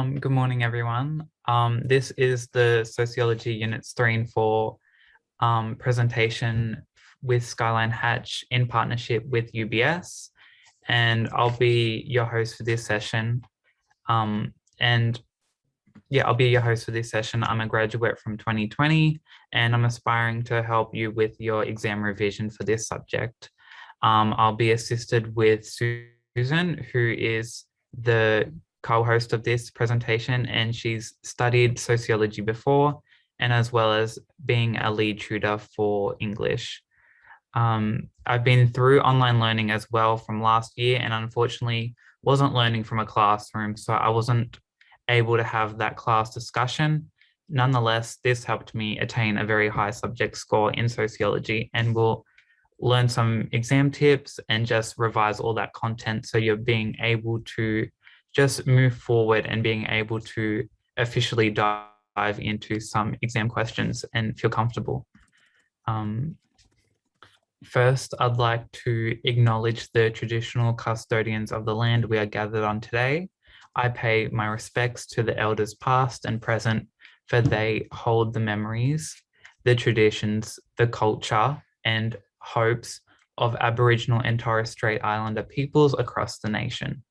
Good morning, everyone. This is the Sociology Units 3 and 4 presentation with Skyline Hatch in partnership with UBS. And I'll be your host for this session. And yeah, I'll be your host for this session. I'm a graduate from 2020, and I'm aspiring to help you with your exam revision for this subject. I'll be assisted with Susan, who is the co-host of this presentation, and she's studied sociology before, and as well as being a lead tutor for English. I've been through online learning as well from last year, and unfortunately wasn't learning from a classroom, so I wasn't able to have that class discussion. Nonetheless, this helped me attain a very high subject score in sociology, and will learn some exam tips and just revise all that content so you're being able to just move forward and being able to officially dive into some exam questions and feel comfortable. First, I'd like to acknowledge the traditional custodians of the land we are gathered on today. I pay my respects to the elders past and present, for they hold the memories, the traditions, the culture, and hopes of Aboriginal and Torres Strait Islander peoples across the nation.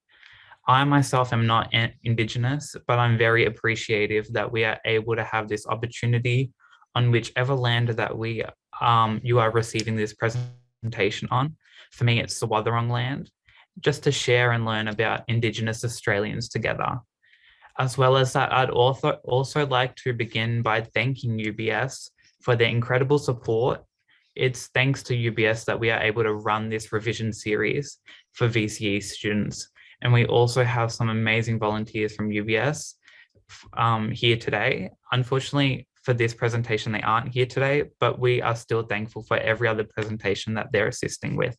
I myself am not Indigenous, but I'm very appreciative that we are able to have this opportunity on whichever land that you are receiving this presentation on. For me, it's the Wathaurong land, just to share and learn about Indigenous Australians together. As well as that, I'd also like to begin by thanking UBS for their incredible support. It's thanks to UBS that we are able to run this revision series for VCE students. And we also have some amazing volunteers from UBS here today. Unfortunately, for this presentation, they aren't here today, but we are still thankful for every other presentation that they're assisting with.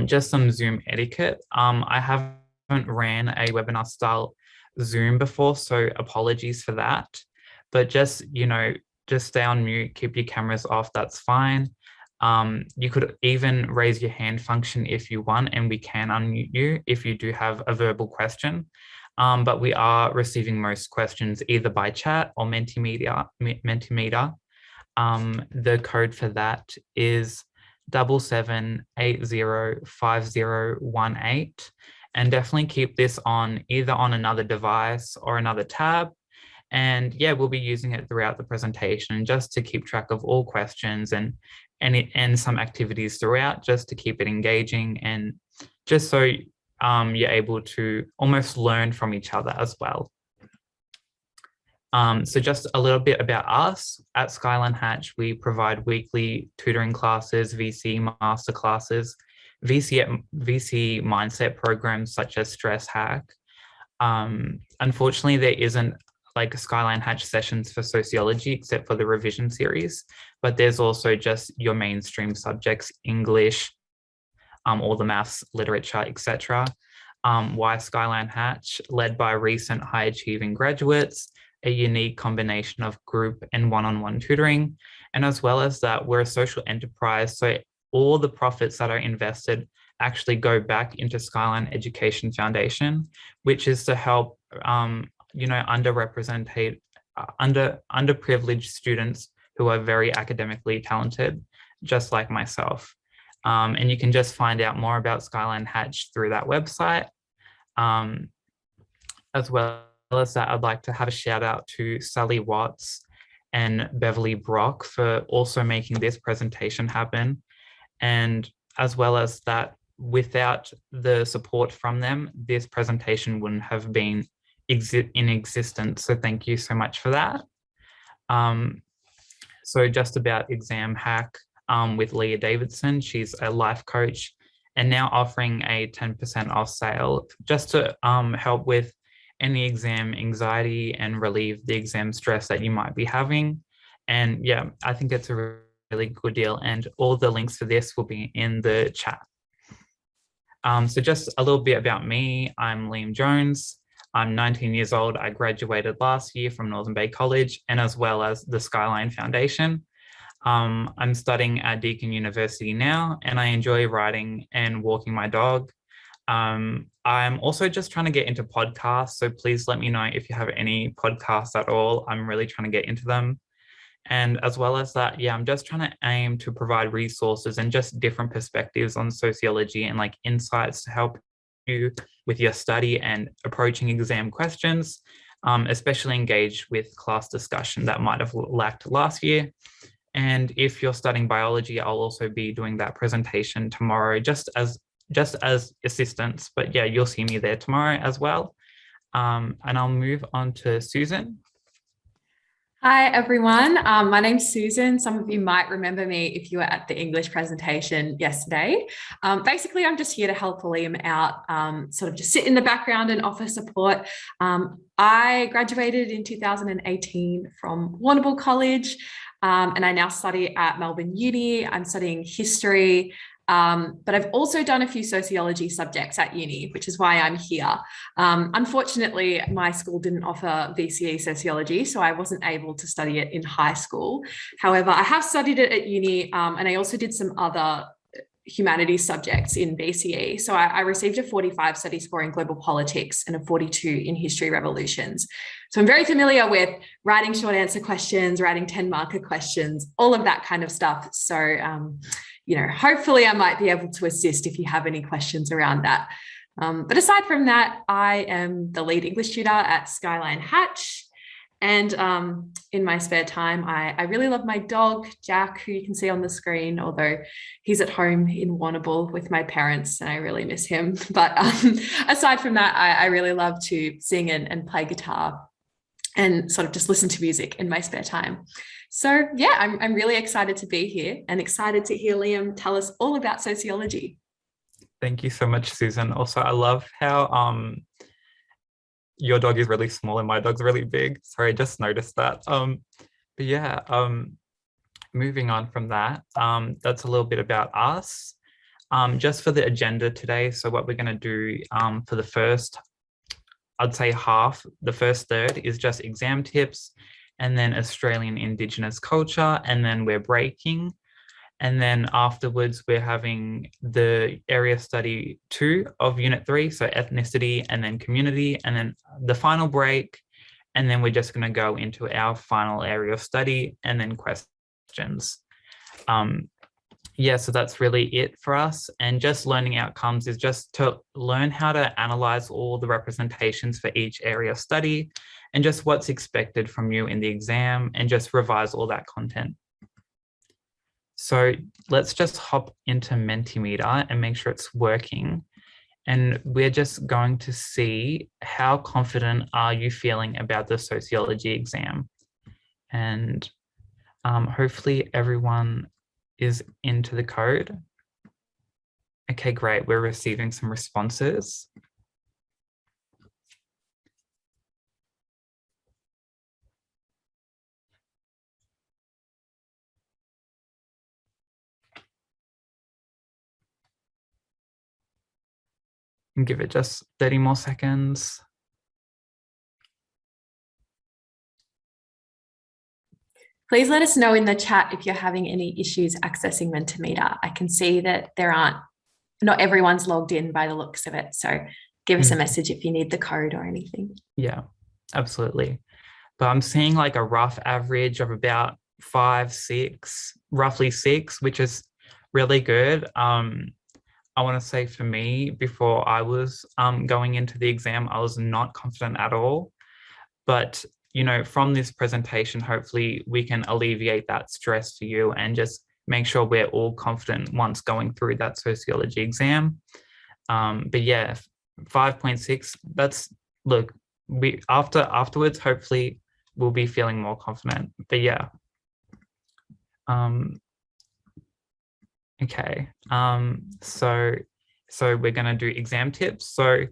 Just some Zoom etiquette. I haven't ran a webinar style Zoom before, so apologies for that. But just stay on mute, keep your cameras off, that's fine. You could even raise your hand function if you want, and we can unmute you if you do have a verbal question. But we are receiving most questions either by chat or Mentimeter. The code for that is 77805018. And definitely keep this on either on another device or another tab. And yeah, we'll be using it throughout the presentation just to keep track of all questions and some activities throughout, just to keep it engaging and just so you're able to almost learn from each other as well. So just a little bit about us. At Skyline Hatch, we provide weekly tutoring classes, VC master classes, VC mindset programs such as Stress Hack. Unfortunately, there isn't like Skyline Hatch sessions for sociology except for the revision series, but there's also just your mainstream subjects, English, all the maths, literature, etc. Why Skyline Hatch? Led by recent high achieving graduates, a unique combination of group and one-on-one tutoring. And as well as that, we're a social enterprise, so all the profits that are invested actually go back into Skyline Education Foundation, which is to help underprivileged students who are very academically talented, just like myself. And you can just find out more about Skyline Hatch through that website. As well as that, I'd like to have a shout out to Sally Watts and Beverly Brock for also making this presentation happen. And as well as that, without the support from them, this presentation wouldn't have been in existence. So thank you so much for that. So just about Exam Hack with Leah Davidson. She's a life coach and now offering a 10% off sale just to help with any exam anxiety and relieve the exam stress that you might be having. And yeah, I think it's a really good deal, and all the links for this will be in the chat. So just a little bit about me. I'm Liam Jones. I'm 19 years old. I graduated last year from Northern Bay College and as well as the Skyline Foundation. I'm studying at Deakin University now, and I enjoy riding and walking my dog. I'm also just trying to get into podcasts. So please let me know if you have any podcasts at all. I'm really trying to get into them. And as well as that, yeah, I'm just trying to aim to provide resources and just different perspectives on sociology and like insights to help you with your study and approaching exam questions, especially engage with class discussion that might have lacked last year. And if you're studying biology, I'll also be doing that presentation tomorrow, just as assistance. But yeah, you'll see me there tomorrow as well. And I'll move on to Susan. Hi, everyone. My name's Susan. Some of you might remember me if you were at the English presentation yesterday. Basically, I'm just here to help Liam out, sort of just sit in the background and offer support. I graduated in 2018 from Warrnambool College, and I now study at Melbourne Uni. I'm studying history. But I've also done a few sociology subjects at uni, which is why I'm here. Unfortunately, my school didn't offer VCE sociology, so I wasn't able to study it in high school. However, I have studied it at uni, and I also did some other humanities subjects in VCE. So I received a 45 study score in global politics and a 42 in history revolutions. So I'm very familiar with writing short answer questions, writing 10 marker questions, all of that kind of stuff. So, hopefully I might be able to assist if you have any questions around that. But aside from that, I am the lead English tutor at Skyline Hatch. And in my spare time, I really love my dog, Jack, who you can see on the screen, although he's at home in Warrnambool with my parents and I really miss him. But aside from that, I really love to sing and play guitar and sort of just listen to music in my spare time. So yeah, I'm really excited to be here and excited to hear Liam tell us all about sociology. Thank you so much, Susan. Also, I love how your dog is really small and my dog's really big. Sorry, I just noticed that. But yeah, moving on from that, that's a little bit about us. Just for the agenda today, so what we're going to do for the first, I'd say half, the first third is just exam tips, and then Australian Indigenous culture, and then we're breaking. And then afterwards, we're having the area study 2 of unit 3, so ethnicity and then community, and then the final break. And then we're just going to go into our final area of study and then questions. Yeah, so that's really it for us. And just learning outcomes is just to learn how to analyze all the representations for each area of study and just what's expected from you in the exam and just revise all that content. So let's just hop into Mentimeter and make sure it's working. And we're just going to see how confident are you feeling about the sociology exam. And hopefully everyone is into the code. Okay, great. We're receiving some responses. And give it just 30 more seconds. Please let us know in the chat if you're having any issues accessing Mentimeter. I can see that not everyone's logged in by the looks of it. So give us a message if you need the code or anything. Yeah, absolutely. But I'm seeing like a rough average of about 5, 6, roughly 6, which is really good. I want to say for me, before I was going into the exam, I was not confident at all. But from this presentation, hopefully we can alleviate that stress for you and just make sure we're all confident once going through that sociology exam. But yeah, 5.6, that's, look, afterwards, hopefully we'll be feeling more confident. But yeah. Okay, so we're going to do exam tips. So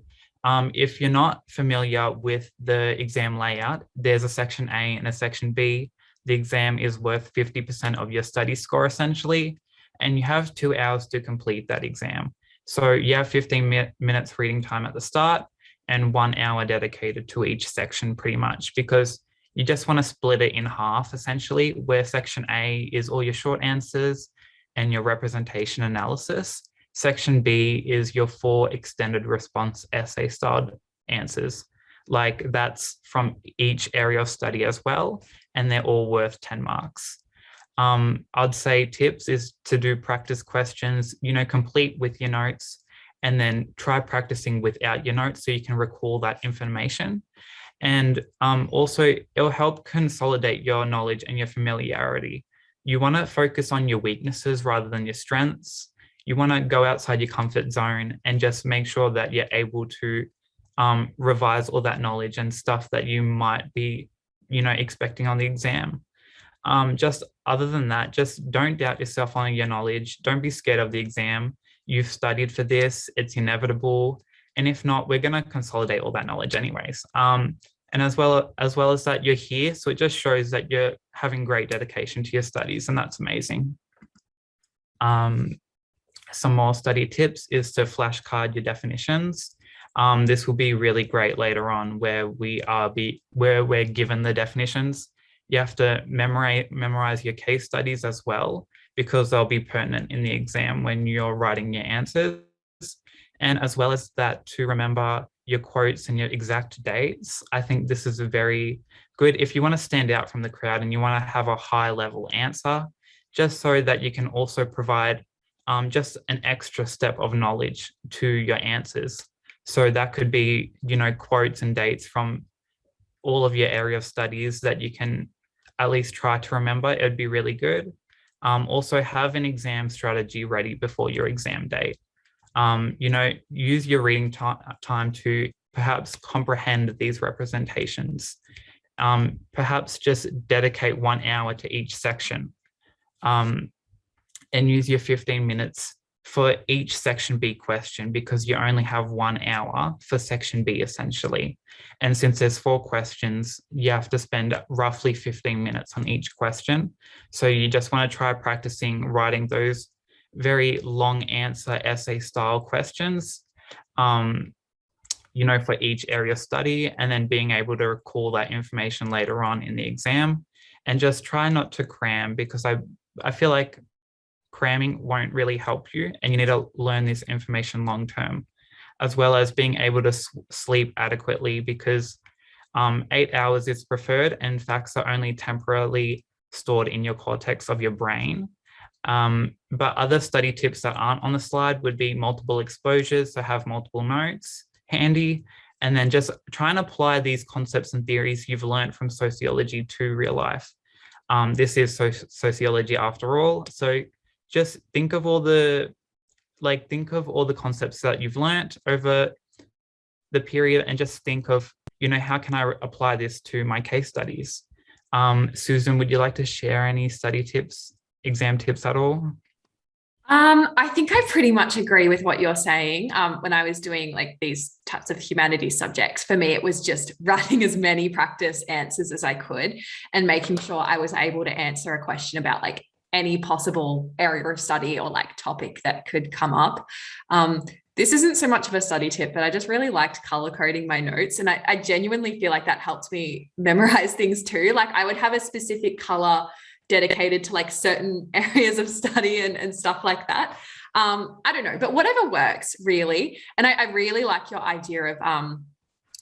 if you're not familiar with the exam layout, there's a section A and a section B. The exam is worth 50% of your study score essentially, and you have 2 hours to complete that exam. So you have 15 minutes reading time at the start and 1 hour dedicated to each section pretty much, because you just want to split it in half essentially, where section A is all your short answers and your representation analysis. Section B is your 4 extended response essay styled answers. Like that's from each area of study as well, and they're all worth 10 marks. I'd say tips is to do practice questions, complete with your notes, and then try practicing without your notes so you can recall that information. And also, it'll help consolidate your knowledge and your familiarity. You want to focus on your weaknesses rather than your strengths. You want to go outside your comfort zone and just make sure that you're able to revise all that knowledge and stuff that you might be, expecting on the exam. Just other than that, just don't doubt yourself on your knowledge. Don't be scared of the exam. You've studied for this, it's inevitable. And if not, we're going to consolidate all that knowledge anyways. And as well as that, you're here. So it just shows that you're having great dedication to your studies, and that's amazing. Some more study tips is to flashcard your definitions. This will be really great later on where we're given the definitions. You have to memorize your case studies as well, because they'll be pertinent in the exam when you're writing your answers. And as well as that, to remember your quotes and your exact dates. I think this is a very good if you want to stand out from the crowd and you want to have a high level answer, just so that you can also provide just an extra step of knowledge to your answers. So that could be, quotes and dates from all of your area of studies that you can at least try to remember. It would be really good. Also have an exam strategy ready before your exam date. Use your reading time to perhaps comprehend these representations. Perhaps just dedicate 1 hour to each section, and use your 15 minutes for each section B question, because you only have 1 hour for section B essentially. And since there's 4 questions, you have to spend roughly 15 minutes on each question. So you just want to try practicing writing those very long answer essay style questions, for each area study, and then being able to recall that information later on in the exam. And just try not to cram, because I feel like cramming won't really help you, and you need to learn this information long term, as well as being able to sleep adequately, because 8 hours is preferred and facts are only temporarily stored in your cortex of your brain. But other study tips that aren't on the slide would be multiple exposures, so have multiple notes handy, and then just try and apply these concepts and theories you've learned from sociology to real life. This is sociology after all, so just think of all the concepts that you've learned over the period, and just think of, how can I apply this to my case studies? Susan, would you like to share any study tips, exam tips at all? I think I pretty much agree with what you're saying. When I was doing like these types of humanities subjects, for me, it was just writing as many practice answers as I could and making sure I was able to answer a question about like any possible area of study or like topic that could come up. This isn't so much of a study tip, but I just really liked color coding my notes. And I genuinely feel like that helps me memorize things too. Like I would have a specific color dedicated to like certain areas of study and stuff like that. I don't know, but whatever works really. And I really like your idea of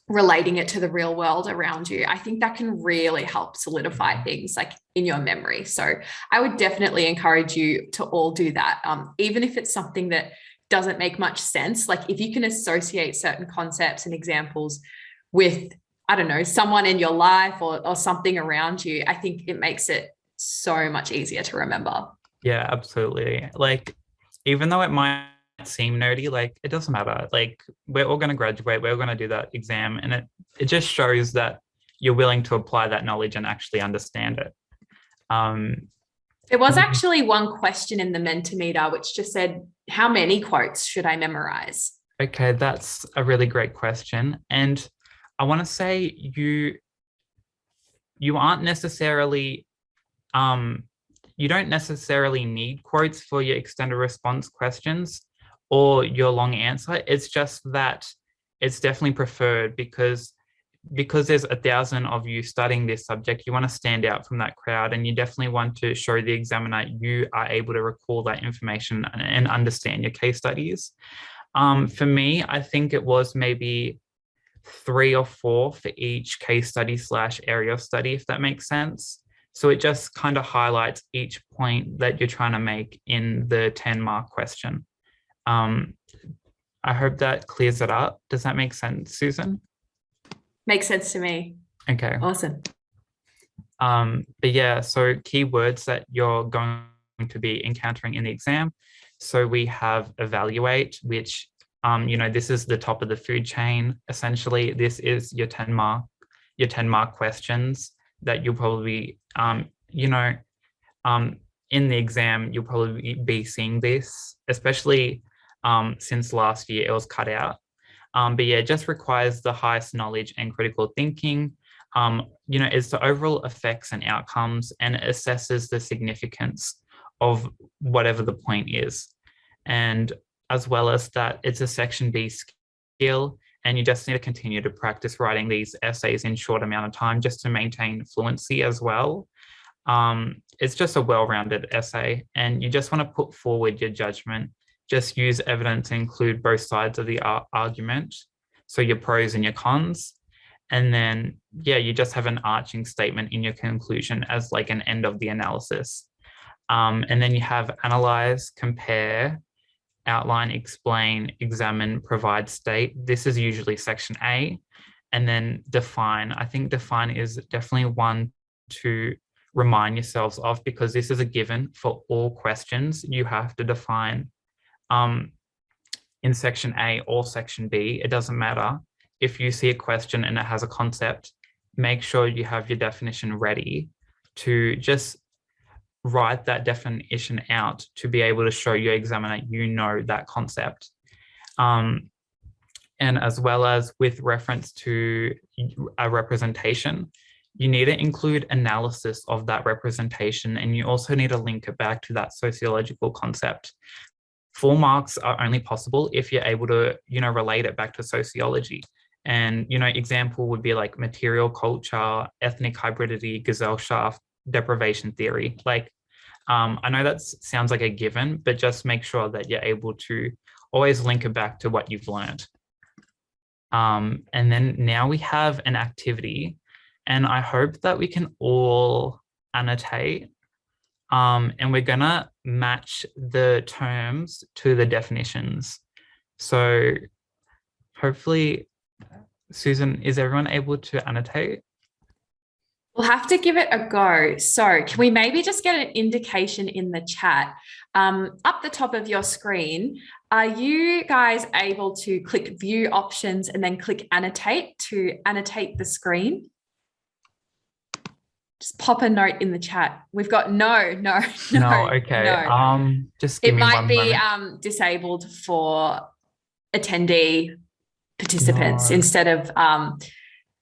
relating it to the real world around you. I think that can really help solidify things like in your memory. So I would definitely encourage you to all do that. Even if it's something that doesn't make much sense, like if you can associate certain concepts and examples with, I don't know, someone in your life or something around you, I think it makes it so much easier to remember. Yeah, absolutely. Like, even though it might seem nerdy, like it doesn't matter. Like we're all going to graduate, we're all going to do that exam, and it just shows that you're willing to apply that knowledge and actually understand it. There was actually one question in the Mentimeter which just said, how many quotes should I memorize? Okay, that's a really great question. And I want to say you aren't necessarily, you don't necessarily need quotes for your extended response questions or your long answer. It's just that it's definitely preferred, because because there's 1,000 of you studying this subject, you want to stand out from that crowd, and you definitely want to show the examiner you are able to recall that information and understand your case studies. For me, I think it was maybe 3 or 4 for each case study / area of study, if that makes sense. So it just kind of highlights each point that you're trying to make in the 10-mark question. I hope that clears it up. Does that make sense, Susan? Makes sense to me. Okay. Awesome. But yeah, so keywords that you're going to be encountering in the exam. So we have evaluate, which, this is the top of the food chain. Essentially, this is your 10-mark questions that you'll probably, in the exam, you'll probably be seeing this, especially since last year it was cut out. But yeah, it just requires the highest knowledge and critical thinking. It's the overall effects and outcomes, and it assesses the significance of whatever the point is. And as well as that, it's a Section B skill, and you just need to continue to practice writing these essays in short amount of time just to maintain fluency as well. It's just a well-rounded essay, and you just want to put forward your judgment. Just use evidence to include both sides of the argument, so your pros and your cons. And then, yeah, you just have an arching statement in your conclusion as like an end of the analysis. And then you have analyze, compare, outline, explain, examine, provide, state. This is usually Section A. And then define. I think define is definitely one to remind yourselves of, because this is a given for all questions. You have to define in Section A or Section B. It doesn't matter. If you see a question and it has a concept, make sure you have your definition ready to just write that definition out to be able to show your examiner you know that concept. And as well as with reference to a representation, you need to include analysis of that representation, and you also need to link it back to that sociological concept. 4 marks are only possible if you're able to, relate it back to sociology. And, example would be like material culture, ethnic hybridity, Gesellschaft, deprivation theory. Like, I know that sounds like a given, but just make sure that you're able to always link it back to what you've learned. And then now we have an activity, and I hope that we can all annotate. And we're gonna match the terms to the definitions. So hopefully, Susan, is everyone able to annotate? We'll have to give it a go. So can we maybe just get an indication in the chat? Up the top of your screen, are you guys able to click view options and then click annotate to annotate the screen? Just pop a note in the chat. We've got no. Okay. No. Just give me one moment. It might be disabled for attendee participants instead of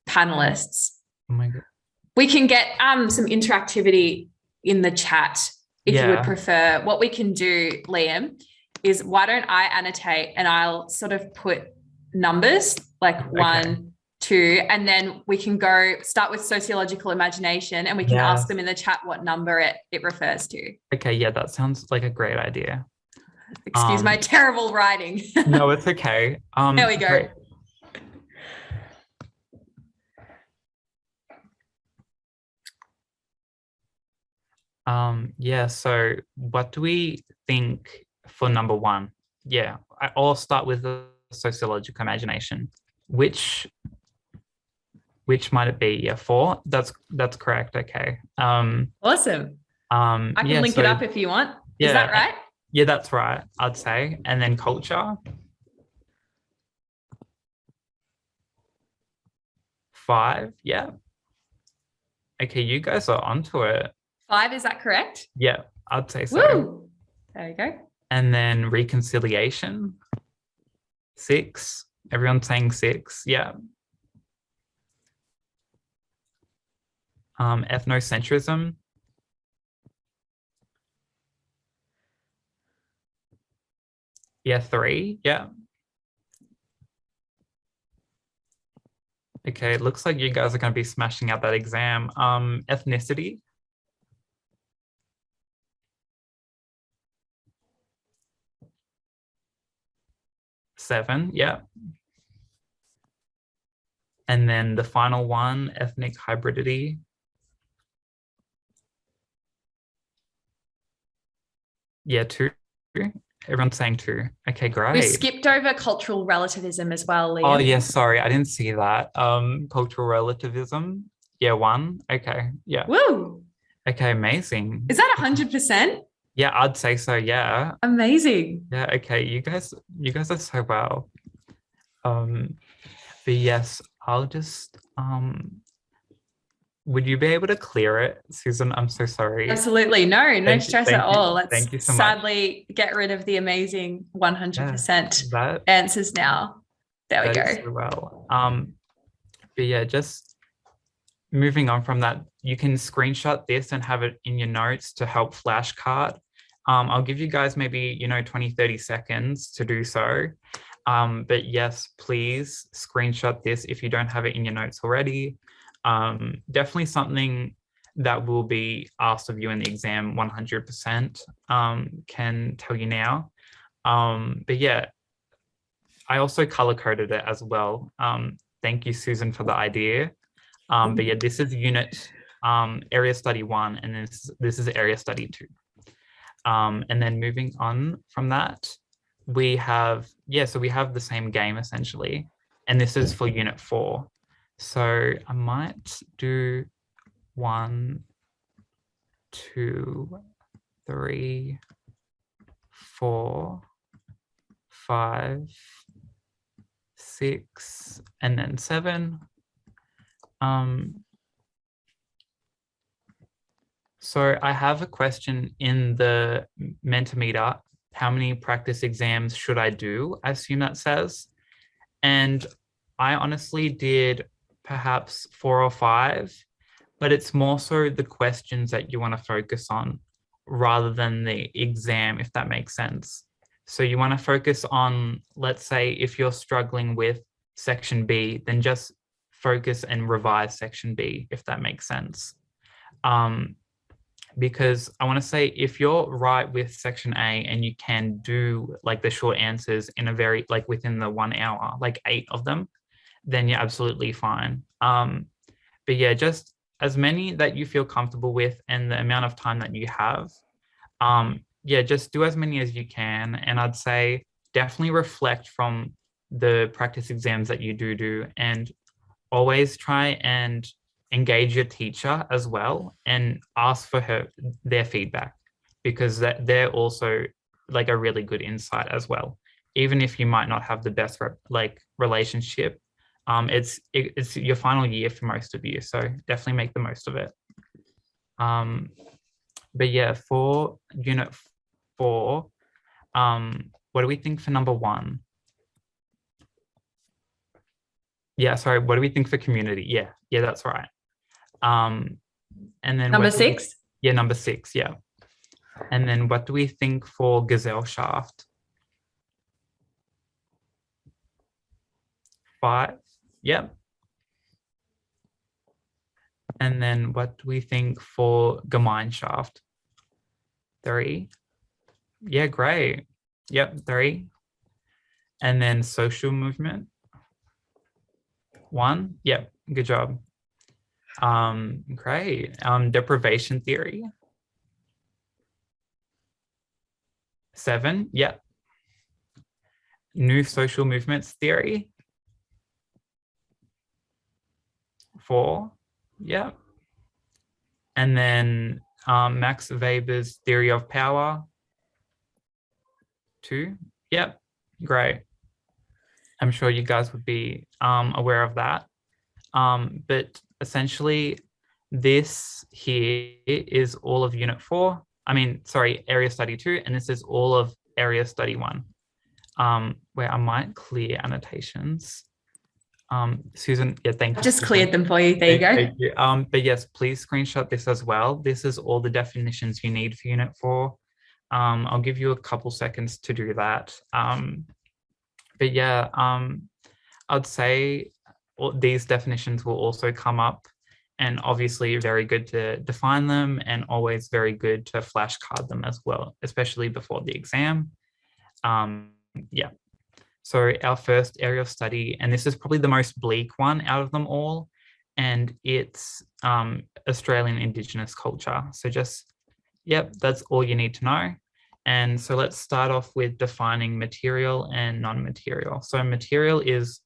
panelists. Oh my God. We can get some interactivity in the chat if you would prefer. What we can do, Liam, is why don't I annotate and I'll sort of put numbers like 1, 2, and then we can start with sociological imagination, and we can ask them in the chat what number it refers to. Okay, yeah, that sounds like a great idea. Excuse my terrible writing. No, it's okay. There we go. Great. So what do we think for number 1? I'll start with the sociological imagination. Which might it be? 4? That's correct. Okay. Awesome. I can link it up if you want. Is that right? Yeah, that's right, I'd say. And then culture. 5, yeah. Okay, you guys are onto it. 5, is that correct? Yeah, I'd say so. Woo! There we go. And then reconciliation. 6. Everyone's saying 6. Yeah. Ethnocentrism. Yeah, 3. Yeah. Okay, it looks like you guys are going to be smashing out that exam. Ethnicity. 7, yeah. And then the final one, ethnic hybridity. Yeah, 2. Everyone's saying 2. Okay, We great. skipped over cultural relativism as well, Oh, Liam. yes, sorry, I didn't see that. Cultural relativism. Yeah, 1. Okay, yeah. Woo! Okay, amazing. Is that 100%? Yeah, I'd say so, yeah. Amazing. Yeah, okay, you guys are so well. But yes, I'll just would you be able to clear it, Susan? I'm so sorry. Absolutely. No stress at all. Let's Thank you so much. sadly get rid of the amazing 100% That answers now. There we that is go. so well. But yeah, just moving on from that, you can screenshot this and have it in your notes to help flashcard. I'll give you guys maybe, 20, 30 seconds to do so. But yes, please screenshot this if you don't have it in your notes already. Definitely something that will be asked of you in the exam 100%, can tell you now. But yeah, I also color coded it as well. Thank you, Susan, for the idea. But yeah, this is unit area study 1, and this is area study 2. And then moving on from that, we have the same game essentially, and this is for unit 4. So I might do 1, 2, 3, 4, 5, 6, and then 7. So I have a question in the Mentimeter. How many practice exams should I do? I assume that says. And I honestly did perhaps 4 or 5, but it's more so the questions that you want to focus on rather than the exam, if that makes sense. So you want to focus on, let's say, if you're struggling with section B, then just focus and revise section B, if that makes sense. Because I want to say if you're right with section A and you can do like the short answers in a very like within the 1 hour, like 8 of them, then you're absolutely fine. But yeah, just as many that you feel comfortable with and the amount of time that you have. Yeah, just do as many as you can. And I'd say definitely reflect from the practice exams that you do and always try and engage your teacher as well and ask for their feedback, because they're also like a really good insight as well. Even if you might not have the best relationship, it's your final year for most of you, so definitely make the most of it. But yeah, for unit 4, what do we think for number 1? Yeah, sorry, what do we think for community? Yeah, that's right. And then Number 6? Yeah, number 6, yeah. And then what do we think for Gesellschaft? 5, yep. And then what do we think for Gemeinschaft? 3. Yeah, great. Yep, 3. And then social movement? 1. Yep, good job. Great. Deprivation theory? 7. Yep. New social movements theory? 4. Yep. And then Max Weber's theory of power? 2. Yep. Great. I'm sure you guys would be aware of that. But essentially, this here is all of unit 4. Area study 2, and this is all of area study 1. Where I might clear annotations. Susan, yeah, thank you. I've just cleared them for you. There you go. Thank you. But yes, please screenshot this as well. This is all the definitions you need for unit 4. I'll give you a couple seconds to do that. But yeah, I'd say these definitions will also come up, and obviously very good to define them and always very good to flashcard them as well, especially before the exam. Yeah. So our first area of study, and this is probably the most bleak one out of them all, and it's Australian Indigenous culture. So just, yep, that's all you need to know. And so let's start off with defining material and non-material. So material is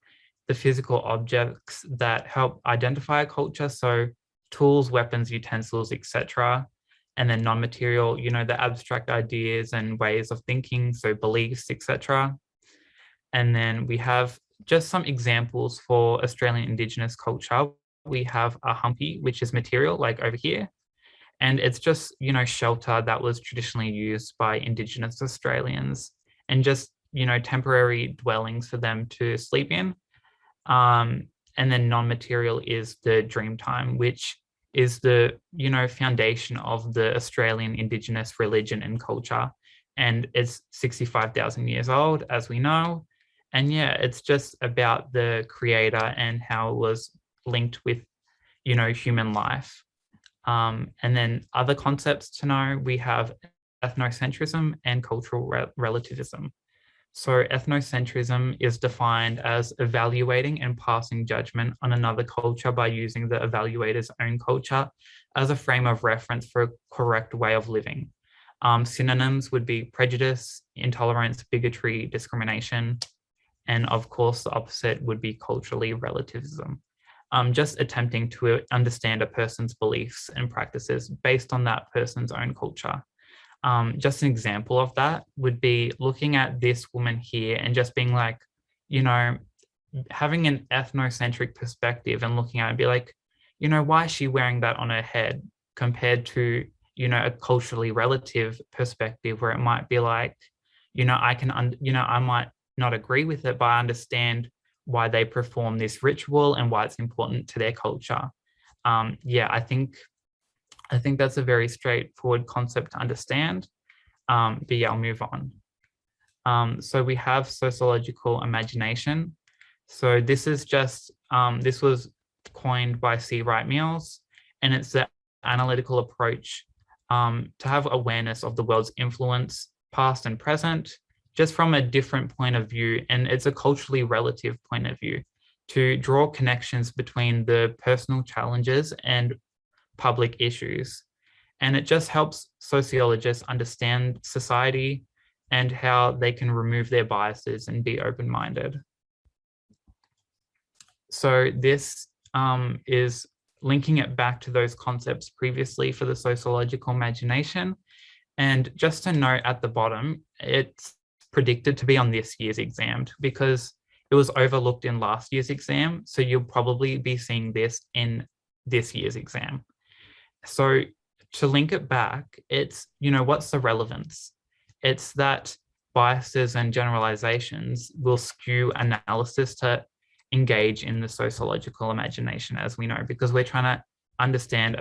the physical objects that help identify a culture. So tools, weapons, utensils, etc. And then non-material, the abstract ideas and ways of thinking, so beliefs, etc. And then we have just some examples for Australian Indigenous culture. We have a humpy, which is material, like over here. And it's just, shelter that was traditionally used by Indigenous Australians, and just, temporary dwellings for them to sleep in. And then non-material is the Dreamtime, which is the, foundation of the Australian Indigenous religion and culture. And it's 65,000 years old, as we know. And yeah, it's just about the creator and how it was linked with, human life. And then other concepts to know, we have ethnocentrism and cultural relativism. So ethnocentrism is defined as evaluating and passing judgment on another culture by using the evaluator's own culture as a frame of reference for a correct way of living. Synonyms would be prejudice, intolerance, bigotry, discrimination, and of course, the opposite would be culturally relativism. Just attempting to understand a person's beliefs and practices based on that person's own culture. Just an example of that would be looking at this woman here and just being like, having an ethnocentric perspective and looking at it and be like, why is she wearing that on her head, compared to, a culturally relative perspective where it might be like, I might not agree with it, but I understand why they perform this ritual and why it's important to their culture. Yeah, I think that's a very straightforward concept to understand. But yeah, I'll move on. So we have sociological imagination. So this is just, this was coined by C. Wright Mills, and it's the analytical approach to have awareness of the world's influence, past and present, just from a different point of view. And it's a culturally relative point of view to draw connections between the personal challenges and public issues. And it just helps sociologists understand society and how they can remove their biases and be open-minded. So this is linking it back to those concepts previously for the sociological imagination. And just to note at the bottom, it's predicted to be on this year's exam because it was overlooked in last year's exam. So you'll probably be seeing this in this year's exam. So to link it back, it's, what's the relevance? It's that biases and generalizations will skew analysis to engage in the sociological imagination, as we know, because we're trying to understand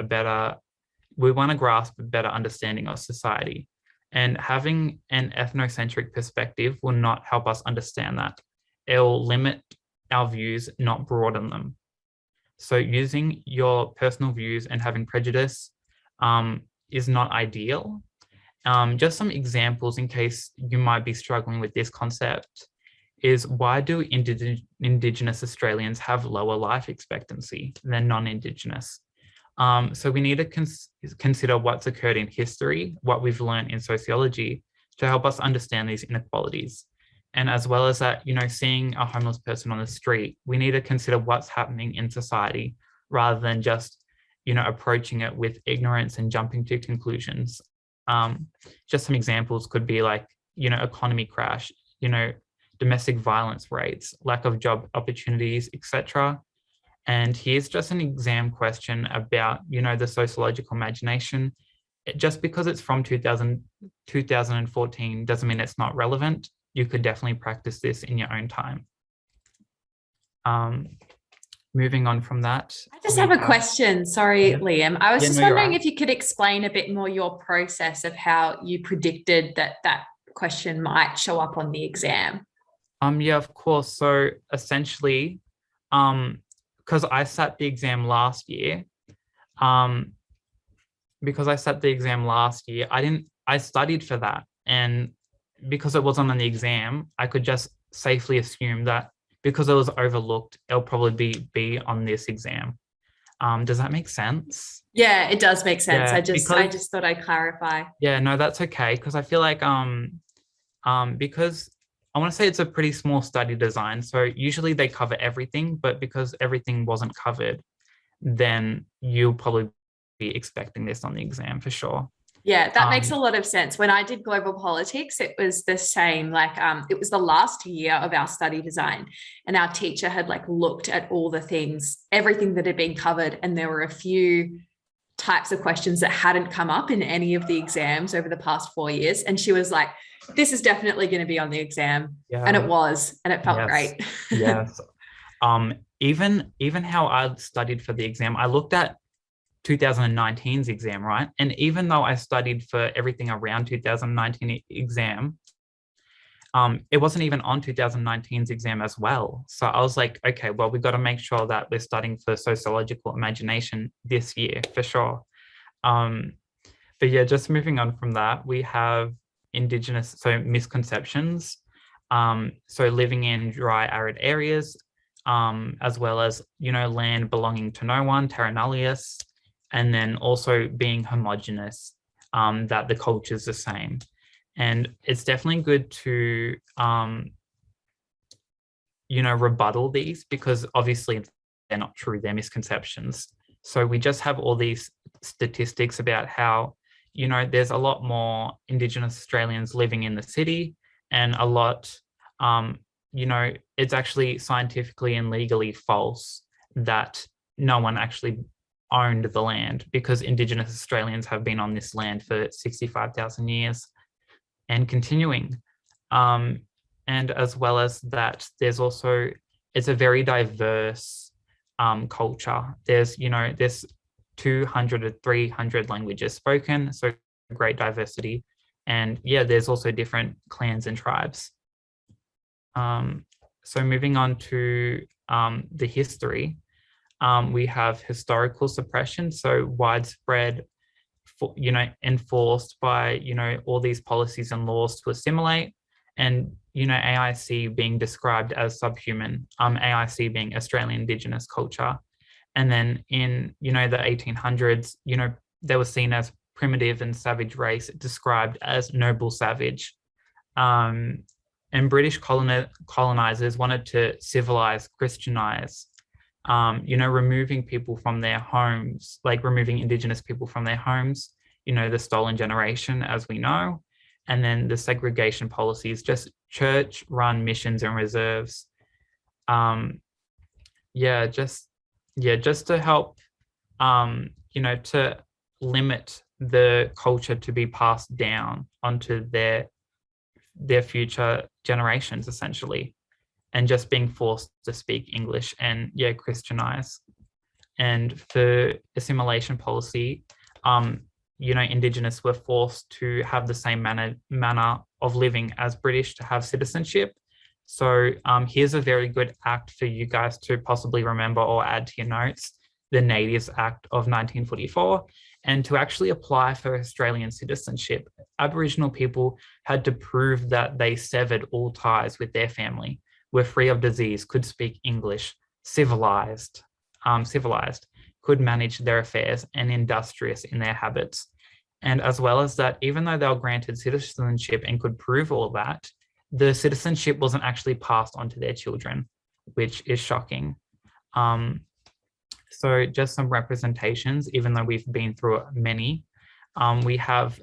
we want to grasp a better understanding of society. And having an ethnocentric perspective will not help us understand that. It will limit our views, not broaden them. So using your personal views and having prejudice is not ideal. Just some examples in case you might be struggling with this concept is, why do Indigenous Australians have lower life expectancy than non-Indigenous? So we need to consider what's occurred in history, what we've learned in sociology, to help us understand these inequalities. And as well as that, seeing a homeless person on the street, we need to consider what's happening in society rather than just, approaching it with ignorance and jumping to conclusions. Just some examples could be like, economy crash, domestic violence rates, lack of job opportunities, etc. And here's just an exam question about, the sociological imagination. Just because it's from 2014 doesn't mean it's not relevant. You could definitely practice this in your own time. Moving on from that. I just have a question. Sorry, Yeah. Liam. I was Yeah, just no, you're wondering right. if you could explain a bit more your process of how you predicted that question might show up on the exam. Yeah, of course. So essentially, because I sat the exam last year, um, I studied for that. And because it wasn't on the exam, I could just safely assume that because it was overlooked, it'll probably be on this exam. Does that make sense? Yeah, it does make sense. Yeah, I just thought I'd clarify. yeah, no, that's okay. Because I feel like because I want to say it's a pretty small study design. So usually they cover everything, but because everything wasn't covered, then you'll probably be expecting this on the exam for sure. Yeah, that makes a lot of sense. When I did global politics, it was the same. Like, it was the last year of our study design, and our teacher had like looked at all the things, everything that had been covered, and there were a few types of questions that hadn't come up in any of the exams over the past 4 years. And she was like, "This is definitely going to be on the exam," and it was, and it felt great. Yes. Even how I studied for the exam, I looked at 2019's exam, right? And even though I studied for everything around 2019 exam, it wasn't even on 2019's exam as well. So I was like, okay, well, we've got to make sure that we're studying for sociological imagination this year for sure. But yeah, just moving on from that, we have Indigenous, so misconceptions. So living in dry, arid areas, as well as, land belonging to no one, terra nullius, and then also being homogenous, that the culture is the same. And it's definitely good to, rebuttal these, because obviously they're not true, they're misconceptions. So we just have all these statistics about how, there's a lot more Indigenous Australians living in the city, and a lot, it's actually scientifically and legally false that no one actually owned the land, because Indigenous Australians have been on this land for 65,000 years and continuing. And as well as that, it's a very diverse culture. There's 200 to 300 languages spoken, so great diversity. And yeah, there's also different clans and tribes. So moving on to the history, we have historical suppression, so widespread, enforced by, all these policies and laws to assimilate, and, AIC being described as subhuman, AIC being Australian Indigenous culture. And then in, the 1800s, they were seen as primitive and savage race, described as noble savage. And British colonizers wanted to civilize, Christianize, removing people from their homes, like removing Indigenous people from their homes, the stolen generation, as we know, and then the segregation policies, just church-run missions and reserves. Just to help, to limit the culture to be passed down onto their future generations, essentially, and just being forced to speak English and Christianize. And for assimilation policy, Indigenous were forced to have the same manner of living as British to have citizenship. So here's a very good act for you guys to possibly remember or add to your notes: the Natives Act of 1944. And to actually apply for Australian citizenship, Aboriginal people had to prove that they severed all ties with their family, were free of disease, could speak English, civilized, could manage their affairs, and industrious in their habits. And as well as that, even though they were granted citizenship and could prove all of that, the citizenship wasn't actually passed on to their children, which is shocking. So just some representations, even though we've been through many, we have,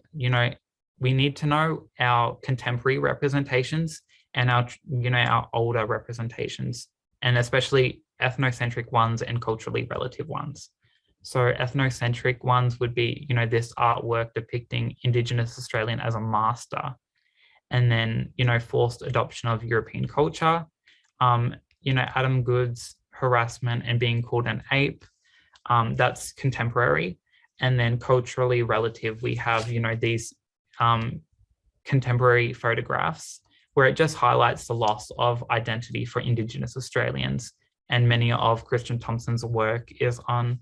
we need to know our contemporary representations and our older representations, and especially ethnocentric ones and culturally relative ones. So ethnocentric ones would be, this artwork depicting Indigenous Australian as a master, and then, forced adoption of European culture, Adam Goodes harassment and being called an ape, that's contemporary. And then culturally relative, we have, these contemporary photographs where it just highlights the loss of identity for Indigenous Australians and many of Christian Thompson's work is on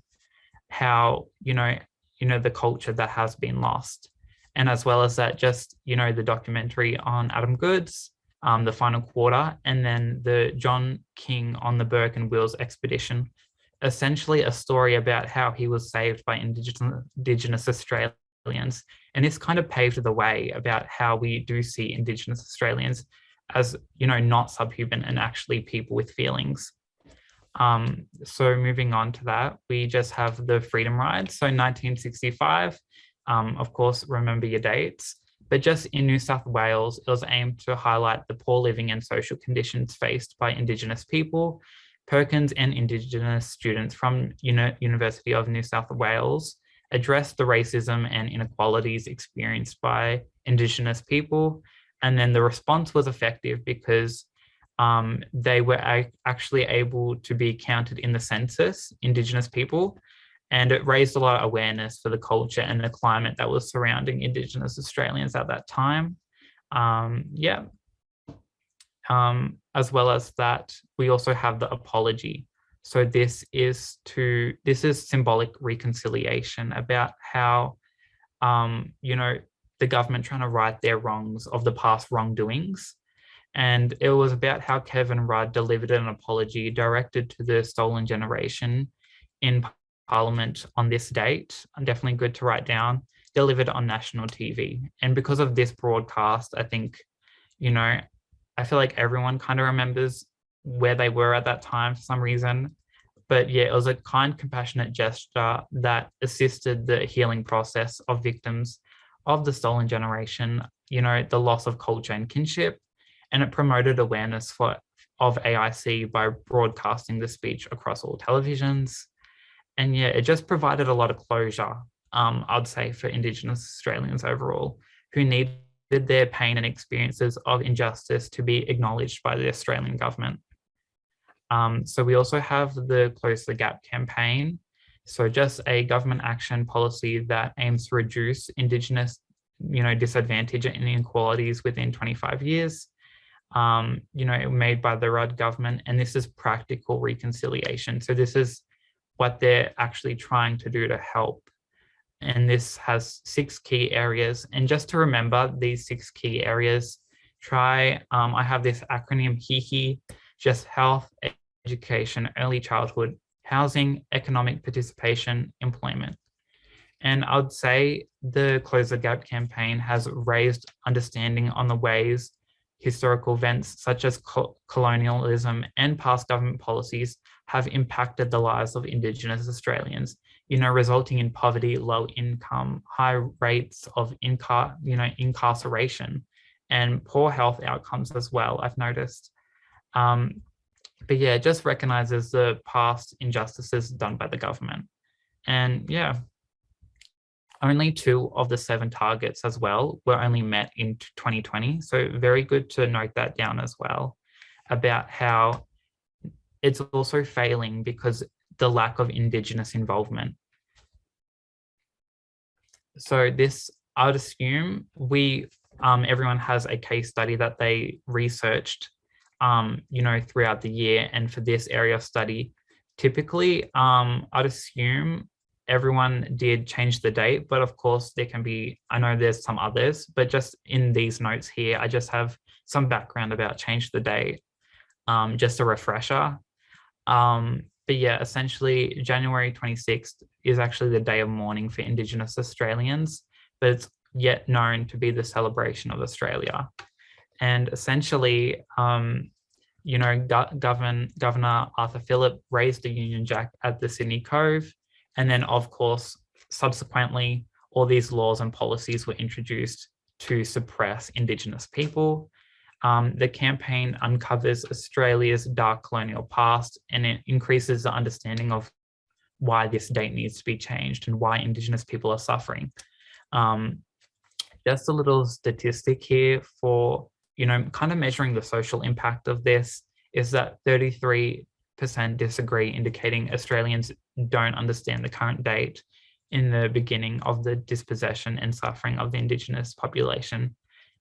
how, the culture that has been lost. And as well as that, just, the documentary on Adam Goodes, The Final Quarter, and then the John King on the Burke and Wills expedition, essentially a story about how he was saved by Indigenous Australians. And this kind of paved the way about how we do see Indigenous Australians as, not subhuman and actually people with feelings. So moving on to that, we just have the Freedom Rides. So 1965, of course, remember your dates, but just in New South Wales, it was aimed to highlight the poor living and social conditions faced by Indigenous people. Perkins and Indigenous students from University of New South Wales addressed the racism and inequalities experienced by Indigenous people. And then the response was effective because they were actually able to be counted in the census, Indigenous people, and it raised a lot of awareness for the culture and the climate that was surrounding Indigenous Australians at that time. As well as that, we also have the apology. So this is symbolic reconciliation about how, the government trying to right their wrongs of the past wrongdoings. And it was about how Kevin Rudd delivered an apology directed to the stolen generation in Parliament on this date. Definitely good to write down, delivered on national TV. And because of this broadcast, I think, I feel like everyone kind of remembers where they were at that time for some reason. But yeah, it was a kind, compassionate gesture that assisted the healing process of victims of the stolen generation, the loss of culture and kinship. And it promoted awareness of AIC by broadcasting the speech across all televisions. And yeah, it just provided a lot of closure, I'd say, for Indigenous Australians overall, who needed their pain and experiences of injustice to be acknowledged by the Australian government. So we also have the Close the Gap campaign. So just a government action policy that aims to reduce Indigenous, disadvantage and inequalities within 25 years. Made by the Rudd government, and this is practical reconciliation. So this is what they're actually trying to do to help. And this has 6 key areas. And just to remember these 6 key areas, I have this acronym HEHE, just health, education, early childhood, housing, economic participation, employment. And I'd say the Close the Gap campaign has raised understanding on the ways historical events such as colonialism and past government policies have impacted the lives of Indigenous Australians, resulting in poverty, low income, high rates of incarceration, and poor health outcomes as well, I've noticed. But yeah, it just recognizes the past injustices done by the government. And yeah, only 2 of the 7 targets as well were only met in 2020. So very good to note that down as well, about how it's also failing because the lack of Indigenous involvement. So this, I would assume everyone has a case study that they researched, throughout the year. And for this area of study, typically, I'd assume everyone did change the date, but of course there can be, I know there's some others, but just in these notes here, I just have some background about change the date, just a refresher. But yeah, essentially January 26th is actually the day of mourning for Indigenous Australians, but it's yet known to be the celebration of Australia. And essentially, Governor Arthur Phillip raised the Union Jack at the Sydney Cove. And then, of course, subsequently, all these laws and policies were introduced to suppress Indigenous people. The campaign uncovers Australia's dark colonial past, and it increases the understanding of why this date needs to be changed and why Indigenous people are suffering. Just a little statistic here for, kind of measuring the social impact of this is that 33% disagree, indicating Australians don't understand the current date in the beginning of the dispossession and suffering of the Indigenous population.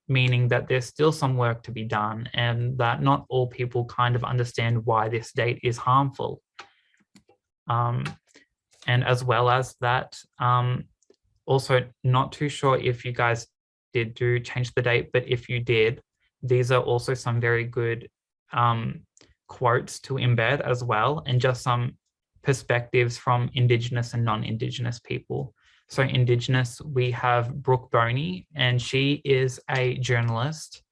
meaning that there's still some work to be done and that not all people kind of understand why this date is harmful. And as well as that, also not too sure if you guys did do change the date, but if you did, these are also some very good quotes to embed as well, and just some perspectives from Indigenous and non-Indigenous people. So Indigenous, we have Brooke Boney, and she is a journalist,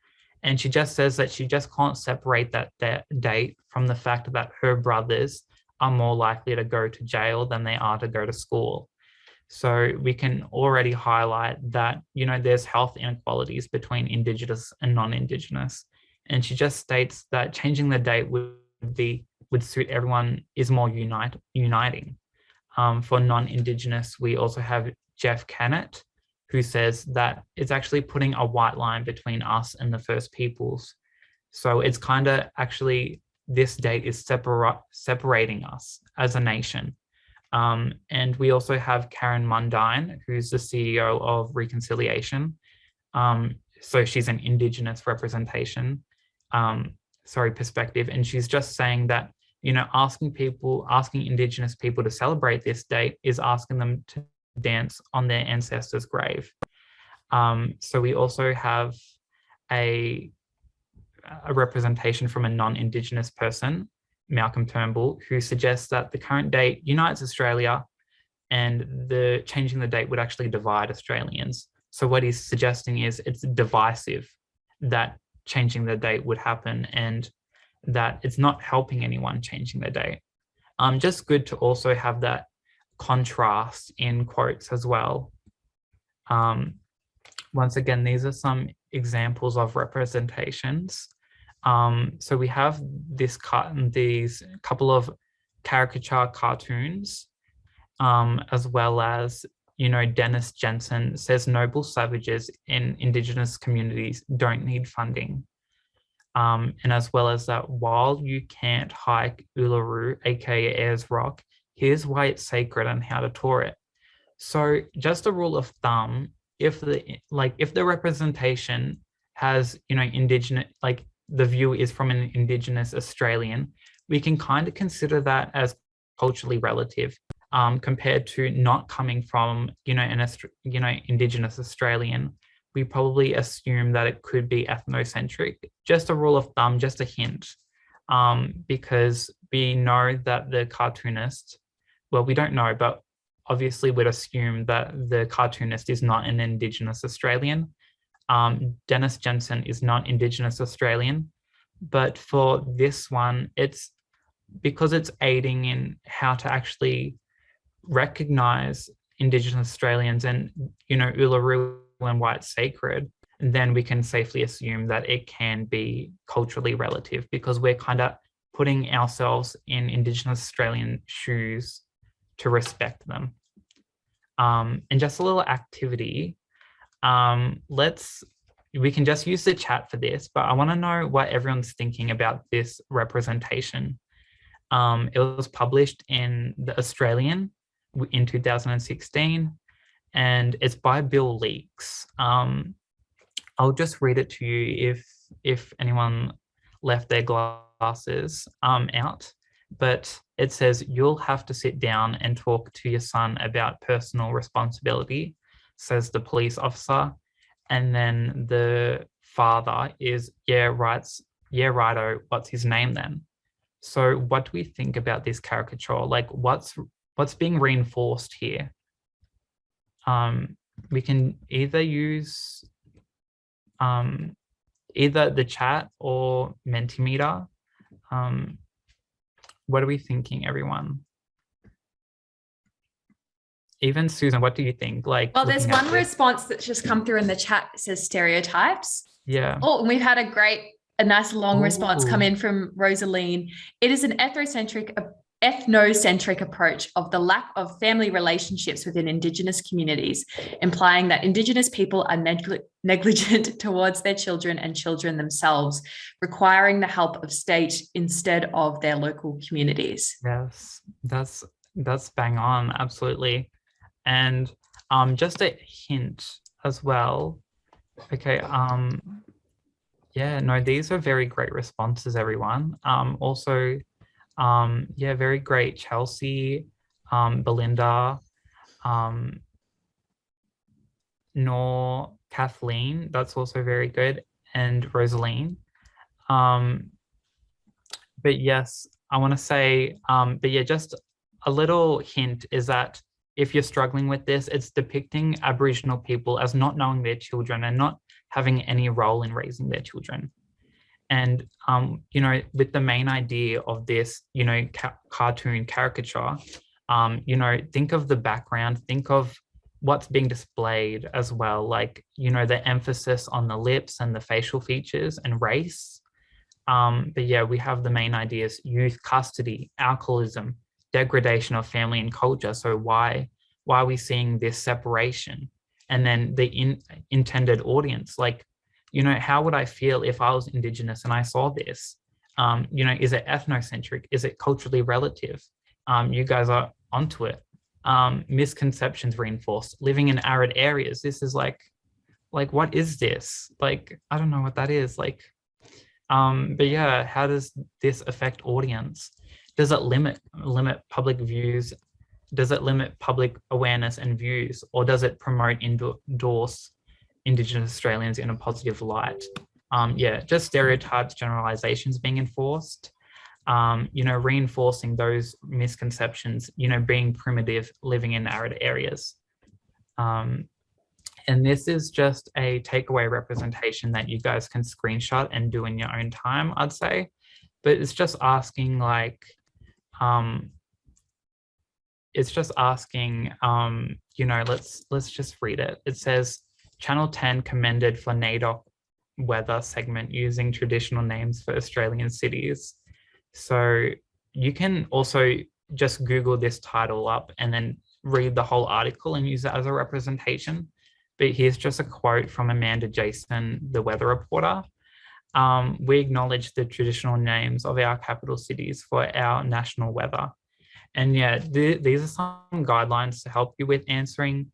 and she just says that she just can't separate that date from the fact that her brothers are more likely to go to jail than they are to go to school. So we can already highlight that, there's health inequalities between Indigenous and non-Indigenous. And she just states that changing the date would suit everyone, is more uniting. For non-Indigenous, we also have Jeff Kennett, who says that it's actually putting a white line between us and the First Peoples. So it's kind of actually, this date is separating us as a nation. And we also have Karen Mundine, who's the CEO of Reconciliation. So she's an Indigenous perspective. And she's just saying that, asking Indigenous people to celebrate this date is asking them to dance on their ancestors' grave. So we also have a representation from a non-Indigenous person, Malcolm Turnbull, who suggests that the current date unites Australia and the changing the date would actually divide Australians. So what he's suggesting is it's divisive that changing the date would happen, and that it's not helping anyone changing the date. Just good to also have that contrast in quotes as well. Once again, these are some examples of representations. So we have these couple of caricature cartoons, as well as, Dennis Jensen says noble savages in Indigenous communities don't need funding. And as well as that, while you can't hike Uluru, aka Ayers Rock, here's why it's sacred and how to tour it. So just a rule of thumb, if the representation has, Indigenous, the view is from an Indigenous Australian, we can kind of consider that as culturally relative, compared to not coming from, an Indigenous Australian. We probably assume that it could be ethnocentric. Just a rule of thumb, just a hint, because we know that the cartoonist, well, we don't know, but obviously we'd assume that the cartoonist is not an Indigenous Australian. Dennis Jensen is not Indigenous Australian, but for this one, it's because it's aiding in how to actually recognize Indigenous Australians and, Uluru and why it's sacred, then we can safely assume that it can be culturally relative, because we're kind of putting ourselves in Indigenous Australian shoes to respect them. And just a little activity. We can just use the chat for this, but I want to know what everyone's thinking about this representation. It was published in The Australian in 2016, and it's by Bill Leakes. I'll just read it to you if anyone left their glasses out. But it says, you'll have to sit down and talk to your son about personal responsibility, says the police officer. And then the father is, yeah, righto, what's his name then? So what do we think about this caricature? What's being reinforced here? We can either use either the chat or Mentimeter. What are we thinking, everyone? Even Susan, what do you think? Well, there's one response that's just come through in the chat that says stereotypes. Yeah. Oh, and we've had a nice long response come in from Rosaline. It is an ethnocentric approach of the lack of family relationships within Indigenous communities, implying that Indigenous people are negligent towards their children and children themselves, requiring the help of state instead of their local communities. Yes, that's bang on, absolutely. And just a hint as well, Okay. Yeah, no, these are very great responses, everyone. Also, yeah, very great. Chelsea, Belinda, um, Nor, Kathleen, that's also very good, and Rosaline. Um, but yes, I want to say, but yeah, just a little hint is that if you're struggling with this, it's depicting Aboriginal people as not knowing their children and not having any role in raising their children. And, you know, with the main idea of this, you know, cartoon caricature, you know, think of the background, think of what's being displayed as well, like, you know, the emphasis on the lips and the facial features and race. But yeah, we have the main ideas: youth custody, alcoholism, degradation of family and culture. So why are we seeing this separation? And then the intended audience, like, you know, how would I feel if I was Indigenous and I saw this? You know, is it ethnocentric? Is it culturally relative? You guys are onto it. Misconceptions reinforced. Living in arid areas. This is like what is this? Like, I don't know what that is. Like, but yeah, how does this affect audience? Does it limit public views? Does it limit public awareness and views, or does it promote endorse Indigenous Australians in a positive light? Yeah, just stereotypes, generalizations being enforced. You know, reinforcing those misconceptions. You know, being primitive, living in arid areas. And this is just a takeaway representation that you guys can screenshot and do in your own time, I'd say. But it's just asking like, it's just asking, you know, let's just read it. It says, Channel 10 commended for NAIDOC weather segment using traditional names for Australian cities. So you can also just Google this title up and then read the whole article and use it as a representation. But here's just a quote from Amanda Jason, the weather reporter. We acknowledge the traditional names of our capital cities for our national weather. And yeah, these are some guidelines to help you with answering.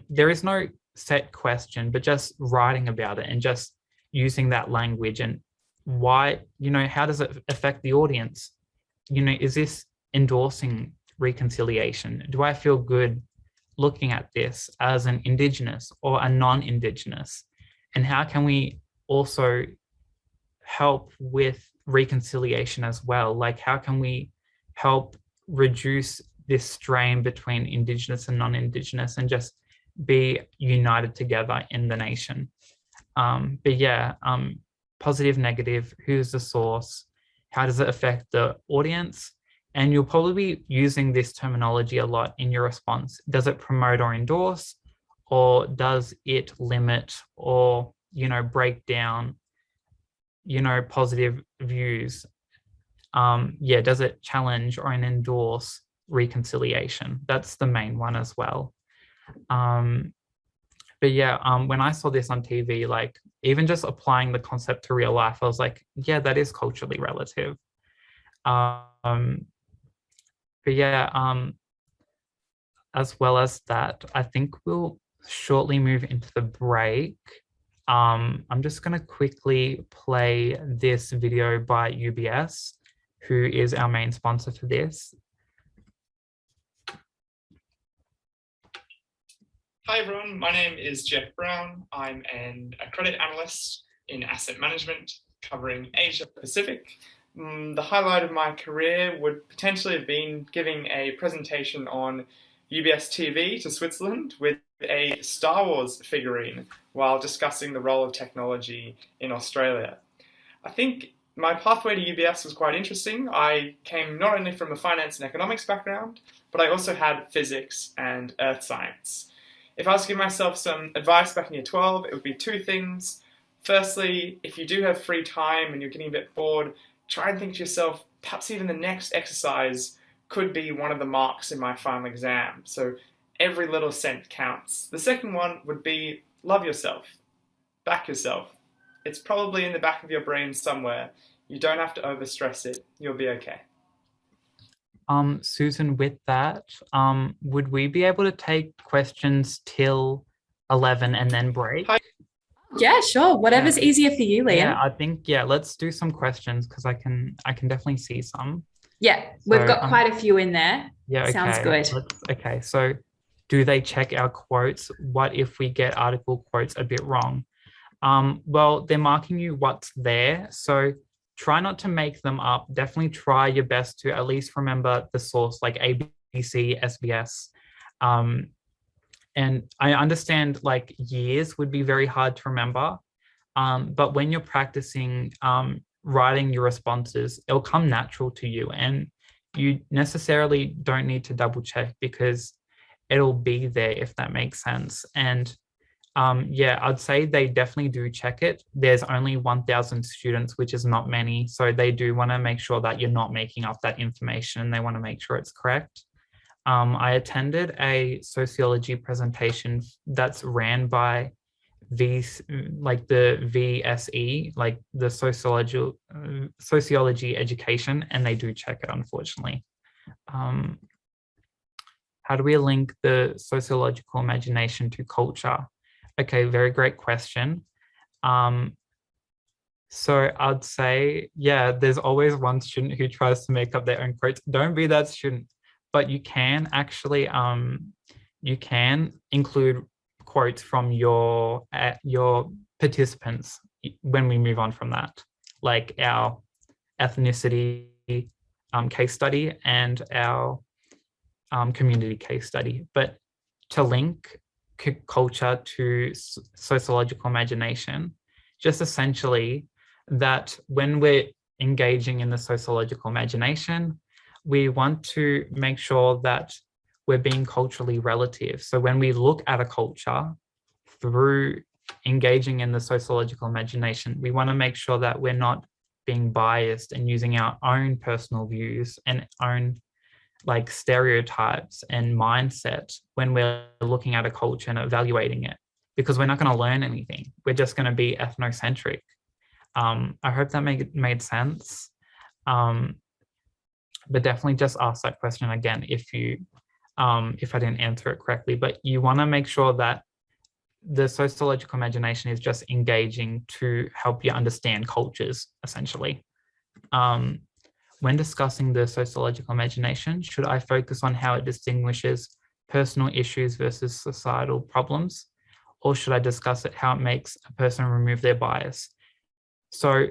There is no set question, but just writing about it and just using that language and why, you know, how does it affect the audience? You know, is this endorsing reconciliation? Do I feel good looking at this as an Indigenous or a non-Indigenous? And how can we also help with reconciliation as well? Like, how can we help reduce this strain between Indigenous and non-Indigenous and just be united together in the nation? But yeah, positive, negative, who's the source? How does it affect the audience? And you'll probably be using this terminology a lot in your response. Does it promote or endorse, or does it limit or, you know, break down, you know, positive views? Yeah, does it challenge or endorse reconciliation? That's the main one as well. But yeah, when I saw this on TV, like even just applying the concept to real life, I was like, yeah, that is culturally relative. But yeah, as well as that, I think we'll shortly move into the break. I'm just going to quickly play this video by UBS, who is our main sponsor for this. Hi everyone, my name is Jeff Brown. I'm a credit analyst in asset management covering Asia Pacific. The highlight of my career would potentially have been giving a presentation on UBS TV to Switzerland with a Star Wars figurine while discussing the role of technology in Australia. I think my pathway to UBS was quite interesting. I came not only from a finance and economics background, but I also had physics and earth science. If I was to give myself some advice back in year 12, it would be two things. Firstly, if you do have free time and you're getting a bit bored, try and think to yourself, perhaps even the next exercise could be one of the marks in my final exam. So every little cent counts. The second one would be love yourself, back yourself. It's probably in the back of your brain somewhere. You don't have to overstress it. You'll be okay. Susan, with that, would we be able to take questions till 11 and then break? Hi. Yeah, sure. Whatever's easier for you, Yeah, Liam. I think, let's do some questions because I can definitely see some. Yeah, we've So got quite a few in there. yeah, Sounds okay. good. Okay, so do they check our quotes? What if we get article quotes a bit wrong? Well, they're marking you what's there. So try not to make them up. Definitely try your best to at least remember the source, like ABC, SBS. Um, and I understand like years would be very hard to remember. But when you're practicing writing your responses, it'll come natural to you. And you necessarily don't need to double check because it'll be there, if that makes sense. And yeah, I'd say they definitely do check it. There's only 1,000 students, which is not many. So they do want to make sure that you're not making up that information. They want to make sure it's correct. I attended a sociology presentation that's ran by like the VSE, like the sociology education, and they do check it, unfortunately. How do we link the sociological imagination to culture? Okay, very great question. So I'd say, yeah, there's always one student who tries to make up their own quotes. Don't be that student, but you can actually, you can include quotes from your participants when we move on from that, like our ethnicity case study and our community case study. But to link culture to sociological imagination, just essentially that when we're engaging in the sociological imagination, we want to make sure that we're being culturally relative. So when we look at a culture through engaging in the sociological imagination, we want to make sure that we're not being biased and using our own personal views and own like stereotypes and mindset when we're looking at a culture and evaluating it, because we're not going to learn anything. We're just going to be ethnocentric. I hope that made sense. But definitely just ask that question again if I didn't answer it correctly. But you want to make sure that the sociological imagination is just engaging to help you understand cultures, essentially. When discussing the sociological imagination, should I focus on how it distinguishes personal issues versus societal problems? Or should I discuss it how it makes a person remove their bias? So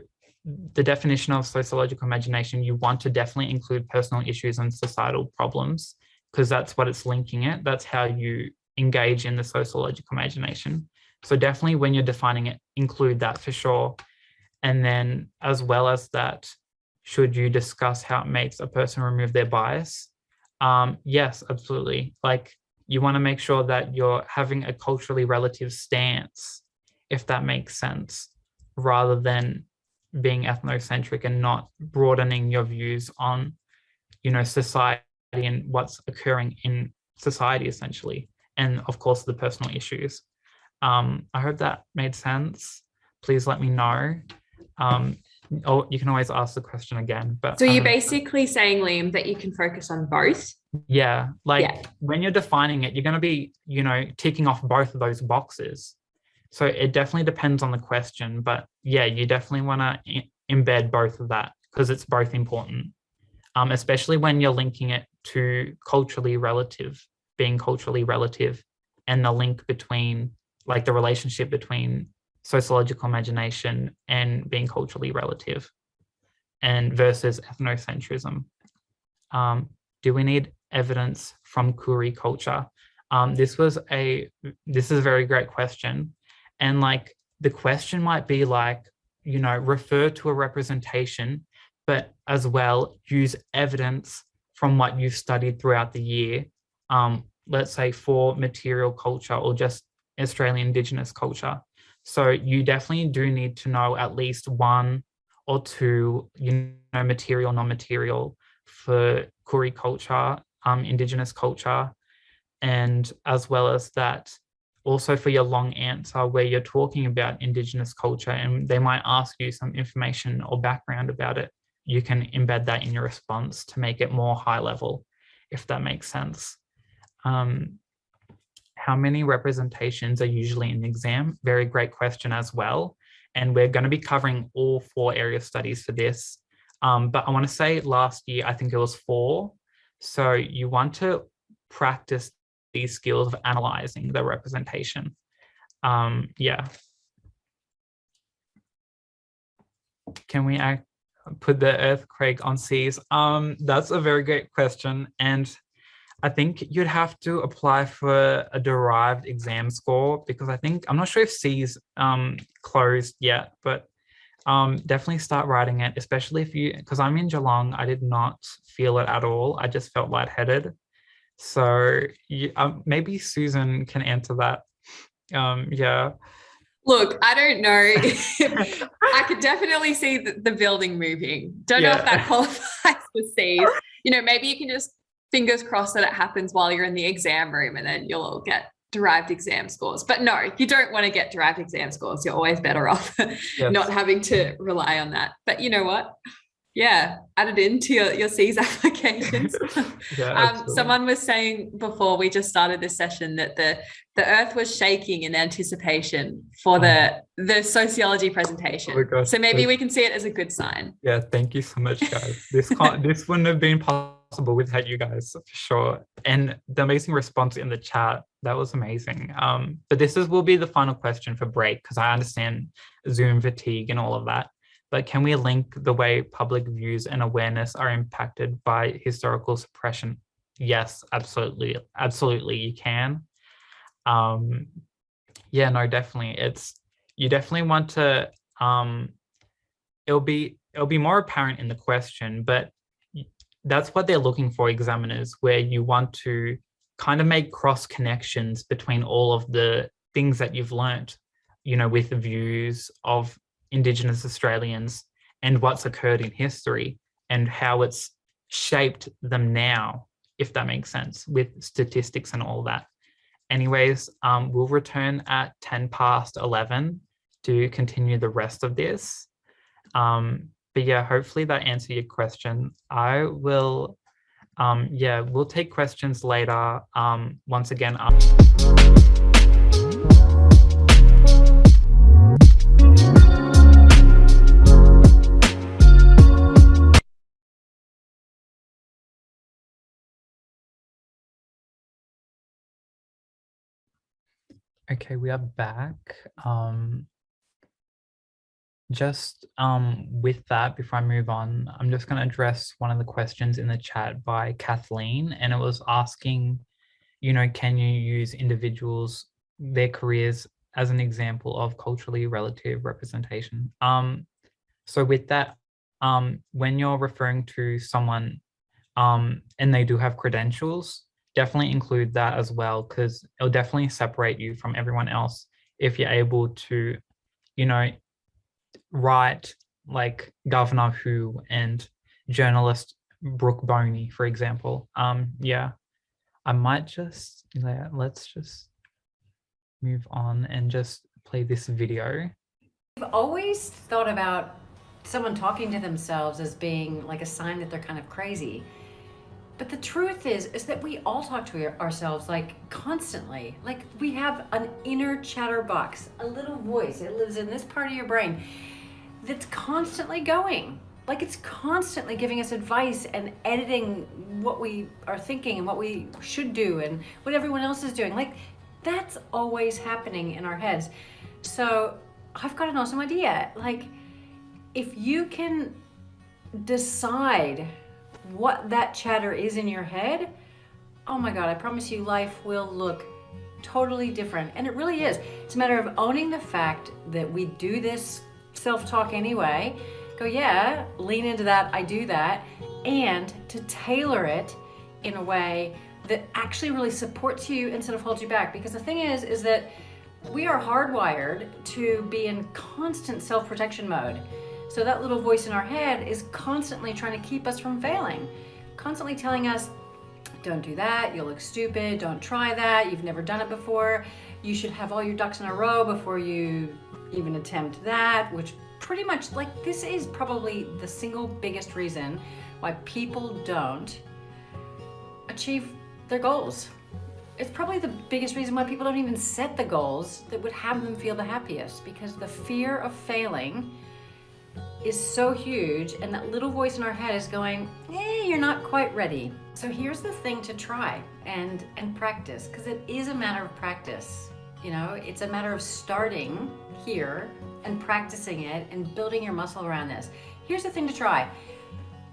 the definition of sociological imagination, you want to definitely include personal issues and societal problems because that's what it's linking it. That's how you engage in the sociological imagination. So definitely when you're defining it, include that for sure. And then as well as that, should you discuss how it makes a person remove their bias? Yes, absolutely. Like you want to make sure that you're having a culturally relative stance, if that makes sense, rather than being ethnocentric and not broadening your views on, society and what's occurring in society, essentially. And of course, the personal issues. I hope that made sense. Please let me know. Or you can always ask the question again. But so you're basically saying, Liam, that you can focus on both? Yeah, when you're defining it, you're going to be, ticking off both of those boxes. So it definitely depends on the question, but yeah, you definitely want to embed both of that because it's both important, especially when you're linking it to being culturally relative, and the link between, like the relationship between sociological imagination and being culturally relative and versus ethnocentrism. Do we need evidence from Koori culture? This is a very great question. And like the question might be like, refer to a representation, but as well use evidence from what you've studied throughout the year. Let's say for material culture or just Australian Indigenous culture. So you definitely do need to know at least one or two, material, non-material for Koori culture, Indigenous culture, and as well as that, also for your long answer where you're talking about Indigenous culture and they might ask you some information or background about it, you can embed that in your response to make it more high level, if that makes sense. How how many representations are usually in the exam? Very great question as well. And we're going to be covering all 4 area studies for this. But I want to say last year, I think it was 4. So you want to practice these skills of analyzing the representation. Yeah. Can we put the earthquake on C's? That's a very great question. And I think you'd have to apply for a derived exam score, because I'm not sure if C's closed yet, but definitely start writing it, especially because I'm in Geelong, I did not feel it at all. I just felt lightheaded. So maybe Susan can answer that. Yeah. Look, I don't know. I could definitely see the building moving. Don't know if that qualifies for C's. Maybe you can just fingers crossed that it happens while you're in the exam room, and then you'll all get derived exam scores. But no, you don't want to get derived exam scores. You're always better off not having to rely on that. But you know what? Yeah, add it into your C's applications. Someone was saying before we just started this session that the earth was shaking in anticipation for the sociology presentation. Oh gosh, so maybe we can see it as a good sign. Yeah, thank you so much, guys. This wouldn't have been possible without you guys, for sure. And the amazing response in the chat, that was amazing. But this will be the final question for break, because I understand Zoom fatigue and all of that. But can we link the way public views and awareness are impacted by historical suppression? Yes, absolutely. Absolutely, you can. Yeah, no, definitely. You definitely want to, it'll be more apparent in the question, but that's what they're looking for, examiners, where you want to kind of make cross connections between all of the things that you've learnt, with the views of Indigenous Australians and what's occurred in history and how it's shaped them now, if that makes sense, with statistics and all that. Anyways, we'll return at 10:11 to continue the rest of this. But yeah, hopefully that answered your question. I will, we'll take questions later. Once again, okay, we are back. With that, before I move on, I'm just going to address one of the questions in the chat by Kathleen, and it was asking, can you use individuals, their careers, as an example of culturally relative representation? So with that, when you're referring to someone and they do have credentials, definitely include that as well, because it'll definitely separate you from everyone else if you're able to, write like Governor Hu and journalist Brooke Boney, for example. Yeah, I might just, let's just move on and just play this video. I've always thought about someone talking to themselves as being like a sign that they're kind of crazy. But the truth is that we all talk to ourselves like constantly. Like we have an inner chatterbox, a little voice. It lives in this part of your brain that's constantly going. Like it's constantly giving us advice and editing what we are thinking and what we should do and what everyone else is doing. Like that's always happening in our heads. So I've got an awesome idea. Like if you can decide what that chatter is in your head, oh my God, I promise you life will look totally different. And it really is. It's a matter of owning the fact that we do this self-talk anyway. Go, yeah, lean into that, I do that, and to tailor it in a way that actually really supports you instead of holds you back. Because the thing is that we are hardwired to be in constant self-protection mode. So that little voice in our head is constantly trying to keep us from failing, constantly telling us, don't do that, you'll look stupid, don't try that, you've never done it before, you should have all your ducks in a row before you even attempt that, which pretty much, like, this is probably the single biggest reason why people don't achieve their goals. it's probably the biggest reason why people don't even set the goals that would have them feel the happiest, because the fear of failing is so huge, and that little voice in our head is going, you're not quite ready. So here's the thing to try and practice, because it is a matter of practice. You know, it's a matter of starting here and practicing it and building your muscle around this. Here's the thing to try.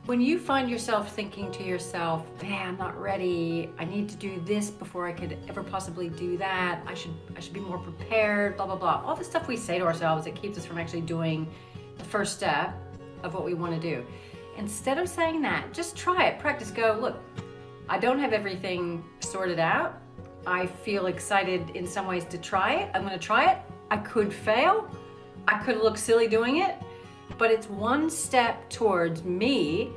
When you find yourself thinking to yourself, man, I'm not ready, I need to do this before I could ever possibly do that, I should be more prepared, blah, blah, blah. All the stuff we say to ourselves that keeps us from actually doing the first step of what we want to do. Instead of saying that, just try it, practice, go, look, I don't have everything sorted out. I feel excited in some ways to try it. I'm going to try it. I could fail. I could look silly doing it, but it's one step towards me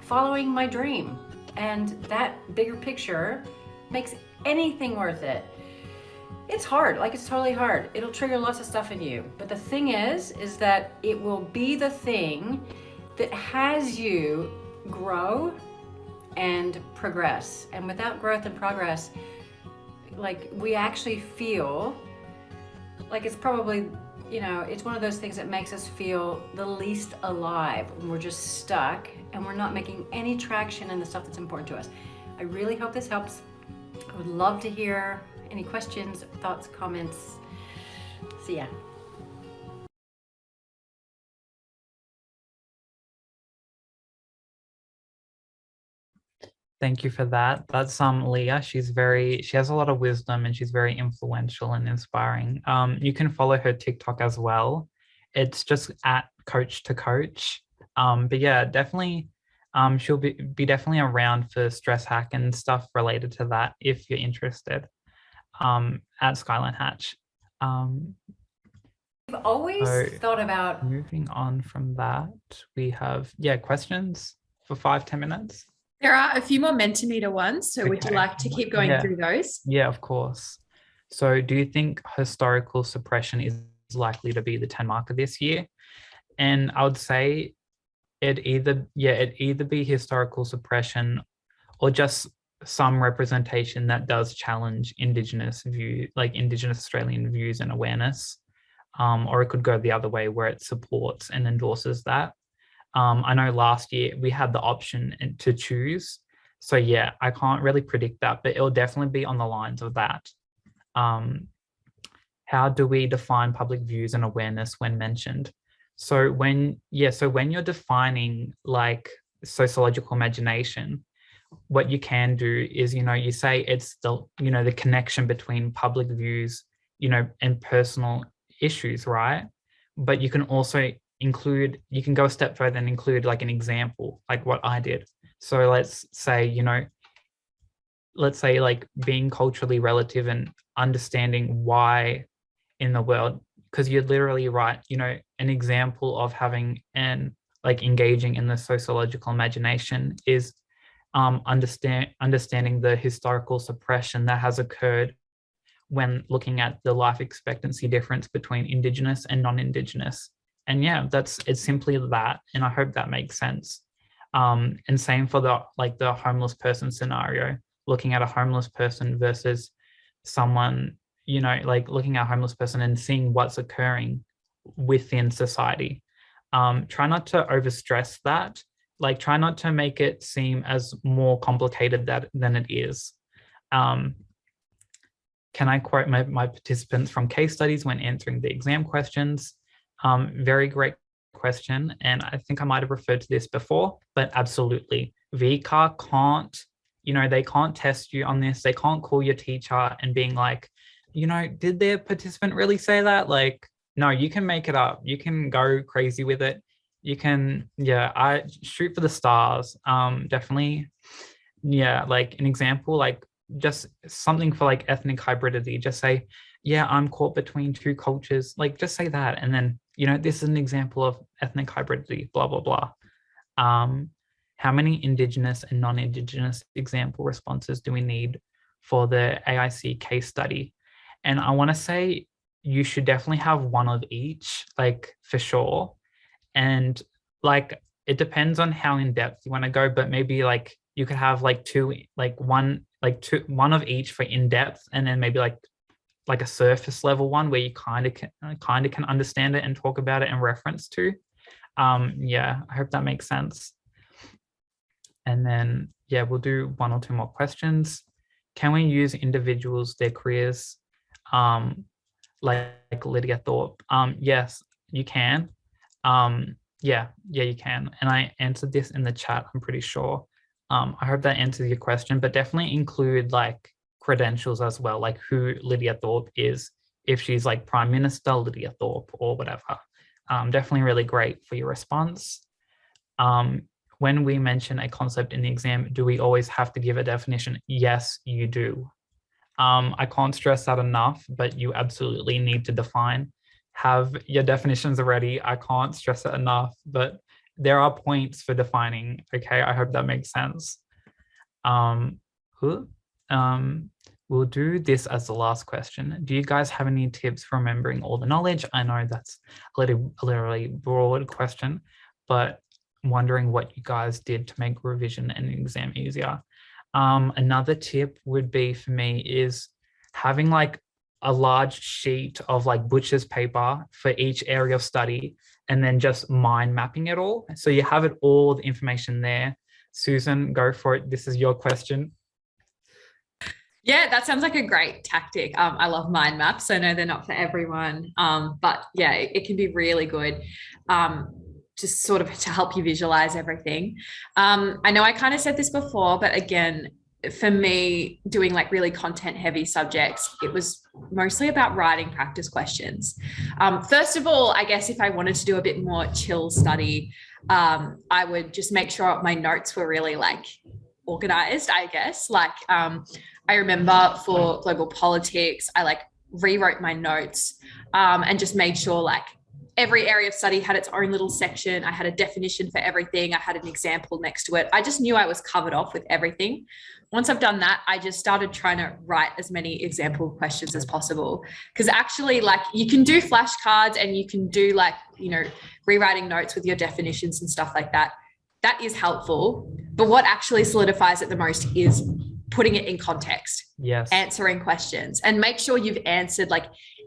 following my dream. And that bigger picture makes anything worth it. It's hard, like it's totally hard. It'll trigger lots of stuff in you. But the thing is that it will be the thing that has you grow and progress. And without growth and progress, like we actually feel like it's probably, you know, it's one of those things that makes us feel the least alive when we're just stuck and we're not making any traction in the stuff that's important to us. I really hope this helps. I would love to hear any questions, thoughts, comments. See ya. Thank you for that. That's Leah. She has a lot of wisdom and she's very influential and inspiring. You can follow her TikTok as well. It's just at coach to coach. But yeah, definitely she'll be definitely around for stress hack and stuff related to that if you're interested. At Skyline Hatch. I've always thought about moving on from that, we have questions for 5-10 minutes. There are a few more Mentimeter ones, so would you like to keep going through those? Yeah, of course. So do you think historical suppression is likely to be the 10 marker this year? And I would say it'd either be historical suppression or just some representation that does challenge Indigenous view, like Indigenous Australian views and awareness. Or it could go the other way where it supports and endorses that. I know last year we had the option to choose. So yeah, I can't really predict that, but it'll definitely be on the lines of that. How do we define public views and awareness when mentioned? So when you're defining like sociological imagination, what you can do is, you say it's the connection between public views, and personal issues, right? But you can also you can go a step further and include like an example, like what I did. So let's say like being culturally relative and understanding why in the world, because you're literally right, an example of having and like engaging in the sociological imagination is understanding the historical suppression that has occurred when looking at the life expectancy difference between Indigenous and non-Indigenous. And yeah, it's simply that. And I hope that makes sense. And same for the homeless person scenario, looking at a homeless person versus someone, like looking at a homeless person and seeing what's occurring within society. Try not to overstress that. Like try not to make it seem as more complicated than it is. Can I quote my participants from case studies when answering the exam questions? Very great question. And I think I might have referred to this before, but absolutely. VCAR can't, they can't test you on this. They can't call your teacher and being like, did their participant really say that? Like, no, you can make it up. You can go crazy with it. You can, I shoot for the stars. Definitely, like an example, like just something for like ethnic hybridity. Just say, I'm caught between two cultures. Like just say that. And then, this is an example of ethnic hybridity, blah, blah, blah. How many Indigenous and non-Indigenous example responses do we need for the AIC case study? And I want to say you should definitely have one of each, like for sure. And like, it depends on how in depth you want to go, but maybe like you could have like two, like one, like one of each for in-depth, and then maybe like a surface level one where you kind of can understand it and talk about it and reference to. Yeah, I hope that makes sense. And then, yeah, we'll do one or two more questions. Can we use individuals, their careers, like Lydia Thorpe? Yes, you can. Yeah, you can. And I answered this in the chat, I'm pretty sure. I hope that answers your question, but definitely include like credentials as well, like who Lydia Thorpe is, if she's like Prime Minister Lydia Thorpe or whatever. Definitely really great for your response. When we mention a concept in the exam, do we always have to give a definition? Yes, you do. I can't stress that enough, but you absolutely need to define. Have your definitions ready. I can't stress it enough, but there are points for defining. Okay, I hope that makes sense. We'll do this as the last question. Do you guys have any tips for remembering all the knowledge? I know that's a literally broad question, but wondering what you guys did to make revision and exam easier. Another tip would be for me is having like a large sheet of like butcher's paper for each area of study, and then just mind mapping it all. So you have it all the information there. Susan, go for it. This is your question. Yeah, that sounds like a great tactic. I love mind maps. So no, they're not for everyone. But yeah, it can be really good. Just sort of to help you visualize everything. I know I kind of said this before, but again, for me, doing like really content heavy subjects, it was mostly about writing practice questions. First of all, I guess if I wanted to do a bit more chill study, I would just make sure my notes were really like organized, I guess. Like I remember for global politics, I like rewrote my notes and just made sure like every area of study had its own little section. I had a definition for everything. I had an example next to it. I just knew I was covered off with everything. Once I've done that, I just started trying to write as many example questions as possible. Because actually, like, you can do flashcards and you can do like, you know, rewriting notes with your definitions and stuff like that. That is helpful. But what actually solidifies it the most is putting it in context. Yes. Answering questions, and make sure you've answered like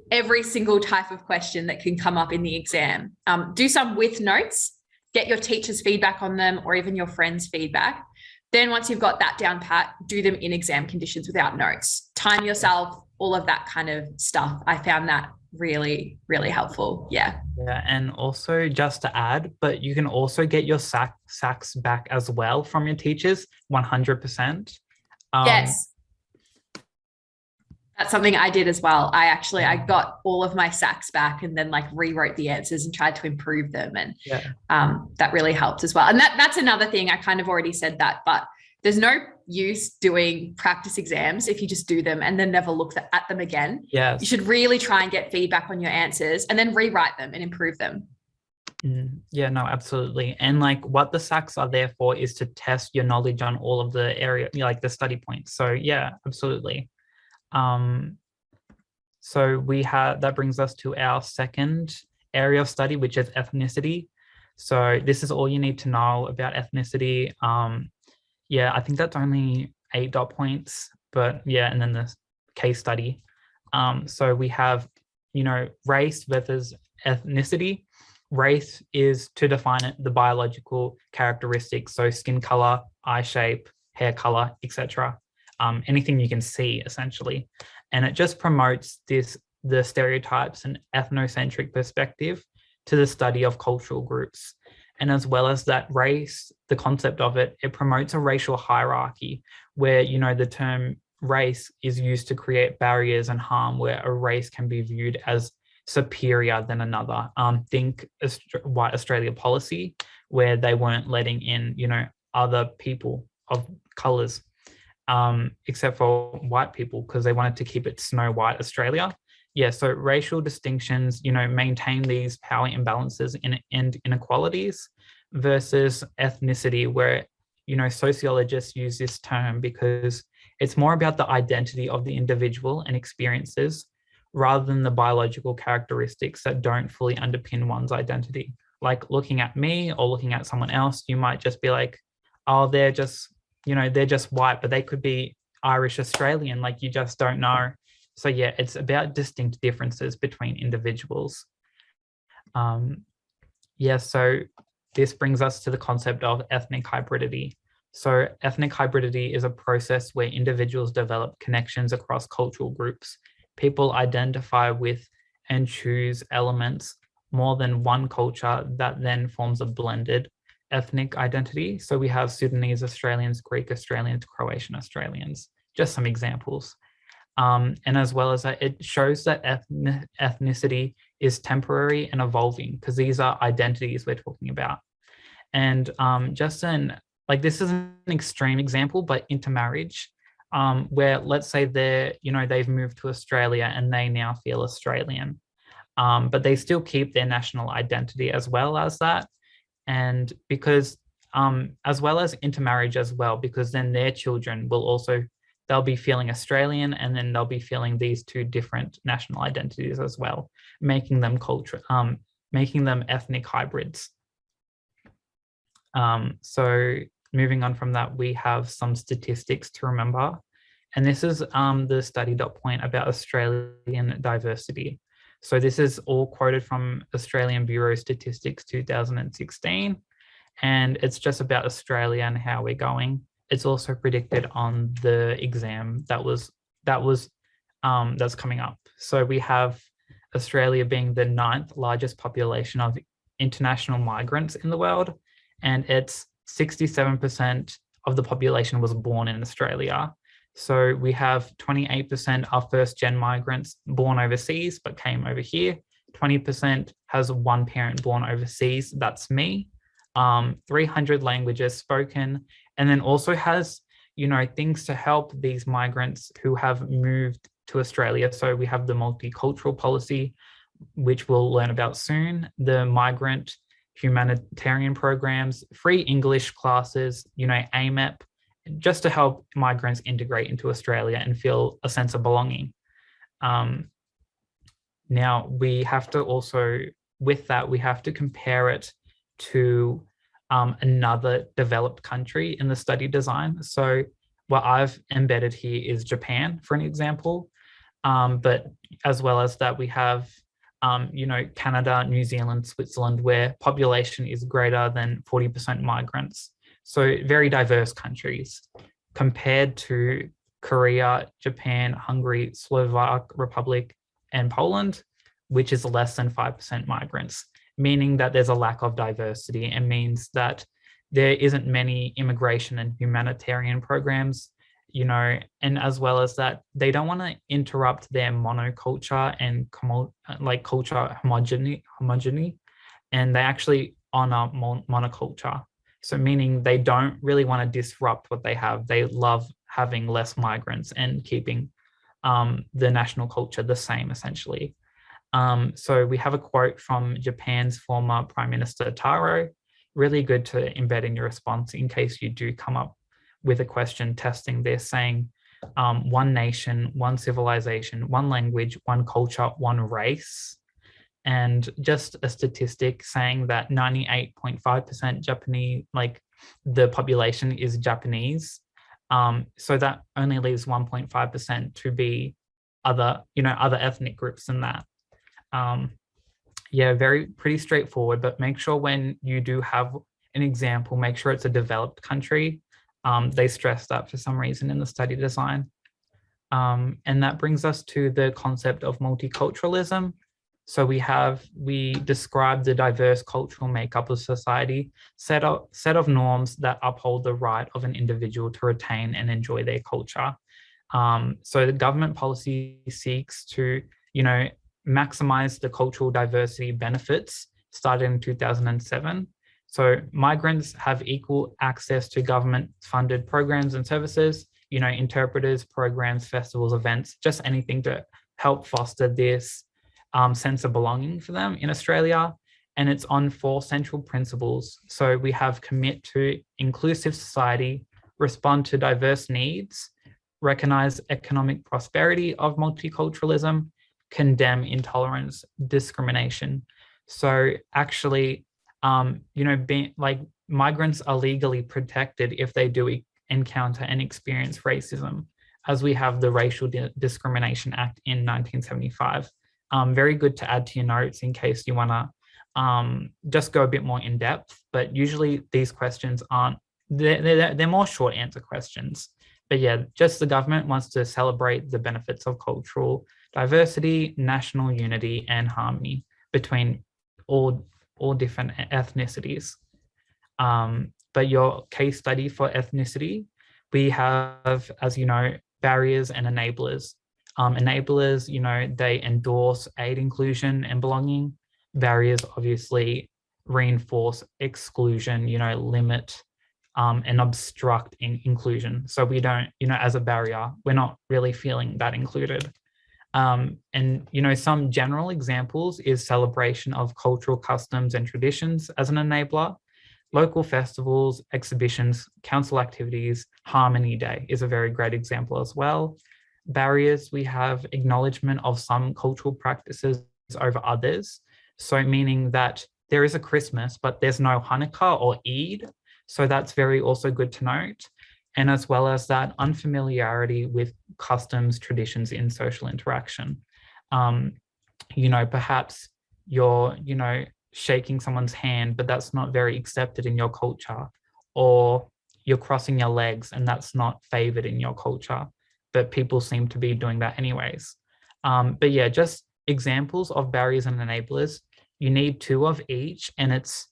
every single type of question that can come up in the exam. Do some with notes, get your teacher's feedback on them or even your friend's feedback. Then once you've got that down pat, do them in exam conditions without notes. Time yourself, all of that kind of stuff. I found that really, really helpful. Yeah. Yeah, and also just to add, but you can also get your SACs back as well from your teachers, 100%. Yes. That's something I did as well. I got all of my SACs back and then like rewrote the answers and tried to improve them. And that really helped as well. And that's another thing. I kind of already said that, but there's no use doing practice exams if you just do them and then never look at them again. Yes. You should really try and get feedback on your answers and then rewrite them and improve them. Yeah, no, absolutely. And like what the SACs are there for is to test your knowledge on all of the area, like the study points. So yeah, absolutely. So that brings us to our second area of study, which is ethnicity. So this is all you need to know about ethnicity. Yeah, I think that's only 8 dot points, but yeah, and then the case study. So we have, you know, race versus ethnicity. Race is, to define it, the biological characteristics, so skin color, eye shape, hair color, etc. Anything you can see, essentially. And it just promotes the stereotypes and ethnocentric perspective to the study of cultural groups. And as well as that, race, the concept of it promotes a racial hierarchy where, you know, the term race is used to create barriers and harm where a race can be viewed as superior than another. Think White Australia policy, where they weren't letting in, you know, other people of colors, except for white people, because they wanted to keep it Snow White Australia. Yeah, so racial distinctions, you know, maintain these power imbalances and inequalities, versus ethnicity, where, you know, sociologists use this term because it's more about the identity of the individual and experiences rather than the biological characteristics that don't fully underpin one's identity. Like looking at me or looking at someone else, you might just be like, oh, they're just, you know, they're just white, but they could be Irish Australian, like you just don't know. So yeah, it's about distinct differences between individuals. So this brings us to the concept of ethnic hybridity. So ethnic hybridity is a process where individuals develop connections across cultural groups. People identify with and choose elements more than one culture that then forms a blended ethnic identity. So we have Sudanese Australians, Greek Australians, Croatian Australians, just some examples. And as well as that, it shows that ethnicity is temporary and evolving, because these are identities we're talking about. And this is an extreme example, but intermarriage, where let's say they've moved to Australia and they now feel Australian, but they still keep their national identity as well as that. And because as well as intermarriage as well, because then their children will also, they'll be feeling Australian, and then they'll be feeling these two different national identities as well, making them ethnic hybrids. So moving on from that, we have some statistics to remember. And this is the study dot point about Australian diversity. So this is all quoted from Australian Bureau Statistics 2016. And it's just about Australia and how we're going. It's also predicted on the exam that's coming up. So we have Australia being the 9th largest population of international migrants in the world, and it's 67% of the population was born in Australia. So we have 28% are first-gen migrants born overseas but came over here. 20% has one parent born overseas, that's me. 300 languages spoken, and then also has, things to help these migrants who have moved to Australia. So we have the multicultural policy, which we'll learn about soon, the migrant humanitarian programs, free English classes, AMEP, just to help migrants integrate into Australia and feel a sense of belonging. Now, we have to also, with that, we have to compare it to another developed country in the study design. So what I've embedded here is Japan, for an example. But as well as that, we have, Canada, New Zealand, Switzerland, where population is greater than 40% migrants. So very diverse countries compared to Korea, Japan, Hungary, Slovak Republic, and Poland, which is less than 5% migrants, meaning that there's a lack of diversity, and means that there isn't many immigration and humanitarian programs, and as well as that, they don't want to interrupt their monoculture and culture homogeny, and they actually honor monoculture. So meaning they don't really want to disrupt what they have. They love having less migrants and keeping the national culture the same, essentially. So we have a quote from Japan's former Prime Minister Taro, really good to embed in your response in case you do come up with a question testing. They're saying one nation, one civilization, one language, one culture, one race. And just a statistic saying that 98.5% Japanese, the population is Japanese. So that only leaves 1.5% to be other ethnic groups than that. Pretty straightforward, but make sure when you do have an example, make sure it's a developed country. They stress that for some reason in the study design. And that brings us to the concept of multiculturalism. So we describe the diverse cultural makeup of society, set of norms that uphold the right of an individual to retain and enjoy their culture. So the government policy seeks to, maximize the cultural diversity benefits started in 2007. So migrants have equal access to government-funded programs and services, interpreters, programs, festivals, events, just anything to help foster this sense of belonging for them in Australia. And it's on 4 central principles. So we have commit to inclusive society, respond to diverse needs, recognize economic prosperity of multiculturalism, condemn intolerance, discrimination. So actually, migrants are legally protected if they do encounter and experience racism. as we have the Racial Discrimination Act in 1975. Very good to add to your notes in case you want to just go a bit more in depth, but usually these questions aren't, they're more short answer questions. But yeah, just the government wants to celebrate the benefits of cultural diversity, national unity, and harmony between all different ethnicities. But your case study for ethnicity, we have, as you know, barriers and enablers. Enablers, you know, they endorse aid inclusion and belonging. Barriers obviously reinforce exclusion, you know, limit and obstruct inclusion. So we don't, you know, as a barrier, we're not really feeling that included. And, you know, some general examples is celebration of cultural customs and traditions as an enabler. Local festivals, exhibitions, council activities, Harmony Day is a very great example as well. Barriers, we have acknowledgement of some cultural practices over others. So meaning that there is a Christmas, but there's no Hanukkah or Eid. So that's very also good to note. And as well as that unfamiliarity with customs, traditions in social interaction. You know, perhaps you're, you know, shaking someone's hand, but that's not very accepted in your culture, or you're crossing your legs and that's not favored in your culture, but people seem to be doing that anyways. But yeah, just examples of barriers and enablers. You need 2 of each, and it's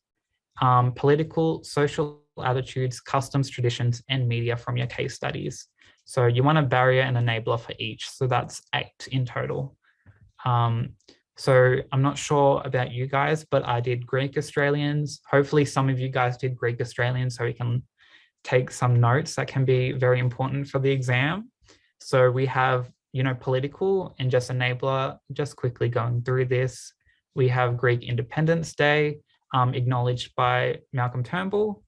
political, social attitudes, customs, traditions, and media from your case studies. So you want a barrier and enabler for each. So that's 8 in total. So I'm not sure about you guys, but I did Greek Australians. Hopefully some of you guys did Greek Australians, so we can take some notes that can be very important for the exam. So we have, you know, political and just enabler, just quickly going through this. We have Greek Independence Day, acknowledged by Malcolm Turnbull.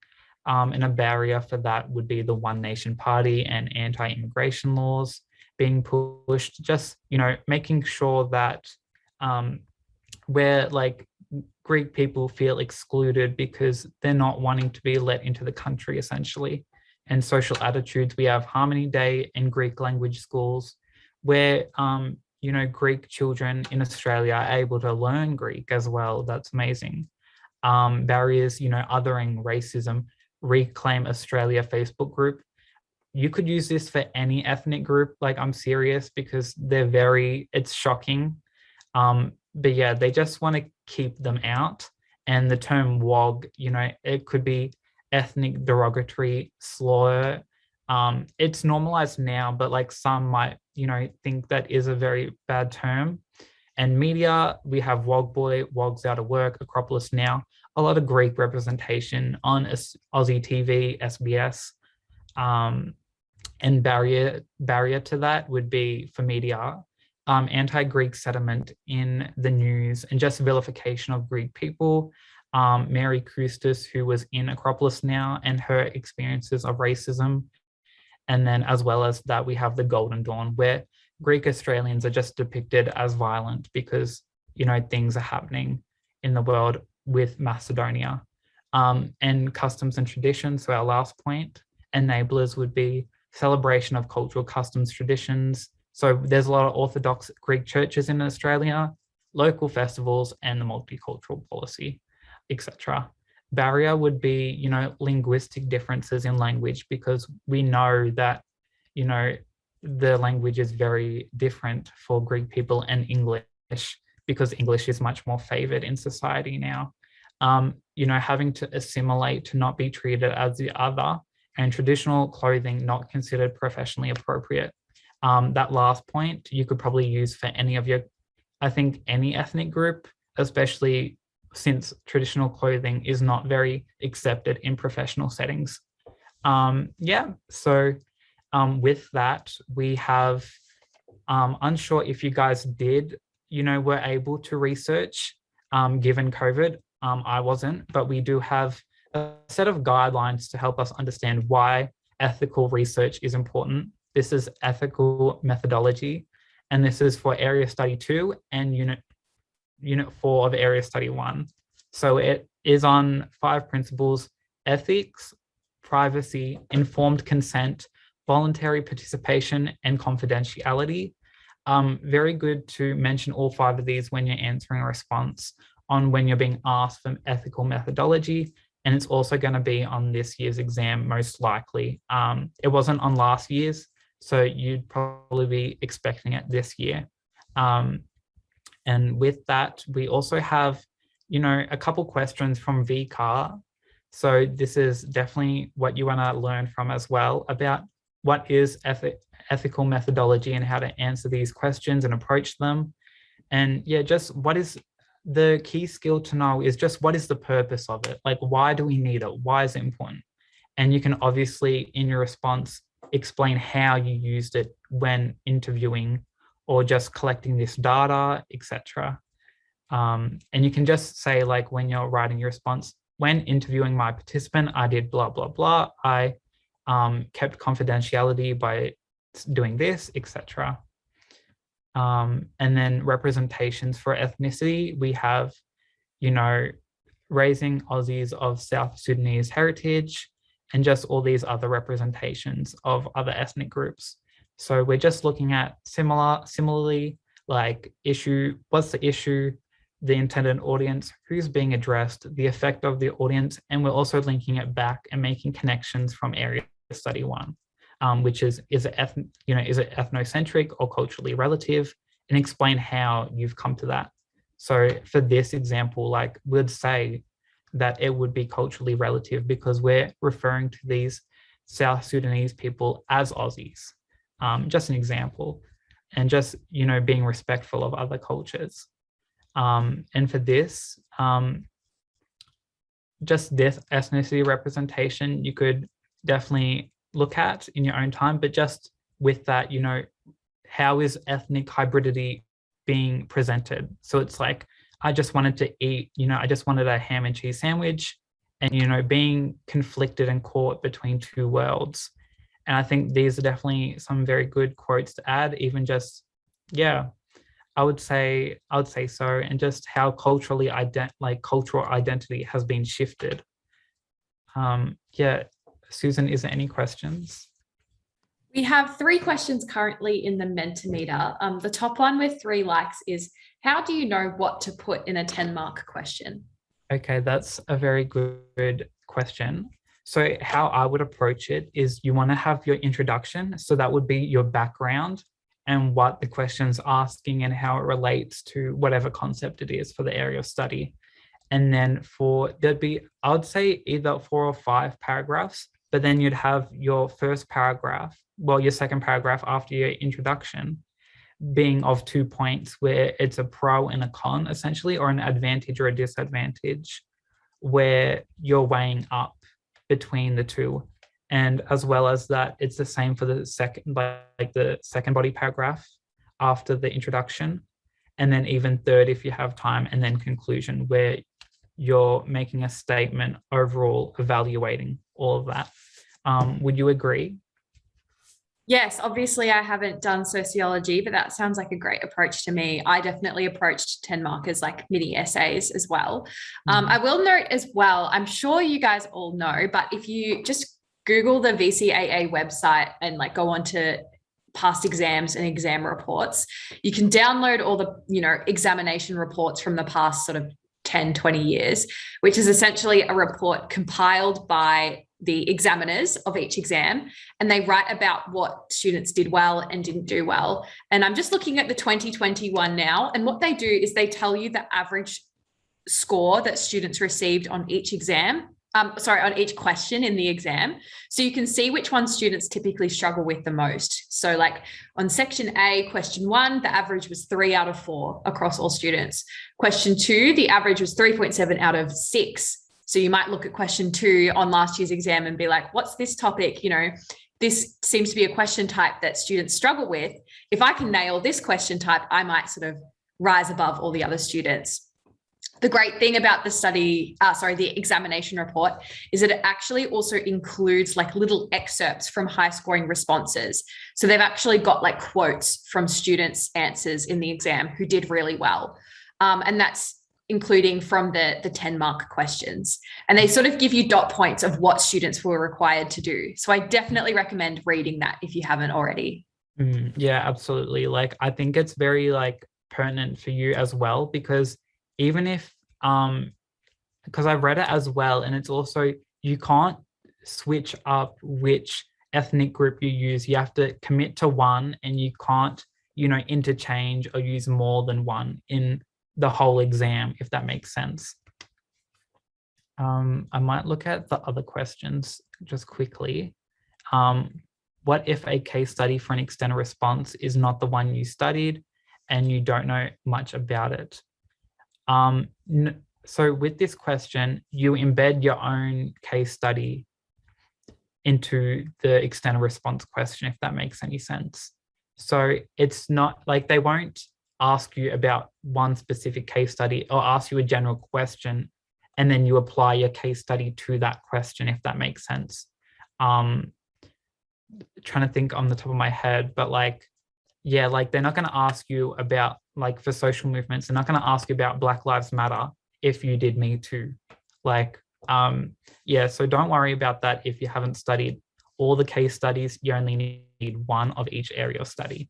And a barrier for that would be the One Nation Party and anti-immigration laws being pushed, just, you know, making sure that where like Greek people feel excluded because they're not wanting to be let into the country essentially. And social attitudes, we have Harmony Day in Greek language schools where, you know, Greek children in Australia are able to learn Greek as well. That's amazing. Barriers, you know, othering, racism, Reclaim Australia Facebook group. You could use this for any ethnic group, like I'm serious, because it's shocking. But yeah, they just want to keep them out. And the term WOG, you know, it could be ethnic derogatory slur. It's normalized now, but like some might, you know, think that is a very bad term. And media, we have WOG Boy, WOG's Out of Work, Acropolis Now, a lot of Greek representation on Aussie TV, SBS. And barrier to that would be for media, anti-Greek sentiment in the news and just vilification of Greek people. Mary Koustas, who was in Acropolis Now, and her experiences of racism. And then as well as that, we have the Golden Dawn, where Greek Australians are just depicted as violent because, you know, things are happening in the world with Macedonia. And customs and traditions, so our last point, enablers would be celebration of cultural customs, traditions. So there's a lot of Orthodox Greek churches in Australia, local festivals, and the multicultural policy, etc. Barrier would be, you know, linguistic differences in language, because we know that, you know, the language is very different for Greek people and English, because English is much more favored in society now. You know, having to assimilate to not be treated as the other, and traditional clothing not considered professionally appropriate. That last point you could probably use for any of your, I think any ethnic group, especially since traditional clothing is not very accepted in professional settings. Yeah, so with that, we have, unsure if you guys did, you know, were able to research given COVID. I wasn't, but we do have a set of guidelines to help us understand why ethical research is important. This is ethical methodology, and this is for Area Study 2 and Unit 4 of Area Study 1. So it is on 5 principles: ethics, privacy, informed consent, voluntary participation, and confidentiality. Very good to mention all 5 of these when you're answering a response on when you're being asked for ethical methodology. And it's also going to be on this year's exam, most likely. It wasn't on last year's, so you'd probably be expecting it this year. And with that, we also have, a couple questions from VCAR. So this is definitely what you want to learn from as well, about what is ethical methodology and how to answer these questions and approach them. And yeah, just what is the key skill to know is just what is the purpose of it? Like, why do we need it? Why is it important? And you can obviously, in your response, explain how you used it when interviewing or just collecting this data, etc. And you can just say, like, when you're writing your response, when interviewing my participant, I did blah, blah, blah. I kept confidentiality by doing this, etc. And then representations for ethnicity, we have, raising Aussies of South Sudanese heritage, and just all these other representations of other ethnic groups. So we're just looking at similarly, like what's the issue, the intended audience, who's being addressed, the effect of the audience, and we're also linking it back and making connections from area study 1, which is it ethnocentric or culturally relative, and explain how you've come to that. So for this example, like, we'd say that it would be culturally relative because we're referring to these South Sudanese people as Aussies. Just an example, and just, being respectful of other cultures. And for this, just this ethnicity representation, you could definitely look at in your own time, but just with that, how is ethnic hybridity being presented? So it's like, I just wanted to eat, I just wanted a ham and cheese sandwich, and, being conflicted and caught between 2 worlds. And I think these are definitely some very good quotes to add, even just, yeah, I would say so. And just how cultural identity has been shifted. Yeah, Susan, is there any questions? We have 3 questions currently in the Mentimeter. The top one with 3 likes is, how do you know what to put in a 10-mark question? Okay, that's a very good question. So how I would approach it is, you want to have your introduction. So that would be your background and what the question's asking and how it relates to whatever concept it is for the area of study. And then there'd be, I would say, either 4 or 5 paragraphs, but then you'd have your first paragraph, your second paragraph after your introduction, being of 2 points, where it's a pro and a con, essentially, or an advantage or a disadvantage, where you're weighing up between the two. And as well as that, it's the same for the second, the second body paragraph after the introduction, and then even third if you have time, and then conclusion, where you're making a statement overall, evaluating all of that. Would you agree? Yes, obviously I haven't done sociology, but that sounds like a great approach to me. I definitely approached 10 markers like mini essays as well. I will note as well, I'm sure you guys all know, but if you just Google the VCAA website and go on to past exams and exam reports, you can download all the, examination reports from the past sort of 10, 20 years, which is essentially a report compiled by the examiners of each exam, and they write about what students did well and didn't do well. And I'm just looking at the 2021 now, and what they do is they tell you the average score that students received on each exam, on each question in the exam. So you can see which ones students typically struggle with the most. So on section A, question 1, the average was 3 out of 4 across all students. Question 2, the average was 3.7 out of 6. So you might look at question 2 on last year's exam and be like, what's this topic? This seems to be a question type that students struggle with. If I can nail this question type, I might sort of rise above all the other students. The great thing about the examination report is that it actually also includes little excerpts from high scoring responses. So they've actually got quotes from students' answers in the exam who did really well. And that's including from the 10-mark questions. And they sort of give you dot points of what students were required to do. So I definitely recommend reading that if you haven't already. Yeah, absolutely. Like, I think it's very like pertinent for you as well, because even if, because I've read it as well, and it's also, you can't switch up which ethnic group you use. You have to commit to one, and you can't, interchange or use more than one in the whole exam, if that makes sense. I might look at the other questions just quickly. What if a case study for an extended response is not the one you studied and you don't know much about it? So with this question, you embed your own case study into the extended response question, if that makes any sense. So it's not like they won't ask you about one specific case study or ask you a general question, and then you apply your case study to that question, if that makes sense. Trying to think on the top of my head, but like, yeah, like they're not going to ask you about, like, for social movements, they're not going to ask you about Black Lives Matter if you did Me Too. Like, yeah, so don't worry about that if you haven't studied all the case studies. You only need one of each area of study.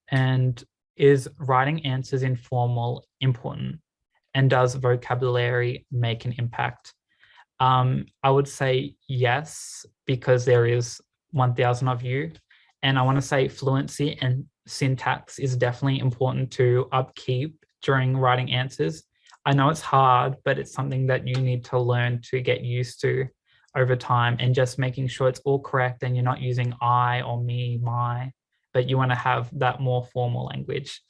And is writing answers informal important? And does vocabulary make an impact? I would say yes, because there is 1,000 of you. And I want to say fluency and syntax is definitely important to upkeep during writing answers. I know it's hard, but it's something that you need to learn to get used to over time, and just making sure it's all correct and you're not using I or me, my, but you want to have that more formal language.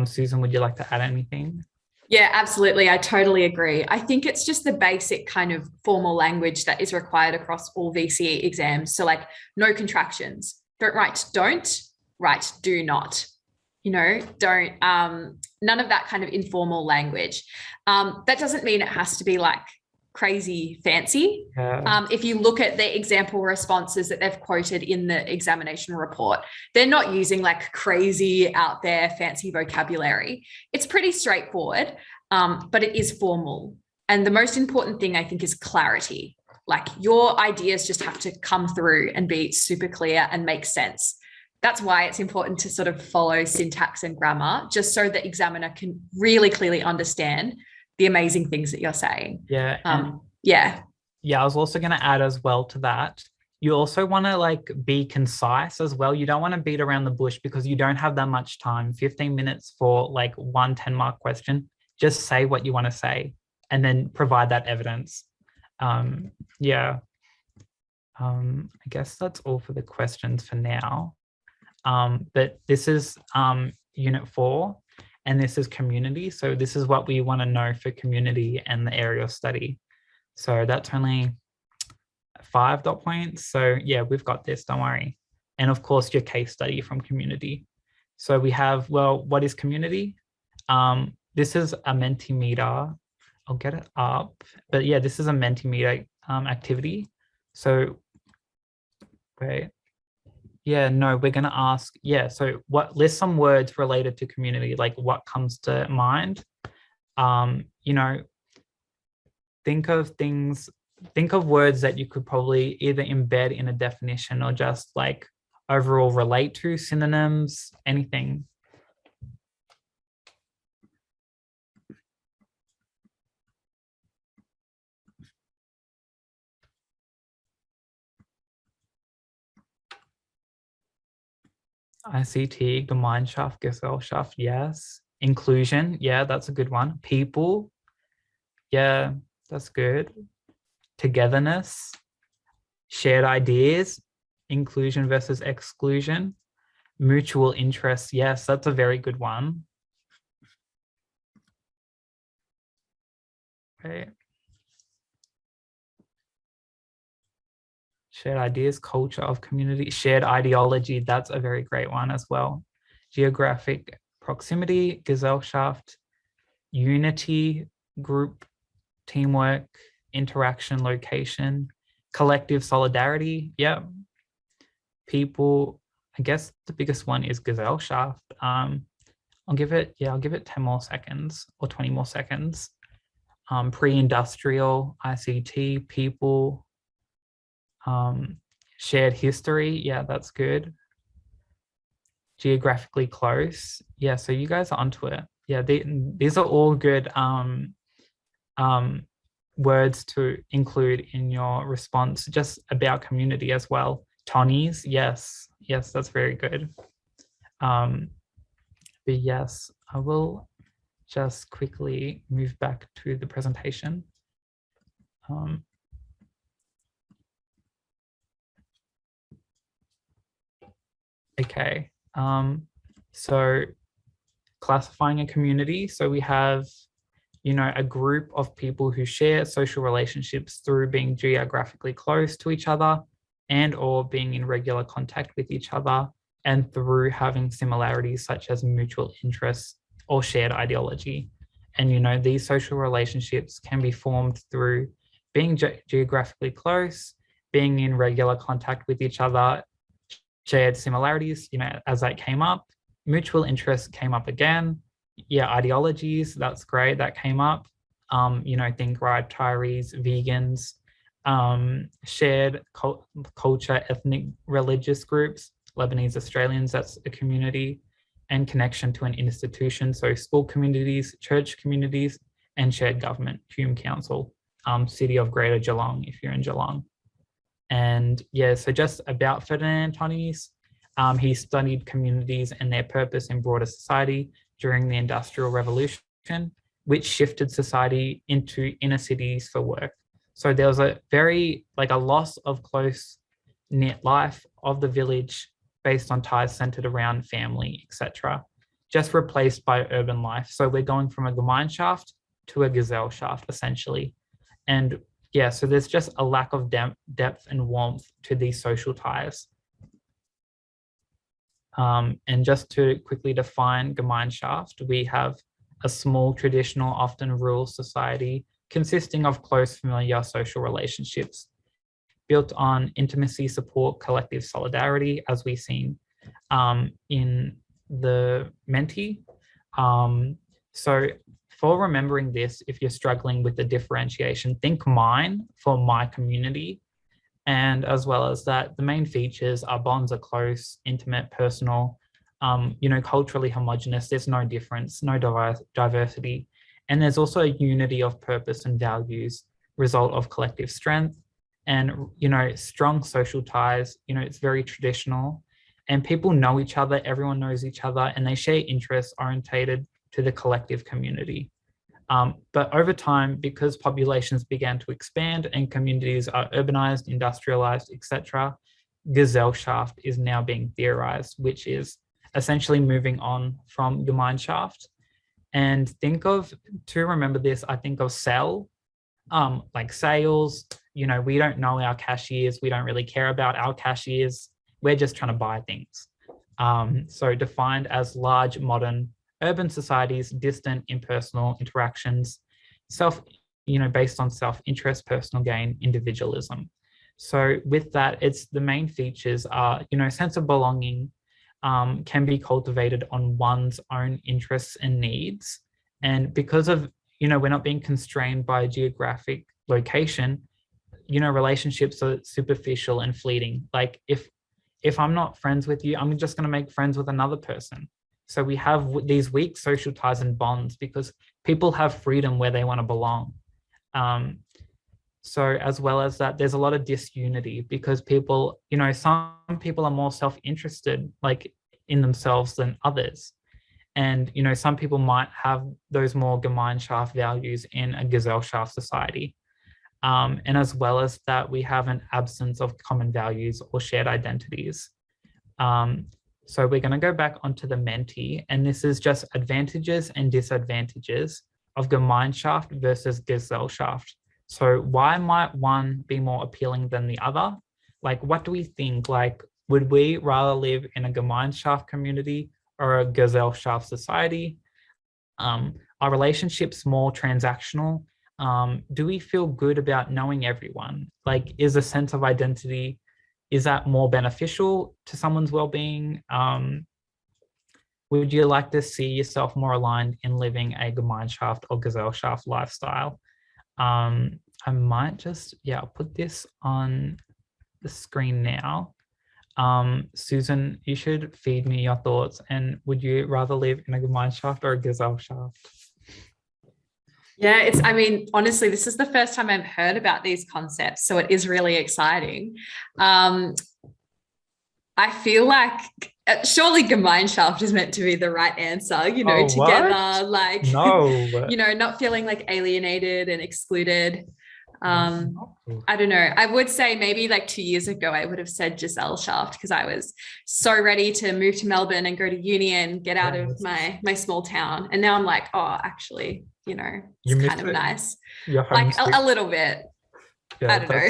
Susan, would you like to add anything? Yeah, absolutely. I totally agree. I think it's just the basic kind of formal language that is required across all VCE exams. So like no contractions. Don't write don't, write do not. Don't, none of that kind of informal language. That doesn't mean it has to be like crazy fancy. If you look at the example responses that they've quoted in the examination report, they're not using like crazy out there fancy vocabulary. It's pretty straightforward, but it is formal. And the most important thing, I think, is clarity. Like your ideas just have to come through and be super clear and make sense. That's why it's important to sort of follow syntax and grammar, just so the examiner can really clearly understand the amazing things that you're saying. Yeah. Yeah. I was also going to add as well to that. You also want to like be concise as well. You don't want to beat around the bush, because you don't have that much time. 15 minutes for like 1 10-mark question. Just say what you want to say and then provide that evidence. I guess that's all for the questions for now. But this is Unit 4, and this is community. So this is what we want to know for community and the area of study. So that's only 5 dot points. So yeah, we've got this, don't worry. And of course, your case study from community. So we have, well, what is community? This is a Mentimeter. I'll get it up. But yeah, this is a Mentimeter activity. So, wait. Yeah, no, we're going to ask, so list some words related to community, like what comes to mind. Think of words that you could probably either embed in a definition or just like overall relate to, synonyms, anything. ICT, Gemeinschaft, Gesellschaft, yes. Inclusion, yeah, that's a good one. People, yeah, that's good. Togetherness, shared ideas, inclusion versus exclusion. Mutual interest, yes, that's a very good one. Okay. Shared ideas, culture of community, shared ideology, that's a very great one as well. Geographic proximity, Gesellschaft, unity, group, teamwork, interaction, location, collective solidarity, yeah. People, I guess the biggest one is Gesellschaft. I'll give it 10 more seconds or 20 more seconds. Pre-industrial, ICT, people, shared history. Yeah, that's good. Geographically close. Yeah, so you guys are onto it. Yeah, these are all good words to include in your response, just about community as well. Tonnies, yes, that's very good. But yes, I will just quickly move back to the presentation. Okay, so classifying a community. So we have, a group of people who share social relationships through being geographically close to each other and or being in regular contact with each other, and through having similarities such as mutual interests or shared ideology. And, these social relationships can be formed through being geographically close, being in regular contact with each other, shared similarities, as that came up, mutual interests came up again. Yeah, ideologies, that's great, that came up. Think retirees, vegans, shared culture, ethnic, religious groups, Lebanese Australians, that's a community, and connection to an institution, so school communities, church communities, and shared government, Hume Council, City of Greater Geelong, if you're in Geelong. And yeah, so just about Ferdinand Tonnies, he studied communities and their purpose in broader society during the Industrial Revolution, which shifted society into inner cities for work. So there was a loss of close-knit life of the village based on ties centered around family, etc., just replaced by urban life. So we're going from a Gemeinschaft to a Gesellschaft, essentially. And yeah, so there's just a lack of depth and warmth to these social ties. And just to quickly define Gemeinschaft, we have a small, traditional, often rural society consisting of close, familiar social relationships built on intimacy, support, collective solidarity, as we've seen in the Menti. So for remembering this, if you're struggling with the differentiation, think mine for my community. And as well as that, the main features are bonds are close, intimate, personal, culturally homogenous. There's no difference, no diversity. And there's also a unity of purpose and values, result of collective strength and, strong social ties. It's very traditional and people know each other, everyone knows each other, and they share interests orientated to the collective community. But over time, because populations began to expand and communities are urbanized, industrialized, etc., Gesellschaft is now being theorized, which is essentially moving on from Gemeinschaft. And to remember this, I think of sell, like sales. We don't know our cashiers. We don't really care about our cashiers. We're just trying to buy things. So defined as large, modern, urban societies, distant, impersonal interactions, based on self-interest, personal gain, individualism. So with that, the main features are, sense of belonging can be cultivated on one's own interests and needs. And because of, we're not being constrained by a geographic location, relationships are superficial and fleeting. Like if I'm not friends with you, I'm just going to make friends with another person. So we have these weak social ties and bonds because people have freedom where they want to belong. So as well as that, there's a lot of disunity because people, some people are more self-interested like in themselves than others. And, some people might have those more Gemeinschaft values in a Gesellschaft society. And as well as that, we have an absence of common values or shared identities. So we're going to go back onto the Menti, and this is just advantages and disadvantages of Gemeinschaft versus Gesellschaft. So why might one be more appealing than the other? Like, what do we think? Like, would we rather live in a Gemeinschaft community or a Gesellschaft society? Are relationships more transactional? Do we feel good about knowing everyone? Like, is a sense of identity, is that more beneficial to someone's well-being? Would you like to see yourself more aligned in living a Gemeinschaft or Gesellschaft lifestyle? I might just, yeah, I'll put this on the screen now. Susan, you should feed me your thoughts. And would you rather live in a Gemeinschaft or a Gesellschaft? Yeah, I mean, honestly, this is the first time I've heard about these concepts, so it is really exciting. I feel like surely Gemeinschaft is meant to be the right answer, you know, together, like, no. you know, not feeling like alienated and excluded. I don't know. I would say maybe like 2 years ago, I would have said Gesellschaft because I was so ready to move to Melbourne and go to uni and get out of my small town. And now I'm like, oh, actually, you know, it's kind of nice. Like a little bit. Yeah, I don't know.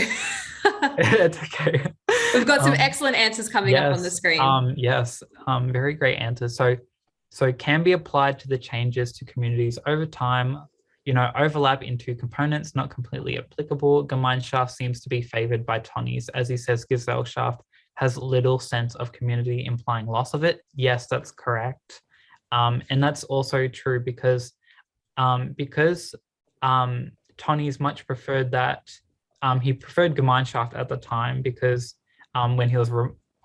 It's okay. We've got some excellent answers coming up on the screen. Yes, very great answers. So it can be applied to the changes to communities over time. You know, overlap into components, not completely applicable. Gemeinschaft seems to be favored by Tönnies. As he says, Gesellschaft has little sense of community, implying loss of it. Yes, that's correct. And that's also true because Tönnies much preferred that. He preferred Gemeinschaft at the time because when he was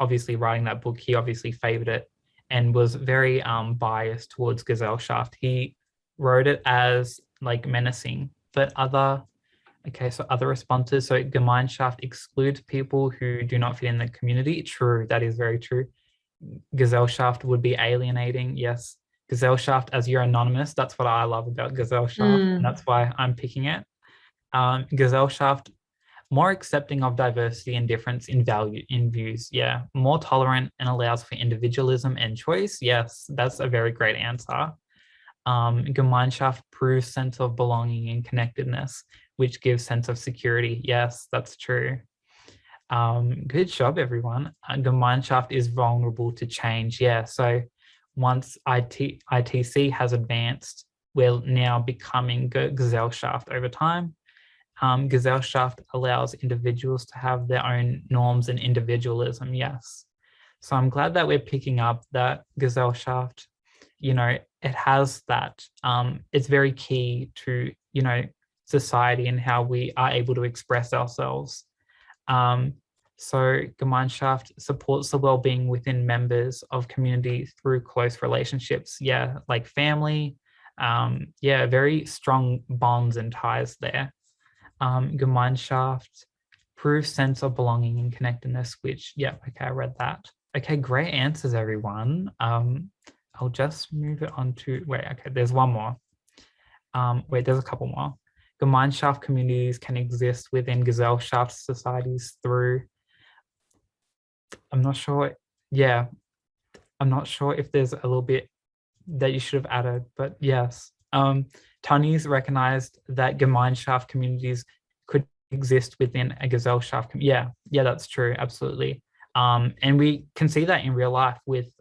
obviously writing that book, he obviously favored it and was very biased towards Gesellschaft. He wrote it as like menacing, but other responses. So Gemeinschaft excludes people who do not fit in the community. True, that is very true. Gesellschaft would be alienating. Yes, Gesellschaft, as you're anonymous, that's what I love about Gesellschaft, and that's why I'm picking it. Gesellschaft, more accepting of diversity and difference in views. Yeah, more tolerant and allows for individualism and choice. Yes, that's a very great answer. Gemeinschaft proves sense of belonging and connectedness, which gives sense of security. Yes, that's true. Good job, everyone. Gemeinschaft is vulnerable to change. Yeah, so once ITC has advanced, we're now becoming Gesellschaft over time. Gesellschaft allows individuals to have their own norms and individualism. Yes. So I'm glad that we're picking up that Gesellschaft, you know, it has that. It's very key to, you know, society and how we are able to express ourselves. So Gemeinschaft supports the well-being within members of community through close relationships. Yeah, like family. Yeah, very strong bonds and ties there. Gemeinschaft proves sense of belonging and connectedness, which, yeah, okay, I read that. Okay, great answers, everyone. I'll just move it on to, there's one more. There's a couple more. Gemeinschaft communities can exist within Gesellschaft societies through, I'm not sure if there's a little bit that you should have added, but yes. Tönnies recognized that Gemeinschaft communities could exist within a Gesellschaft. Yeah, that's true, absolutely. And we can see that in real life with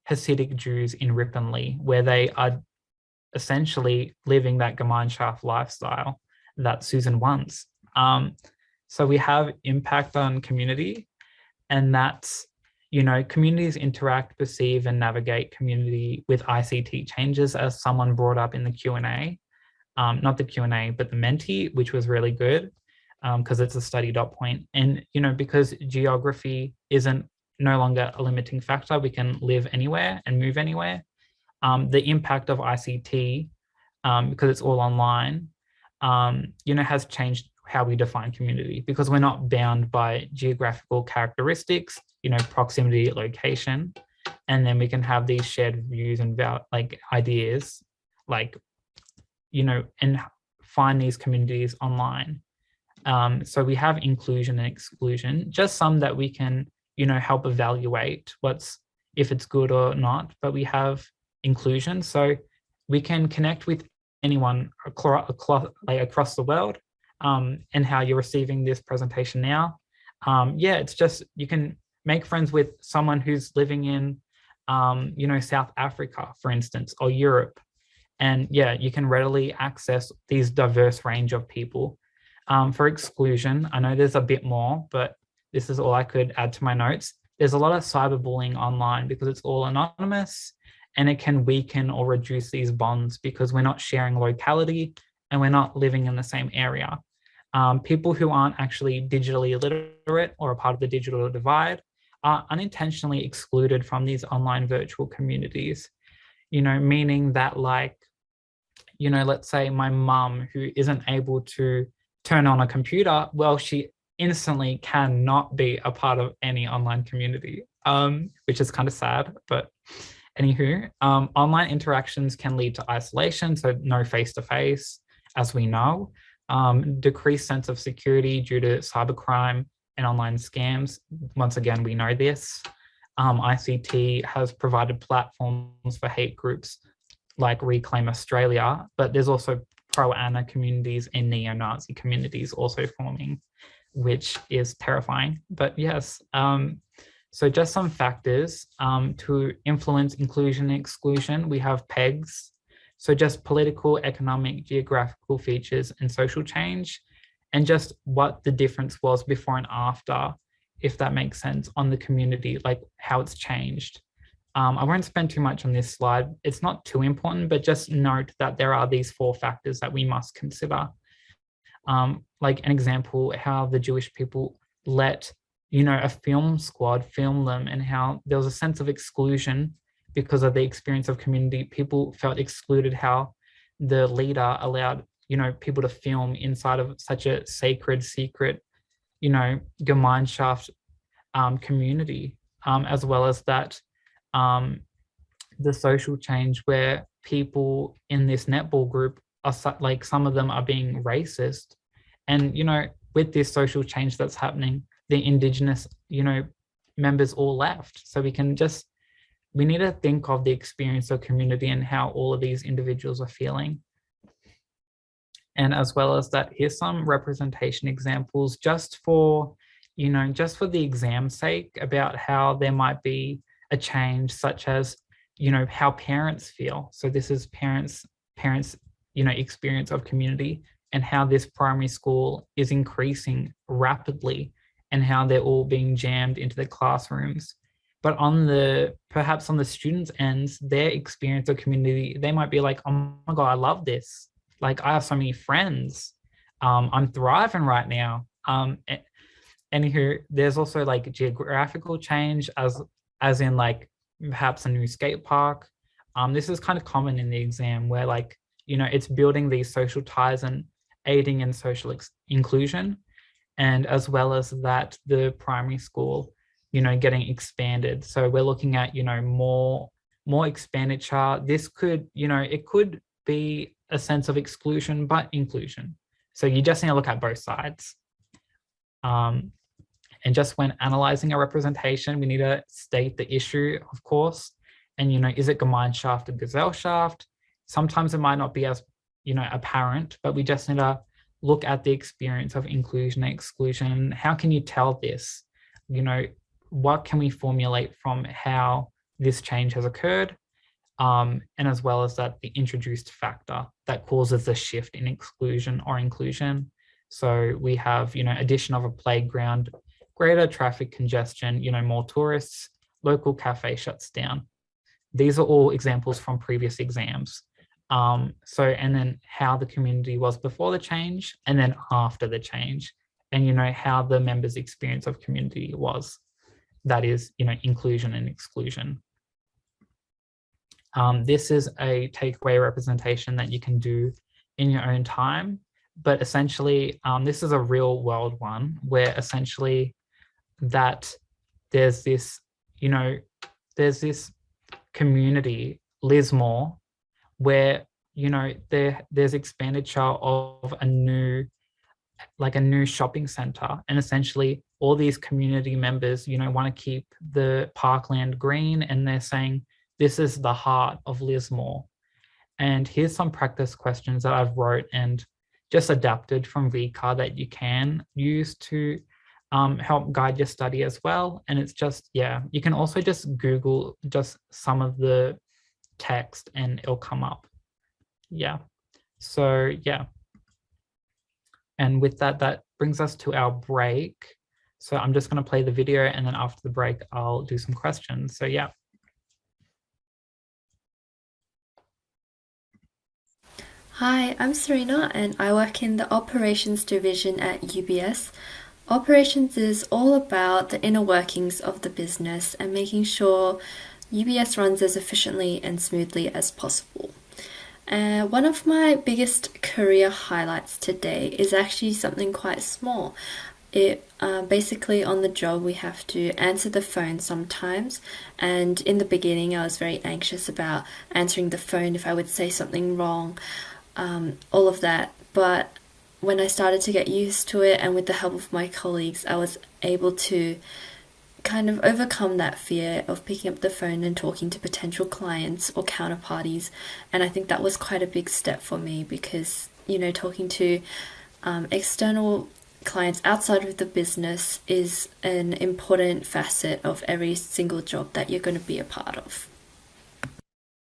Hasidic Jews in Ripponlea, where they are essentially living that Gemeinschaft lifestyle that Susan wants. So we have impact on community, and that's, you know, communities interact, perceive, and navigate community with ICT changes, as someone brought up in the Q&A. Not the Q&A, but the Menti, which was really good because it's a study dot point. And, you know, because geography isn't no longer a limiting factor, we can live anywhere and move anywhere. The impact of ICT, because it's all online, you know, has changed how we define community, because we're not bound by geographical characteristics, you know, proximity, location, and then we can have these shared views and like ideas, like, you know, and find these communities online. So we have inclusion and exclusion, just some that we can, you know, help evaluate if it's good or not, but we have inclusion, so we can connect with anyone across the world. And how you're receiving this presentation now. Yeah, it's just, you can make friends with someone who's living in, you know, South Africa, for instance, or Europe. And yeah, you can readily access these diverse range of people. For exclusion, I know there's a bit more, but this is all I could add to my notes. there's a lot of cyberbullying online because it's all anonymous, and it can weaken or reduce these bonds because we're not sharing locality and we're not living in the same area. People who aren't actually digitally literate or a part of the digital divide are unintentionally excluded from these online virtual communities, meaning that, like, let's say my mum, who isn't able to turn on a computer, well, she instantly cannot be a part of any online community, which is kind of sad. But anywho, online interactions can lead to isolation, so no face-to-face, as we know, decreased sense of security due to cybercrime and online scams. Once again, we know this. ICT has provided platforms for hate groups like Reclaim Australia, but there's also pro-Anna communities and neo-Nazi communities also forming, which is terrifying. But yes, so just some factors to influence inclusion and exclusion. We have PEGs, so just political, economic, geographical features and social change, and just what the difference was before and after, if that makes sense, on the community, like how it's changed. I won't spend too much on this slide. It's not too important, but just note that there are these 4 factors that we must consider. Like an example, how the Jewish people let, a film squad film them, and how there was a sense of exclusion because of the experience of community. People felt excluded, how the leader allowed, people to film inside of such a sacred, secret, Gemeinschaft community, as well as that, the social change where people in this netball group are like, some of them are being racist. And, with this social change that's happening, the Indigenous, members all left. So we need to think of the experience of community and how all of these individuals are feeling. And as well as that, here's some representation examples just for the exam's sake, about how there might be a change, such as, how parents feel. So this is parents, experience of community, and how this primary school is increasing rapidly, and how they're all being jammed into the classrooms. But perhaps on the students' ends, their experience of community, they might be like, oh my God, I love this. Like, I have so many friends. I'm thriving right now. Anywho, there's also like geographical change, as in like perhaps a new skate park. This is kind of common in the exam, where like, it's building these social ties and aiding in social inclusion. And as well as that, the primary school, getting expanded. So we're looking at, more expenditure. This could, it could be a sense of exclusion, but inclusion. So you just need to look at both sides. And just when analyzing a representation, we need to state the issue, of course. And, is it Gemeinschaft or Gesellschaft? Sometimes it might not be as, apparent, but we just need to look at the experience of inclusion and exclusion. How can you tell this? What can we formulate from how this change has occurred? And as well as that, the introduced factor that causes the shift in exclusion or inclusion. So we have, addition of a playground, greater traffic congestion, more tourists, local cafe shuts down. These are all examples from previous exams. And then how the community was before the change and then after the change, and, how the members' experience of community was. That is, inclusion and exclusion. This is a takeaway representation that you can do in your own time, but essentially, this is a real world one where essentially that there's this, there's this community, Lismore, where, there's expenditure of a new shopping center, and essentially all these community members, want to keep the parkland green, and they're saying, this is the heart of Lismore. And here's some practice questions that I've wrote and just adapted from VCAR that you can use to help guide your study as well. And it's just, you can also just Google just some of the text and it'll come up. So, and with that, that brings us to our break. So I'm just going to play the video, and then after the break, I'll do some questions. So yeah. Hi, I'm Serena and I work in the operations division at UBS. Operations is all about the inner workings of the business and making sure UBS runs as efficiently and smoothly as possible. One of my biggest career highlights today is actually something quite small. Basically on the job we have to answer the phone sometimes, and in the beginning I was very anxious about answering the phone if I would say something wrong, all of that. But when I started to get used to it, and with the help of my colleagues, I was able to kind of overcome that fear of picking up the phone and talking to potential clients or counterparties. And I think that was quite a big step for me because, talking to external clients outside of the business is an important facet of every single job that you're going to be a part of.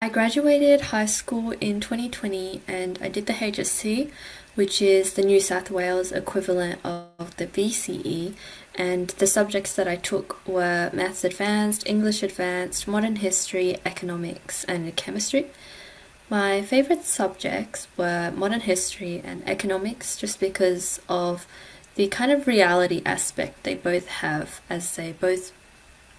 I graduated high school in 2020 and I did the HSC, which is the New South Wales equivalent of the VCE, and the subjects that I took were Maths Advanced, English Advanced, Modern History, Economics, and Chemistry. My favourite subjects were Modern History and Economics just because of the kind of reality aspect they both have, as they both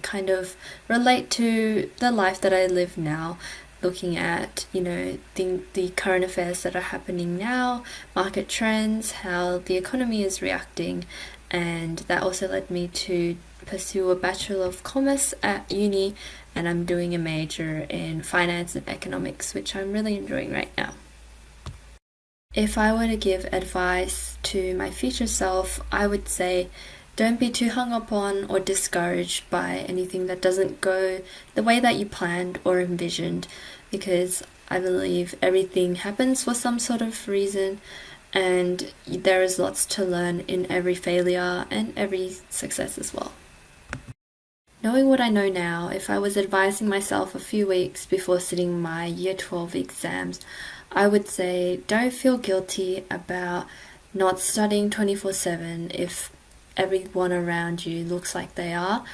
kind of relate to the life that I live now, looking at, the current affairs that are happening now, market trends, how the economy is reacting, and that also led me to pursue a Bachelor of Commerce at uni, and I'm doing a major in Finance and Economics, which I'm really enjoying right now. If I were to give advice to my future self, I would say don't be too hung up on or discouraged by anything that doesn't go the way that you planned or envisioned, because I believe everything happens for some sort of reason, and there is lots to learn in every failure and every success as well. Knowing what I know now, if I was advising myself a few weeks before sitting my Year 12 exams, I would say don't feel guilty about not studying 24/7 if everyone around you looks like they are.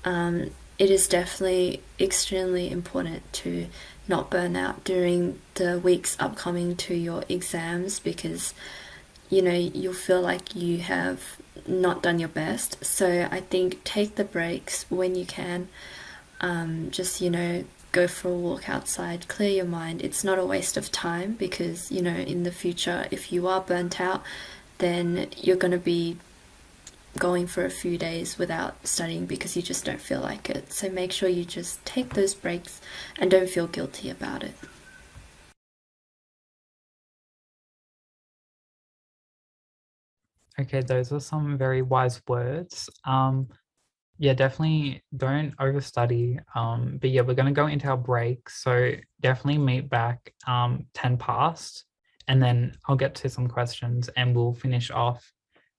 It is definitely extremely important to not burn out during the weeks upcoming to your exams, because you'll feel like you have not done your best. So I think take the breaks when you can. Just go for a walk outside, clear your mind. It's not a waste of time, because in the future, if you are burnt out, then you're going to be going for a few days without studying because you just don't feel like it. So make sure you just take those breaks and don't feel guilty about it. Okay, those are some very wise words. Yeah, definitely don't overstudy. But yeah, we're going to go into our break. So definitely meet back 10 past, and then I'll get to some questions and we'll finish off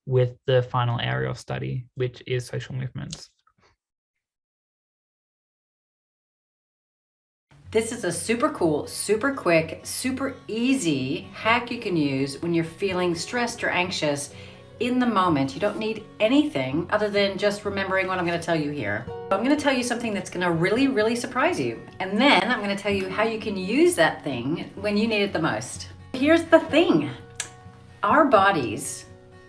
with the final area of study, which is social movements. This is a super cool, super quick, super easy hack you can use when you're feeling stressed or anxious in the moment. You don't need anything other than just remembering what I'm going to tell you here. I'm going to tell you something that's going to really, really surprise you. And then I'm going to tell you how you can use that thing when you need it the most. Here's the thing. Our bodies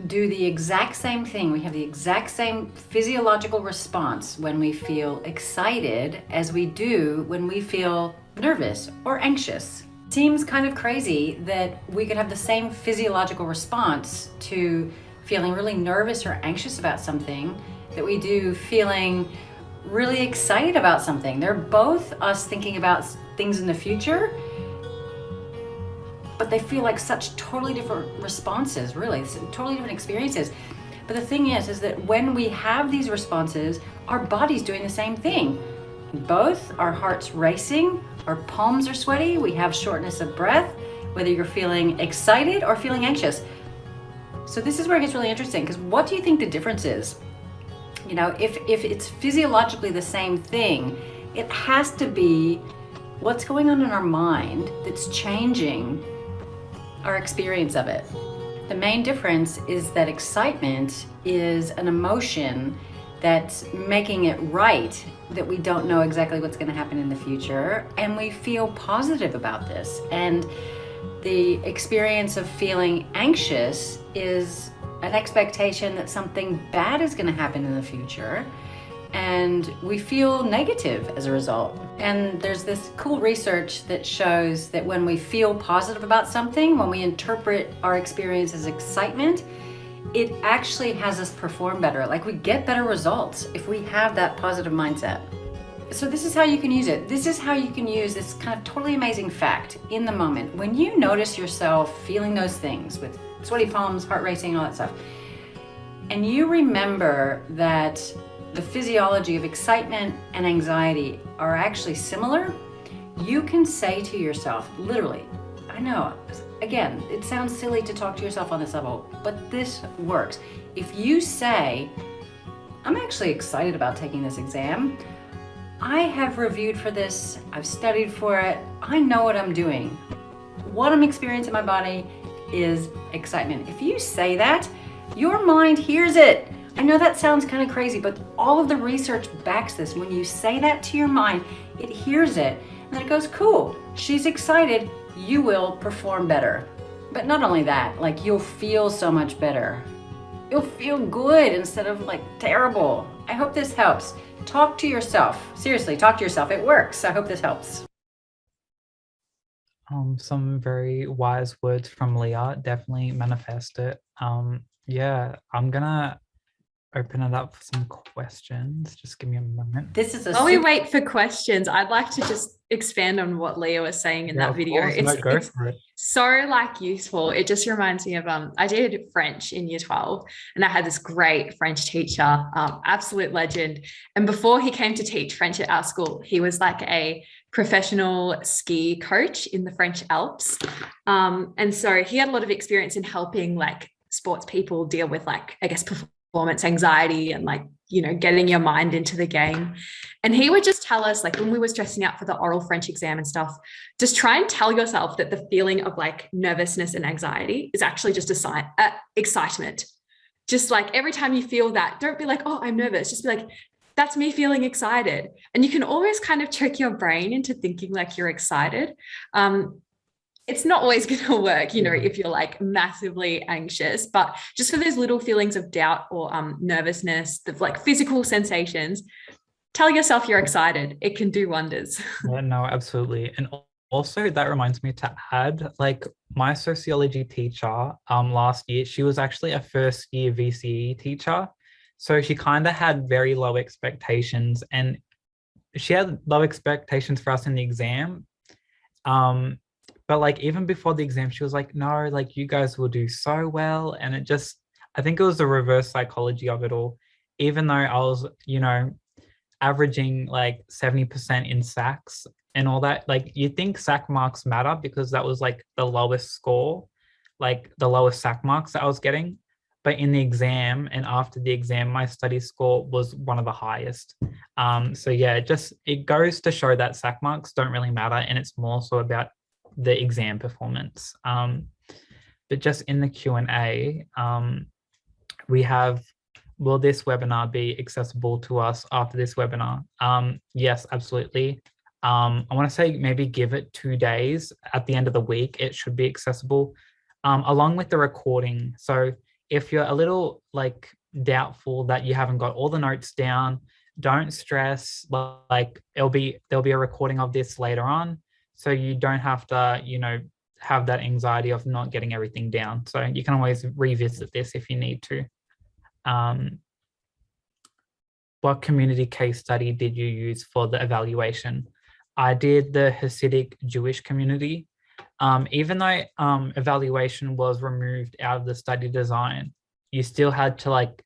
do the exact same thing. We have the exact same physiological response when we feel excited as we do when we feel nervous or anxious. Seems kind of crazy that we could have the same physiological response to feeling really nervous or anxious about something that we do feeling really excited about something. They're both us thinking about things in the future, but they feel like such totally different responses, really, totally different experiences. But the thing is that when we have these responses, our body's doing the same thing. Both our heart's racing, our palms are sweaty, we have shortness of breath, whether you're feeling excited or feeling anxious. So this is where it gets really interesting, because what do you think the difference is? If it's physiologically the same thing, it has to be what's going on in our mind that's changing our experience of it. The main difference is that excitement is an emotion that's making it right that we don't know exactly what's going to happen in the future, and we feel positive about this. And the experience of feeling anxious is an expectation that something bad is going to happen in the future, and we feel negative as a result. And there's this cool research that shows that when we feel positive about something, when we interpret our experience as excitement, it actually has us perform better. Like, we get better results if we have that positive mindset. So this is how you can use it. This is how you can use this kind of totally amazing fact in the moment. When you notice yourself feeling those things with sweaty palms, heart racing, all that stuff, and you remember that the physiology of excitement and anxiety are actually similar, you can say to yourself, literally, I know, again, it sounds silly to talk to yourself on this level, but this works. If you say, I'm actually excited about taking this exam. I have reviewed for this, I've studied for it, I know what I'm doing. What I'm experiencing in my body is excitement. If you say that, your mind hears it. I know that sounds kind of crazy, but all of the research backs this. When you say that to your mind, it hears it, and then it goes, cool, she's excited, you will perform better. But not only that, like, you'll feel so much better. You'll feel good instead of like terrible. I hope this helps. Talk to yourself. Seriously, talk to yourself. It works. I hope this helps. Some very wise words from Leah. Definitely manifest it. Yeah, I'm gonna open it up for some questions. Just give me a moment. This is a While we wait for questions, I'd like to just expand on what Leah was saying in that video. Go for it. So like useful. It just reminds me of I did French in year 12, and I had this great French teacher, absolute legend. And before he came to teach French at our school, he was like a professional ski coach in the French Alps. And so he had a lot of experience in helping like sports people deal with, like, I guess, performance anxiety and, like, you know, getting your mind into the game. And he would just tell us, like, when we were stressing out for the oral French exam and stuff, just try and tell yourself that the feeling of like nervousness and anxiety is actually just a sign, excitement. Just like every time you feel that, don't be like, oh, I'm nervous. Just be like, that's me feeling excited. And you can always kind of trick your brain into thinking like you're excited. It's not always going to work, you know, if you're like massively anxious, but just for those little feelings of doubt or nervousness, the like physical sensations, tell yourself you're excited. It can do wonders. Yeah, no, absolutely. And also that reminds me to add, like, my sociology teacher last year, she was actually a first year VCE teacher. So she kind of had very low expectations, and she had low expectations for us in the exam. But like, even before the exam, she was like, no, like, you guys will do so well. And it just, I think it was the reverse psychology of it all. Even though I was, you know, averaging like 70% in SACs and all that, like, you think SAC marks matter because that was like the lowest score, like the lowest SAC marks that I was getting. But in the exam and after the exam, my study score was one of the highest. So yeah, it goes to show that SAC marks don't really matter, and it's more so about the exam performance. But just in the Q&A, we have, will this webinar be accessible to us after this webinar? Yes, absolutely. I want to say maybe give it 2 days. At the end of the week, it should be accessible, along with the recording. So if you're a little like doubtful that you haven't got all the notes down, don't stress. Like, there'll be a recording of this later on, so you don't have to, you know, have that anxiety of not getting everything down. So you can always revisit this if you need to. What community case study did you use for the evaluation? I did the Hasidic Jewish community. Even though evaluation was removed out of the study design, you still had to like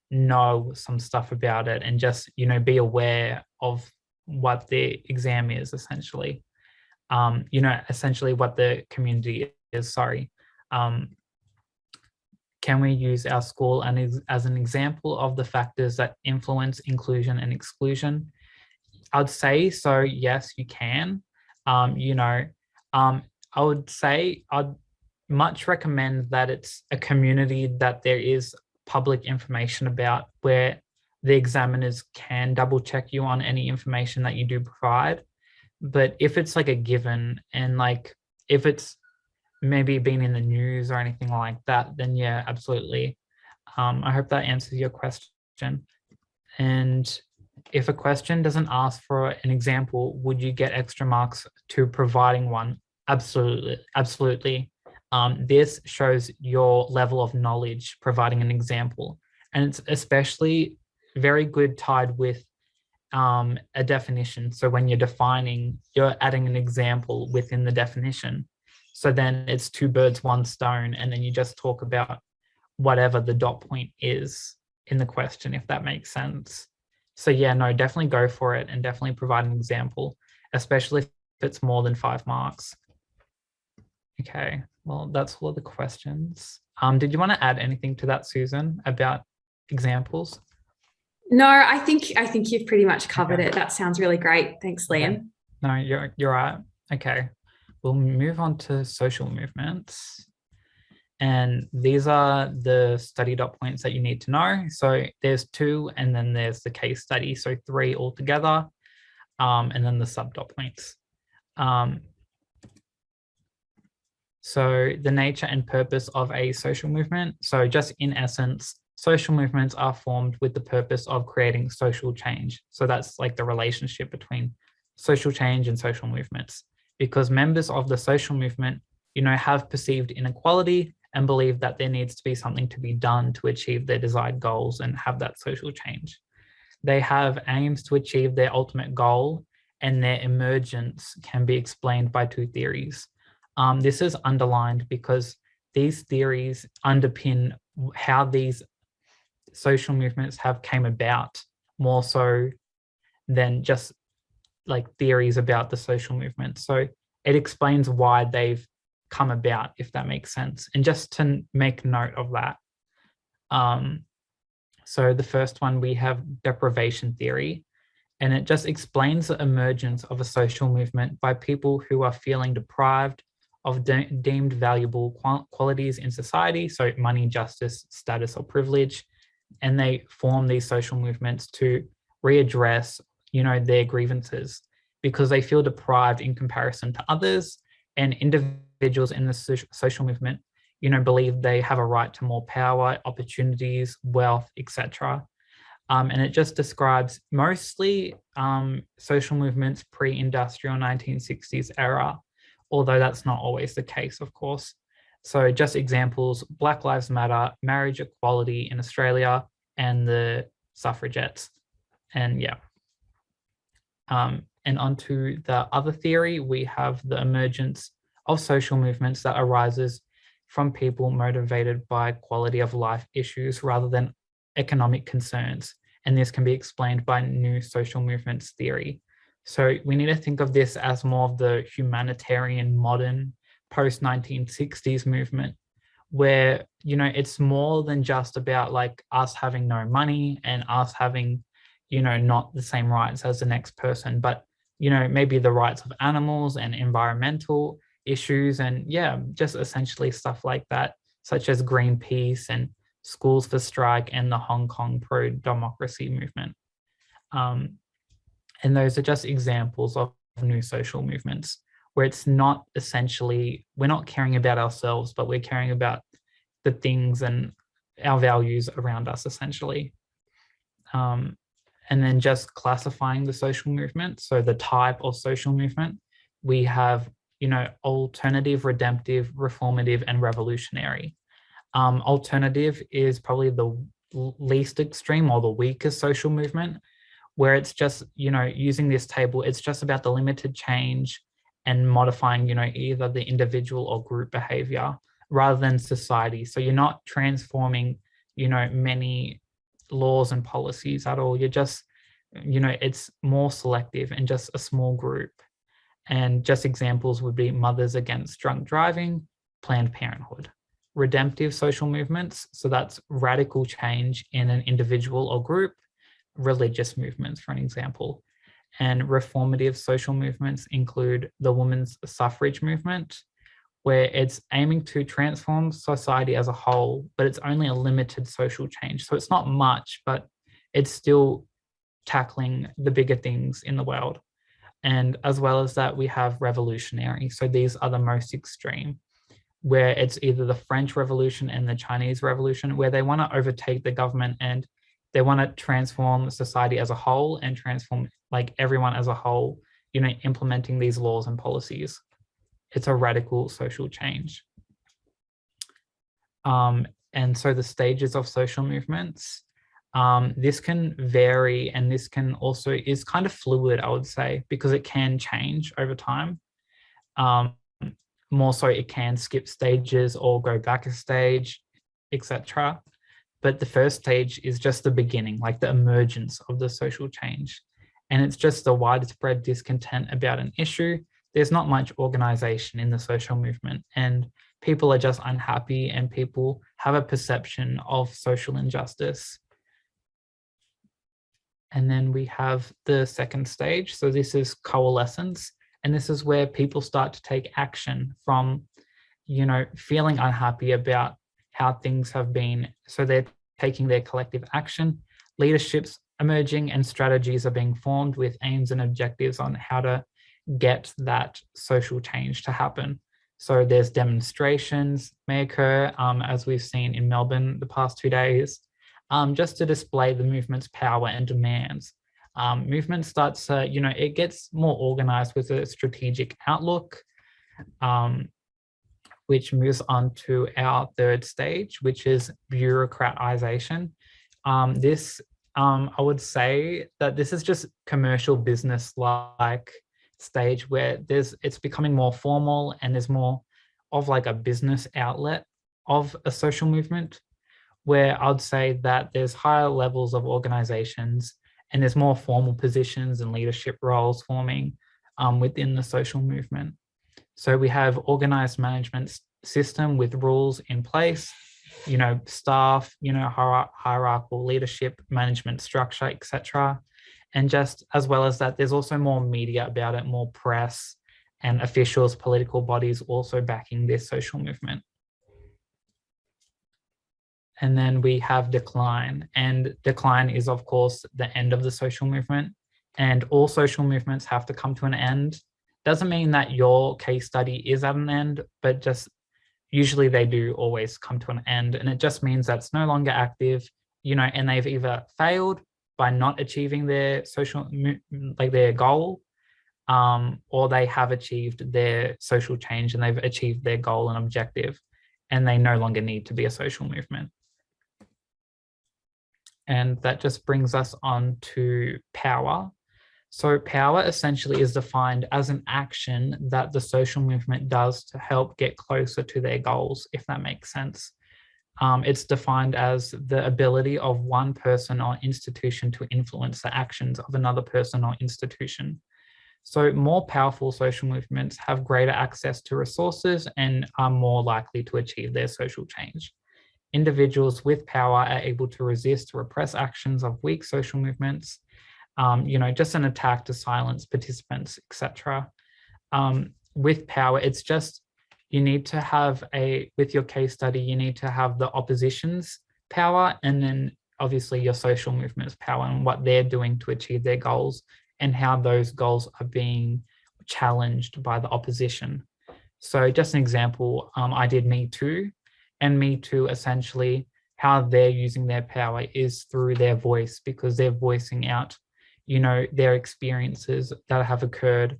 know some stuff about it and just, you know, be aware of what the exam is essentially. You know, essentially what the community is, sorry. Can we use our school as an example of the factors that influence inclusion and exclusion? I'd say so, yes, you can. You know, I would say I'd much recommend that it's a community that there is public information about, where the examiners can double check you on any information that you do provide. But if it's like a given, and like if it's maybe been in the news or anything like that, then yeah, absolutely. I hope that answers your question. And if a question doesn't ask for an example, would you get extra marks to providing one? Absolutely, absolutely. This shows your level of knowledge providing an example. And it's especially very good tied with a definition. So when you're defining, you're adding an example within the definition. So then it's two birds, one stone, and then you just talk about whatever the dot point is in the question, if that makes sense. So yeah, no, definitely go for it and definitely provide an example, especially if it's more than 5 marks. Okay, well, that's all of the questions. Did you want to add anything to that, Susan, about examples? No, I think you've pretty much covered Okay. it. That sounds really great. Thanks, Liam. No, you're right. Okay, we'll move on to social movements. And these are the study dot points that you need to know. So there's 2, and then there's the case study. So 3 altogether, and then the sub dot points. So the nature and purpose of a social movement. So just in essence, social movements are formed with the purpose of creating social change. So that's like the relationship between social change and social movements, because members of the social movement, have perceived inequality and believe that there needs to be something to be done to achieve their desired goals and have that social change. They have aims to achieve their ultimate goal, and their emergence can be explained by 2 theories. This is underlined because these theories underpin how these social movements have came about, more so than just like theories about the social movement. So it explains why they've come about, if that makes sense. And just to make note of that. So the first one, we have deprivation theory, and it just explains the emergence of a social movement by people who are feeling deprived of deemed valuable qualities in society, so money, justice, status, or privilege, and they form these social movements to readdress, their grievances, because they feel deprived in comparison to others, and individuals in the social movement, believe they have a right to more power, opportunities, wealth, etc. And it just describes mostly social movements pre-industrial 1960s era, although that's not always the case, of course. So just examples: Black Lives Matter, marriage equality in Australia, and the suffragettes. And yeah. And onto the other theory, we have the emergence of social movements that arises from people motivated by quality of life issues rather than economic concerns. And this can be explained by new social movements theory. So we need to think of this as more of the humanitarian, modern, post-1960s movement, where, it's more than just about like us having no money and us having, not the same rights as the next person, but, maybe the rights of animals and environmental issues, and yeah, just essentially stuff like that, such as Greenpeace and Schools for Strike and the Hong Kong pro-democracy movement. And those are just examples of new social movements where it's not essentially, we're not caring about ourselves, but we're caring about the things and our values around us, essentially. And then just classifying the social movement. So the type of social movement, we have, alternative, redemptive, reformative, and revolutionary. Alternative is probably the least extreme or the weakest social movement, where it's just, using this table, it's just about the limited change and modifying, either the individual or group behavior rather than society. So you're not transforming, many laws and policies at all. You're just, it's more selective and just a small group. And just examples would be Mothers Against Drunk Driving, Planned Parenthood. Redemptive social movements, so that's radical change in an individual or group, religious movements, for an example. And reformative social movements include the women's suffrage movement, where it's aiming to transform society as a whole, but it's only a limited social change. So it's not much, but it's still tackling the bigger things in the world. And as well as that, we have revolutionary. So these are the most extreme, where it's either the French Revolution and the Chinese Revolution, where they want to overtake the government and they want to transform society as a whole and transform like everyone as a whole, you know, implementing these laws and policies. It's a radical social change. And so the stages of social movements, this can vary, and this can also is kind of fluid, I would say, because it can change over time. More so, it can skip stages or go back a stage, etc. But the first stage is just the beginning, like the emergence of the social change. And it's just a widespread discontent about an issue. There's not much organization in the social movement, and people are just unhappy, and people have a perception of social injustice. And then we have the second stage. So this is coalescence. And this is where people start to take action from, you know, feeling unhappy about how things have been. So they're taking their collective action. Leaderships emerging and strategies are being formed with aims and objectives on how to get that social change to happen. So there's demonstrations may occur, as we've seen in Melbourne the past 2 days, just to display the movement's power and demands. Movement starts, you know, it gets more organized with a strategic outlook, which moves on to our third stage, which is bureaucratization. I would say that this is just commercial business-like stage where it's becoming more formal, and there's more of like a business outlet of a social movement, where I'd say that there's higher levels of organizations and there's more formal positions and leadership roles forming within the social movement. So we have organized management system with rules in place, you know, staff, you know, hierarchical leadership, management structure, etc. And just as well as that, there's also more media about it, more press and officials, political bodies also backing this social movement. And then we have decline, and decline is of course the end of the social movement, and all social movements have to come to an end. Doesn't mean that your case study is at an end, but just usually they do always come to an end, and it just means that it's no longer active, you know, and they've either failed by not achieving their social, like their goal, or they have achieved their social change and they've achieved their goal and objective, and they no longer need to be a social movement. And that just brings us on to power. So power essentially is defined as an action that the social movement does to help get closer to their goals, if that makes sense. It's defined as the ability of one person or institution to influence the actions of another person or institution. So more powerful social movements have greater access to resources and are more likely to achieve their social change. Individuals with power are able to resist, repress actions of weak social movements, you know, just an attack to silence participants, etc. With power, it's just, you need to have with your case study, you need to have the opposition's power, and then obviously your social movement's power and what they're doing to achieve their goals and how those goals are being challenged by the opposition. So just an example, I did Me Too, and Me Too, essentially how they're using their power is through their voice, because they're voicing out, you know, their experiences that have occurred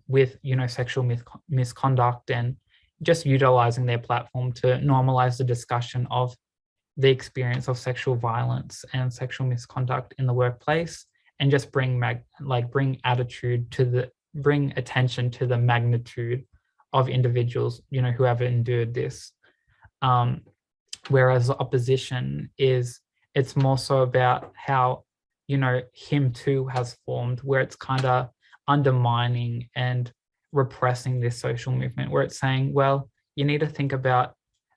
with, you know, sexual misconduct, and just utilizing their platform to normalize the discussion of the experience of sexual violence and sexual misconduct in the workplace, and just bring attention to the magnitude of individuals, you know, who have endured this. Whereas the opposition it's more so about how, you know, Him Too has formed, where it's kind of undermining and repressing this social movement, where it's saying, well, you need to think about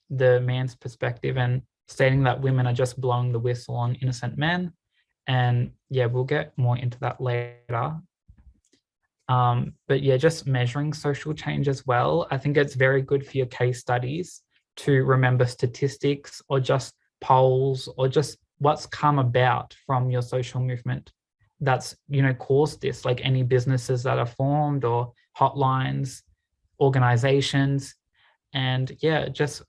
the man's perspective, and stating that women are just blowing the whistle on innocent men. And yeah, we'll get more into that later. But yeah, just measuring social change as well. I think it's very good for your case studies to remember statistics or just polls or just what's come about from your social movement that's, caused this, like any businesses that are formed or hotlines, organizations. And yeah, just,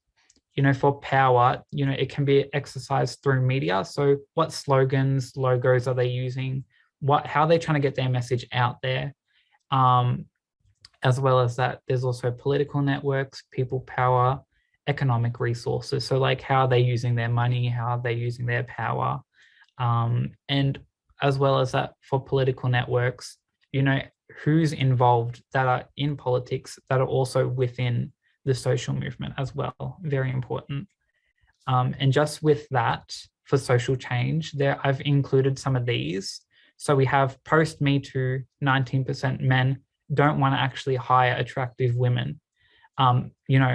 for power, it can be exercised through media. So what slogans, logos are they using? How are they trying to get their message out there? As well as that, there's also political networks, people power, economic resources. So like, how are they using their money? How are they using their power? And as well as that, for political networks, who's involved that are in politics that are also within the social movement as well. Very important. And just with that, for social change, I've included some of these. So we have post Me Too, 19% men don't want to actually hire attractive women,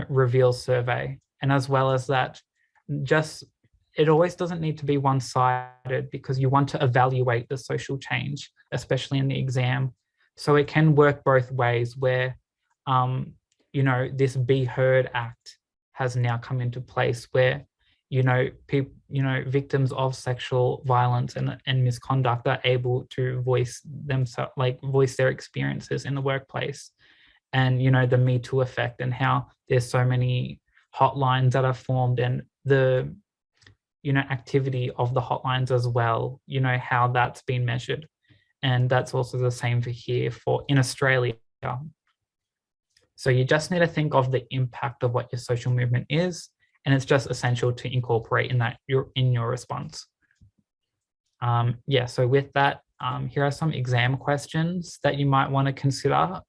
reveal survey. And as well as that, it always doesn't need to be one-sided, because you want to evaluate the social change, especially in the exam. So it can work both ways, where, this Be Heard Act has now come into place, where, victims of sexual violence and misconduct are able to voice themselves, voice their experiences in the workplace. And, the Me Too effect, and how there's so many hotlines that are formed, and the, activity of the hotlines as well, how that's been measured. And that's also the same for here in Australia. So you just need to think of the impact of what your social movement is, and it's just essential to incorporate in your response. So with that, here are some exam questions that you might want to consider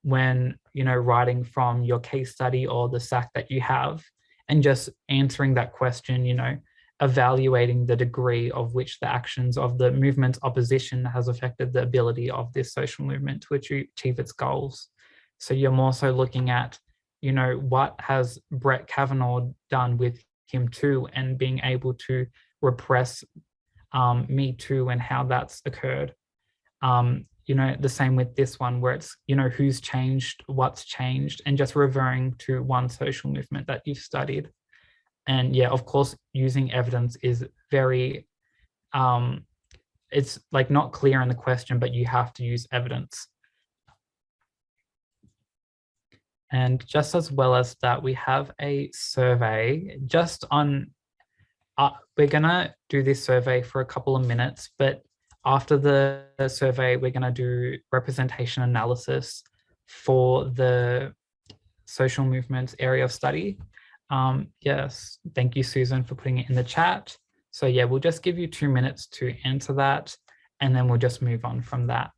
when, writing from your case study or the SAC that you have, and just answering that question, evaluating the degree of which the actions of the movement's opposition has affected the ability of this social movement to achieve its goals. So you're more so looking at, what has Brett Kavanaugh done with him too, and being able to repress Me Too, and how that's occurred. The same with this one, where it's, who's changed, what's changed, and just referring to one social movement that you've studied. And yeah, of course, using evidence is very, it's like not clear in the question, but you have to use evidence. And just as well as that, we have a survey just on, we're gonna do this survey for a couple of minutes, but after the survey, we're gonna do representation analysis for the social movements area of study. Yes, thank you, Susan, for putting it in the chat. So yeah, we'll just give you 2 minutes to answer that, and then we'll just move on from that.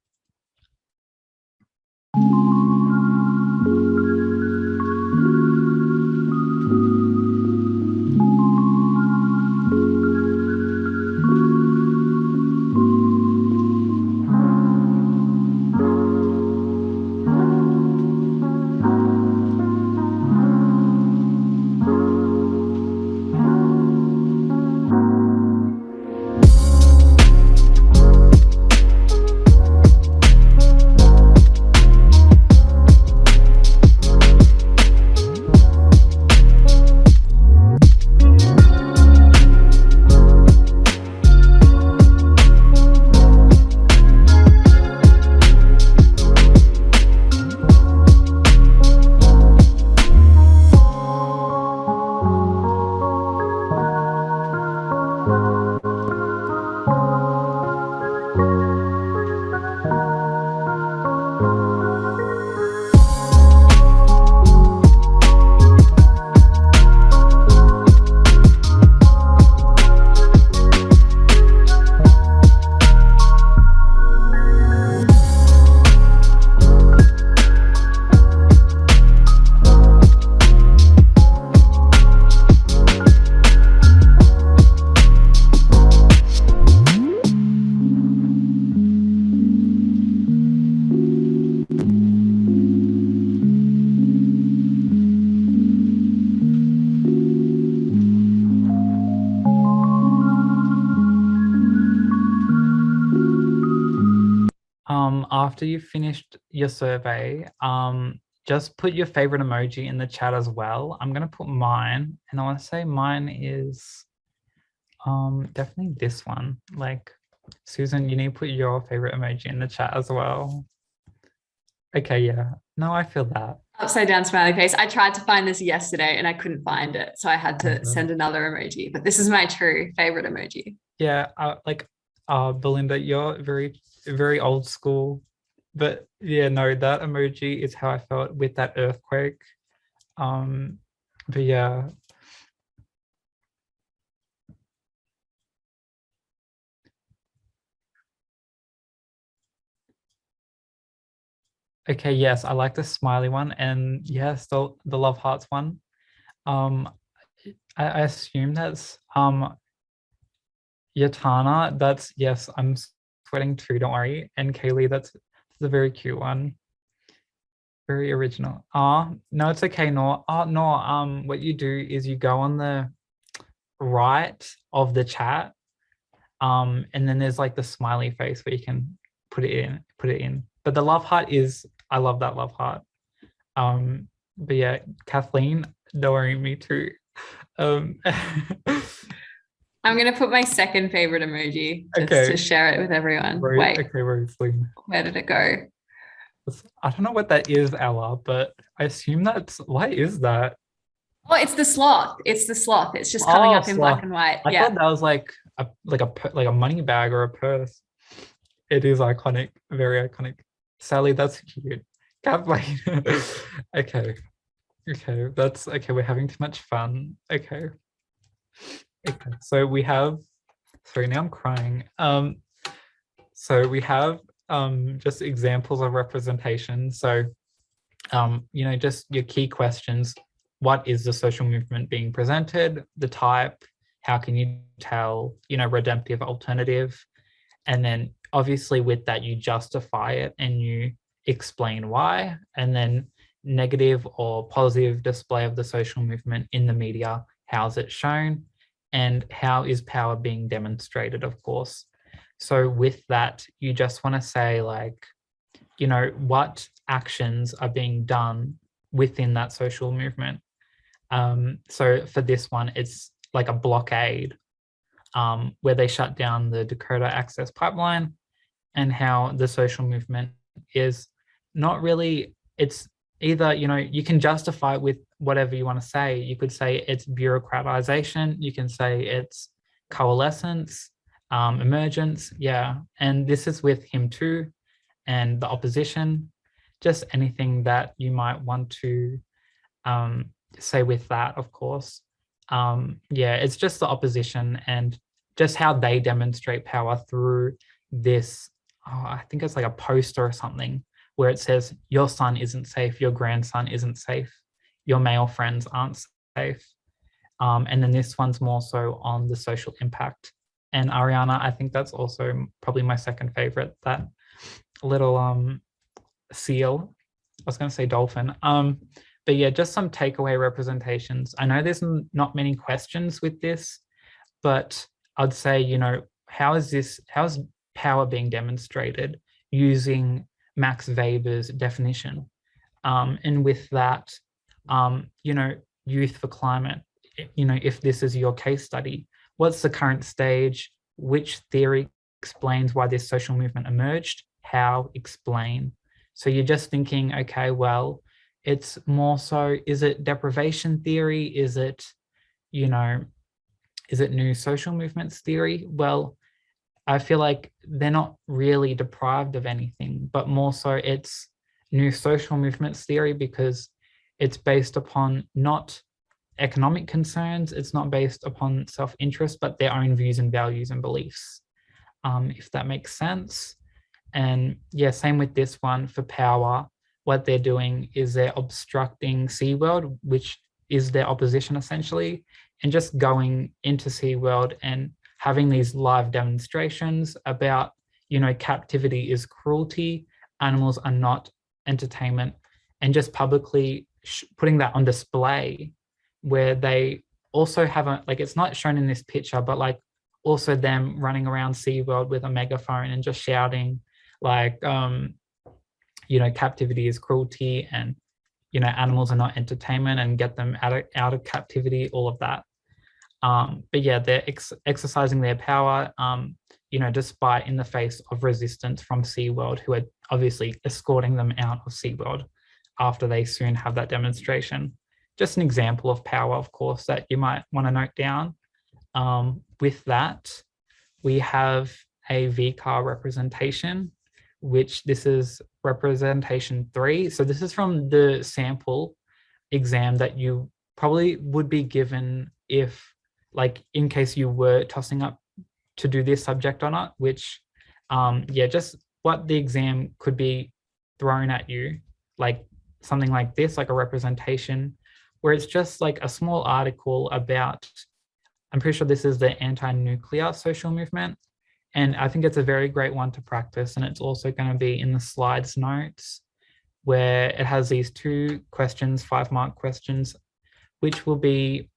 after you've finished your survey, just put your favorite emoji in the chat as well. I'm gonna put mine, and I want to say mine is definitely this one. Like, Susan, you need to put your favorite emoji in the chat as well. Okay, yeah. No, I feel that. Upside down smiley face. I tried to find this yesterday and I couldn't find it, so I had to send another emoji. But this is my true favorite emoji. Yeah, Belinda, you're very old school. But yeah, no, that emoji is how I felt with that earthquake. But yeah. Okay, yes, I like the smiley one, and yes, the love hearts one. I assume that's Yatana. That's, yes, I'm sweating too, don't worry. And Kaylee, that's a very cute one. Very original. No, it's okay, Nor. No, what you do is you go on the right of the chat, and then there's like the smiley face where you can put it in. But the love heart is, I love that love heart. But yeah, Kathleen, don't worry, me too. I'm gonna put my second favorite emoji just Okay. to share it with everyone. Right, Wait, okay, Rosaline. where did it go? I don't know what that is, Ella, but I assume what is that? Oh, it's the sloth. It's the sloth. It's just coming up in sloth. black and white. I Yeah. thought that was like a money bag or a purse. It is iconic, very iconic. Sally, that's cute. Kathleen. Okay. That's okay. We're having too much fun. Okay. So we have, sorry, now I'm crying. So we have just examples of representation. So just your key questions. What is the social movement being presented? The type, how can you tell, redemptive, alternative? And then obviously with that, you justify it and you explain why. And then negative or positive display of the social movement in the media, how is it shown? And how is power being demonstrated, of course. So with that, you just want to say what actions are being done within that social movement. So for this one, it's like a blockade where they shut down the Dakota Access Pipeline, and how the social movement is not really, it's either, you can justify it with whatever you want to say. You could say it's bureaucratization, you can say it's coalescence, emergence, yeah. And this is with him too, and the opposition, just anything that you might want to say with that, of course. Yeah, it's just the opposition and just how they demonstrate power through this, I think it's like a poster or something, where it says, your son isn't safe, your grandson isn't safe, your male friends aren't safe. And then this one's more so on the social impact. And Ariana, I think that's also probably my second favorite, that little seal. I was going to say dolphin. But yeah, just some takeaway representations. I know there's not many questions with this, but I'd say, how is power being demonstrated using Max Weber's definition? And with that, Youth for Climate, if this is your case study, what's the current stage? Which theory explains why this social movement emerged? How? Explain. So you're just thinking, okay, well, it's more so, is it deprivation theory? Is it new social movements theory? Well, I feel like they're not really deprived of anything, but more so it's new social movements theory because it's based upon not economic concerns, it's not based upon self-interest, but their own views and values and beliefs, if that makes sense. And yeah, same with this one for power. What they're doing is they're obstructing SeaWorld, which is their opposition essentially, and just going into SeaWorld and having these live demonstrations about, captivity is cruelty, animals are not entertainment, and just publicly putting that on display, where they also have it's not shown in this picture, but also them running around SeaWorld with a megaphone and just shouting captivity is cruelty, and animals are not entertainment, and get them out of captivity, all of that. But yeah, they're exercising their power, despite in the face of resistance from SeaWorld, who are obviously escorting them out of SeaWorld after they soon have that demonstration. Just an example of power, of course, that you might want to note down. With that, we have a VCAR representation, which this is representation 3. So this is from the sample exam that you probably would be given if, like, in case you were tossing up to do this subject or not, which, just what the exam could be thrown at you, like something like this, like a representation, where it's just like a small article about, I'm pretty sure this is the anti-nuclear social movement. And I think it's a very great one to practice. And it's also going to be in the slides notes, where it has these 2 questions, 5-mark questions, which they'll be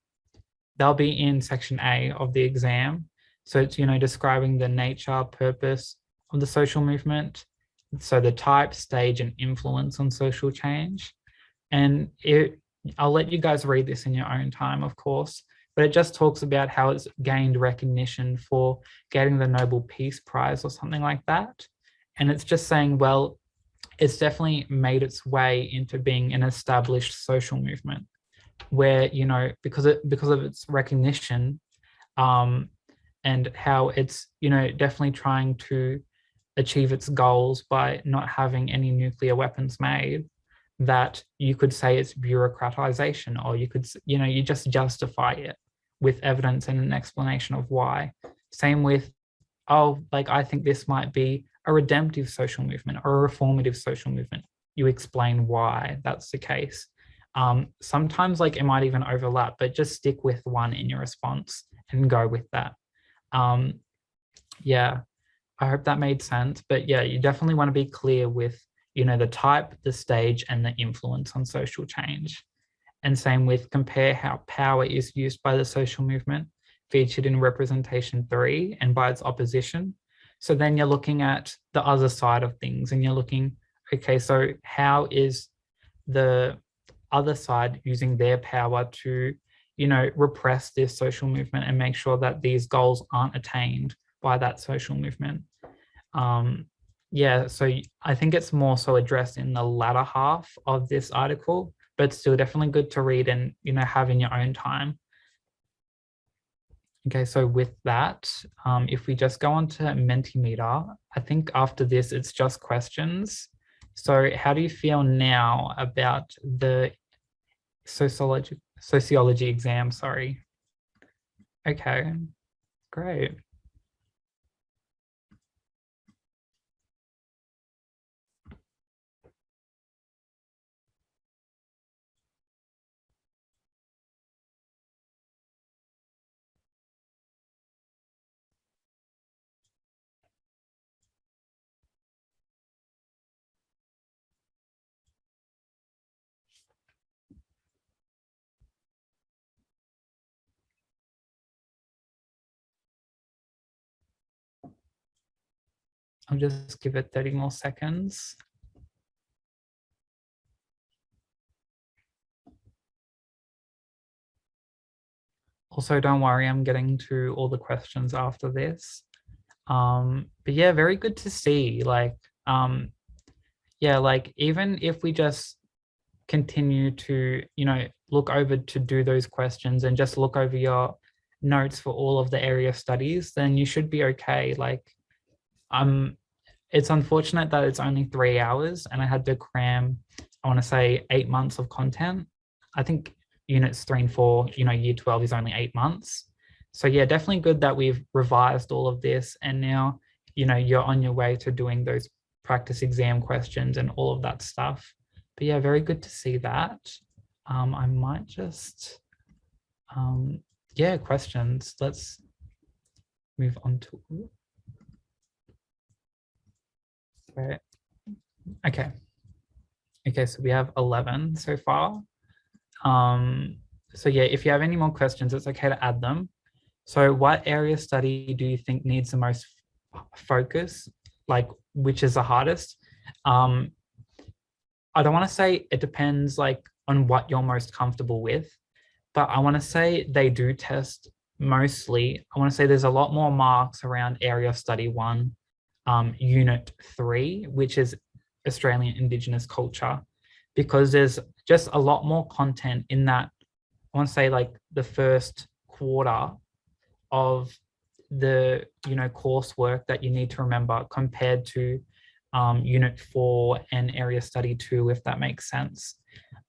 in section A of the exam. So it's, describing the nature, purpose of the social movement. So the type, stage, and influence on social change. And I'll let you guys read this in your own time, of course, but it just talks about how it's gained recognition for getting the Nobel Peace Prize or something like that. And it's just saying, well, it's definitely made its way into being an established social movement where, because of its recognition, and how it's, definitely trying to achieve its goals by not having any nuclear weapons made, that you could say it's bureaucratization, or you could, you just justify it with evidence and an explanation of why. Same with, I think this might be a redemptive social movement or a reformative social movement. You explain why that's the case. Sometimes it might even overlap, but just stick with one in your response and go with that. I hope that made sense. But yeah, you definitely want to be clear with, the type, the stage, and the influence on social change. And same with compare how power is used by the social movement, featured in representation 3, and by its opposition. So then you're looking at the other side of things, and you're looking, okay, so how is the other side using their power to, repress this social movement and make sure that these goals aren't attained by that social movement? So I think it's more so addressed in the latter half of this article, but it's still definitely good to read and, have in your own time. Okay, so with that, if we just go on to Mentimeter, I think after this, it's just questions. So how do you feel now about the sociology exam, sorry? Okay, great. I'll just give it 30 more seconds. Also, don't worry, I'm getting to all the questions after this. But yeah, very good to see. Even if we just continue to, look over to do those questions and just look over your notes for all of the area studies, then you should be okay. It's unfortunate that it's only 3 hours and I had to cram, I want to say 8 months of content. I think units 3 and 4, year 12 is only 8 months. So yeah, definitely good that we've revised all of this, and now, you're on your way to doing those practice exam questions and all of that stuff. But yeah, very good to see that. I might just, questions. Let's move on to, right. Okay, so we have 11 so far. So yeah, if you have any more questions, it's okay to add them. So what area study do you think needs the most focus? Which is the hardest? I don't want to say it depends like on what you're most comfortable with, but I want to say they do test mostly. I want to say there's a lot more marks around area of study 1, unit 3, which is Australian Indigenous culture, because there's just a lot more content in that. I want to say like the first quarter of the coursework that you need to remember compared to unit 4 and area study 2, if that makes sense.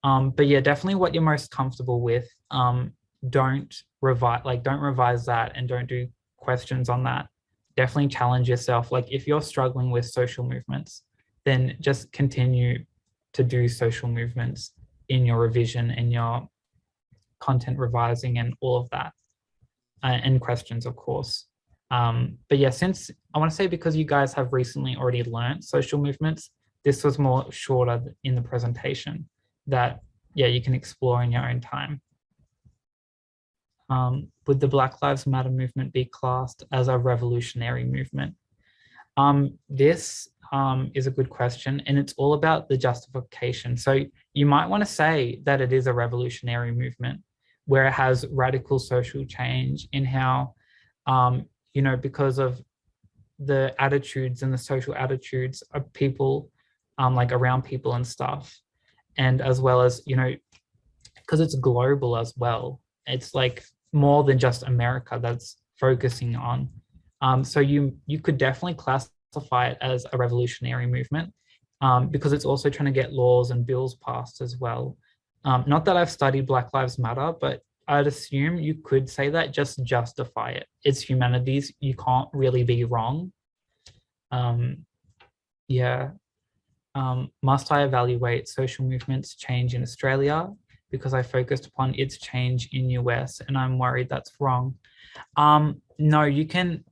But yeah, definitely what you're most comfortable with. Don't revise that, and don't do questions on that. Definitely challenge yourself. Like if you're struggling with social movements, then just continue to do social movements in your revision and your content revising and all of that, and questions, of course. But yeah, since I want to say, because you guys have recently already learned social movements, this was more shorter in the presentation that, yeah, you can explore in your own time. Would the Black Lives Matter movement be classed as a revolutionary movement? This is a good question, and it's all about the justification. So you might want to say that it is a revolutionary movement where it has radical social change in how, because of the attitudes and the social attitudes of people, like around people and stuff. And as well as, because it's global as well. It's like more than just America that's focusing on. So you could definitely classify it as a revolutionary movement, because it's also trying to get laws and bills passed as well. Not that I've studied Black Lives Matter, but I'd assume you could say that, just justify it. It's humanities, you can't really be wrong. Must I evaluate social movements change in Australia? Because I focused upon its change in US, and I'm worried that's wrong. No, you can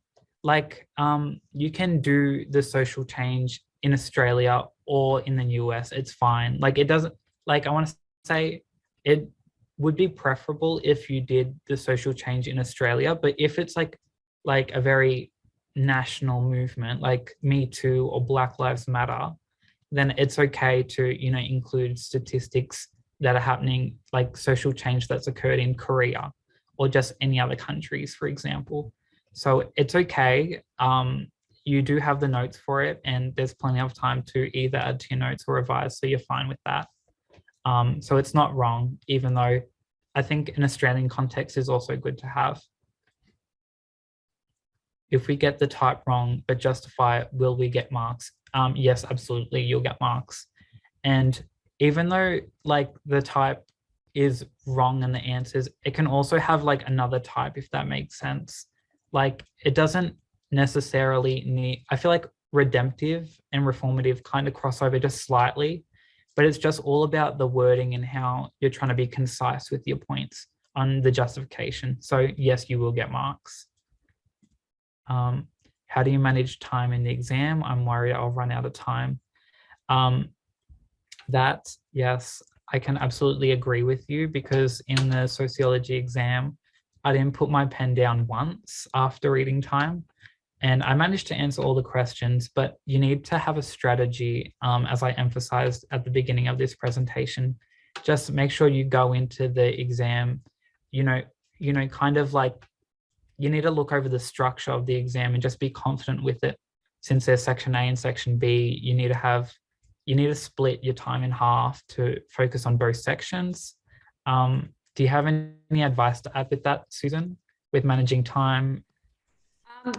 do the social change in Australia or in the US. It's fine. Like it doesn't, like I want to say it would be preferable if you did the social change in Australia, but if it's like a very national movement like Me Too or Black Lives Matter, then it's okay to, include statistics that are happening, like social change that's occurred in Korea or just any other countries, for example. So it's okay. You do have the notes for it, and there's plenty of time to either add to your notes or revise, so you're fine with that. So it's not wrong, even though I think an Australian context is also good to have. If we get the type wrong but justify it, will we get marks? Yes, absolutely, you'll get marks. And even though like the type is wrong in the answers, it can also have like another type, if that makes sense. Like it doesn't necessarily need, I feel like redemptive and reformative kind of cross over just slightly, but it's just all about the wording and how you're trying to be concise with your points on the justification. So yes, you will get marks. How do you manage time in the exam? I'm worried I'll run out of time. That, yes, I can absolutely agree with you, because in the sociology exam, I didn't put my pen down once after reading time, and I managed to answer all the questions, but you need to have a strategy, as I emphasized at the beginning of this presentation. Just make sure you go into the exam, kind of like, you need to look over the structure of the exam and just be confident with it. Since there's section A and section B, you need to split your time in half to focus on both sections. Do you have any advice to add with that, Susan, with managing time?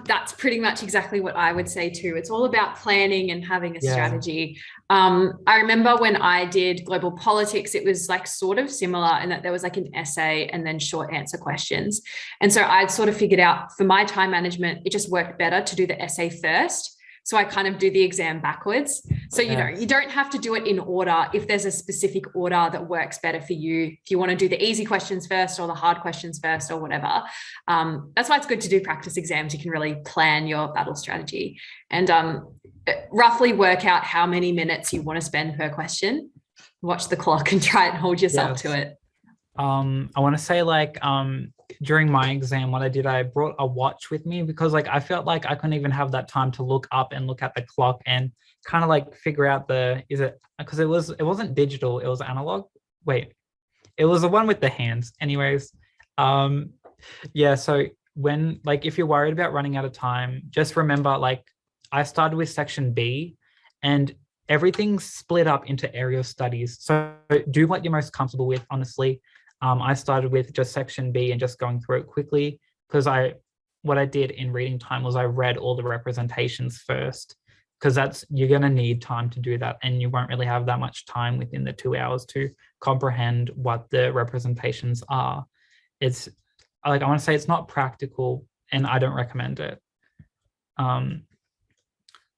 That's pretty much exactly what I would say too. It's all about planning and having a strategy. I remember when I did global politics, it was like sort of similar in that there was like an essay and then short answer questions. And so I'd sort of figured out for my time management, it just worked better to do the essay first. So I kind of do the exam backwards. So, you don't have to do it in order if there's a specific order that works better for you. If you want to do the easy questions first or the hard questions first or whatever. That's why it's good to do practice exams. You can really plan your battle strategy and roughly work out how many minutes you want to spend per question. Watch the clock and try and hold yourself to it. I want to say like during my exam, what I did, I brought a watch with me, because like I felt like I couldn't even have that time to look up and look at the clock and kind of like figure out because it wasn't digital, it was analog. Wait, it was the one with the hands. Anyways, yeah, so when, like, if you're worried about running out of time, just remember, like, I started with section B and everything's split up into area of studies. So do what you're most comfortable with, honestly. I started with just section B and just going through it quickly, because what I did in reading time was I read all the representations first, because you're going to need time to do that, and you won't really have that much time within the 2 hours to comprehend what the representations are. It's like, I want to say it's not practical, and I don't recommend it.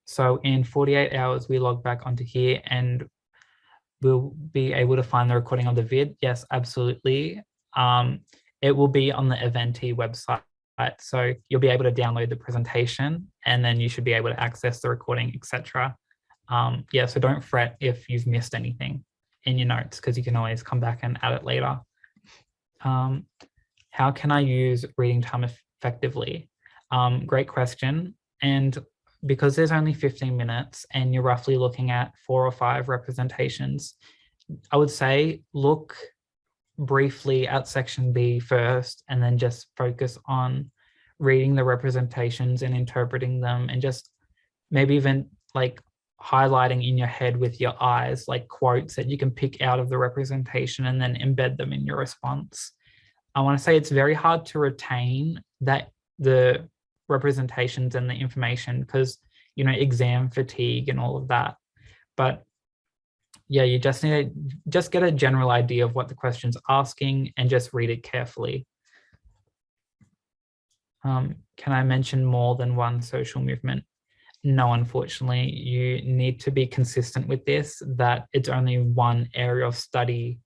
So in 48 hours, we log back onto here and we'll be able to find the recording of the vid. Yes, absolutely. It will be on the Eventi website. So you'll be able to download the presentation and then you should be able to access the recording, etc. Yeah, so don't fret if you've missed anything in your notes, because you can always come back and add it later. How can I use reading time effectively? Great question. And because there's only 15 minutes and you're roughly looking at 4 or 5 representations, I would say look briefly at section B first, and then just focus on reading the representations and interpreting them, and just maybe even like highlighting in your head with your eyes, like quotes that you can pick out of the representation and then embed them in your response. I want to say it's very hard to retain the representations and the information, because, you know, exam fatigue and all of that. But yeah, you just need to just get a general idea of what the question's asking and just read it carefully. Can I mention more than one social movement? No, unfortunately. You need to be consistent with this, that it's only one area of study,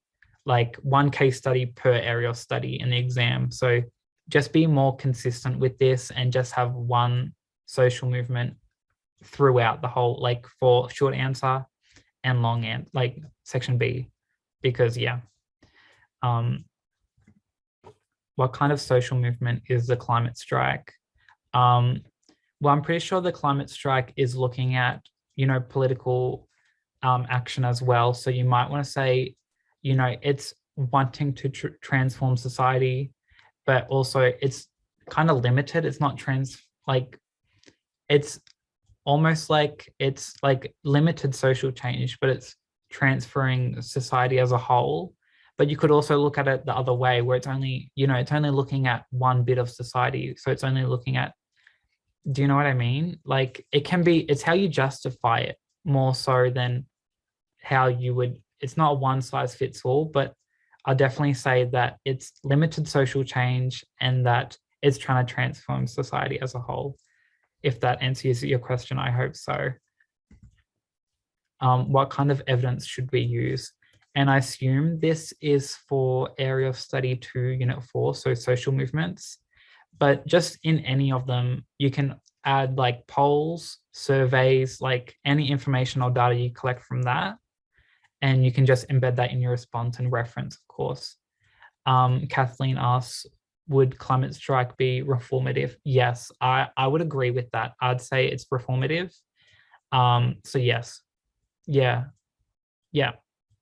like one case study per area of study in the exam. So just be more consistent with this and just have one social movement throughout the whole, like for short answer and long answer, like section B, because yeah. What kind of social movement is the climate strike? Well, I'm pretty sure the climate strike is looking at, you know, political action as well. So you might want to say, you know, it's wanting to transform society, but also it's kind of limited. It's not it's almost like it's like limited social change, but it's transferring society as a whole. But you could also look at it the other way, where it's only, you know, it's only looking at one bit of society. So it's only looking at, do you know what I mean? Like it can be, it's how you justify it more so than how you would, it's not a one size fits all, but I'll definitely say that it's limited social change and that it's trying to transform society as a whole. If that answers your question, I hope so. What kind of evidence should we use? And I assume this is for area of study 2, unit 4, so social movements. But just in any of them, you can add like polls, surveys, like any information or data you collect from that. And you can just embed that in your response and reference, of course. Kathleen asks, would climate strike be reformative? Yes, I would agree with that. I'd say it's reformative. So yes, yeah,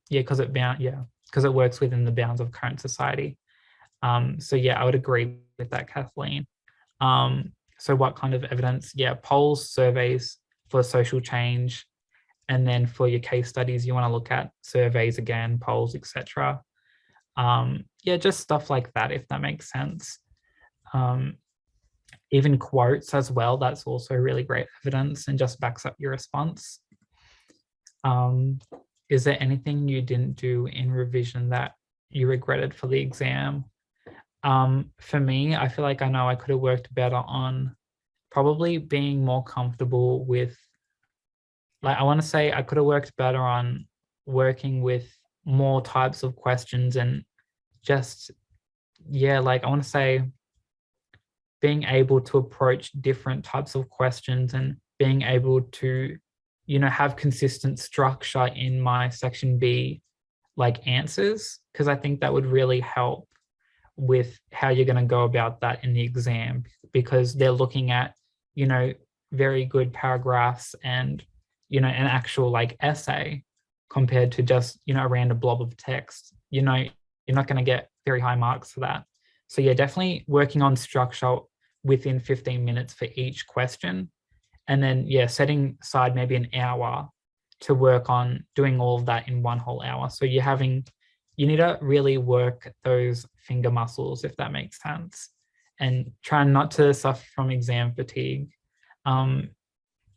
because it works within the bounds of current society. So yeah, I would agree with that, Kathleen. So what kind of evidence? Yeah, polls, surveys for social change. And then for your case studies, you want to look at surveys again, polls, etc. Yeah, just stuff like that, if that makes sense. Even quotes as well, that's also really great evidence and just backs up your response. Is there anything you didn't do in revision that you regretted for the exam? For me, I feel like I know I could have worked better on probably being more comfortable with, like, I want to say I could have worked better on working with more types of questions and just, yeah, like I want to say being able to approach different types of questions and being able to, you know, have consistent structure in my section B, like answers, because I think that would really help with how you're going to go about that in the exam, because they're looking at, you know, very good paragraphs and an actual like essay compared to just, a random blob of text, you're not going to get very high marks for that. So yeah, definitely working on structure within 15 minutes for each question. And then, yeah, setting aside maybe an hour to work on doing all of that in one whole hour. So you need to really work those finger muscles, if that makes sense, and try not to suffer from exam fatigue.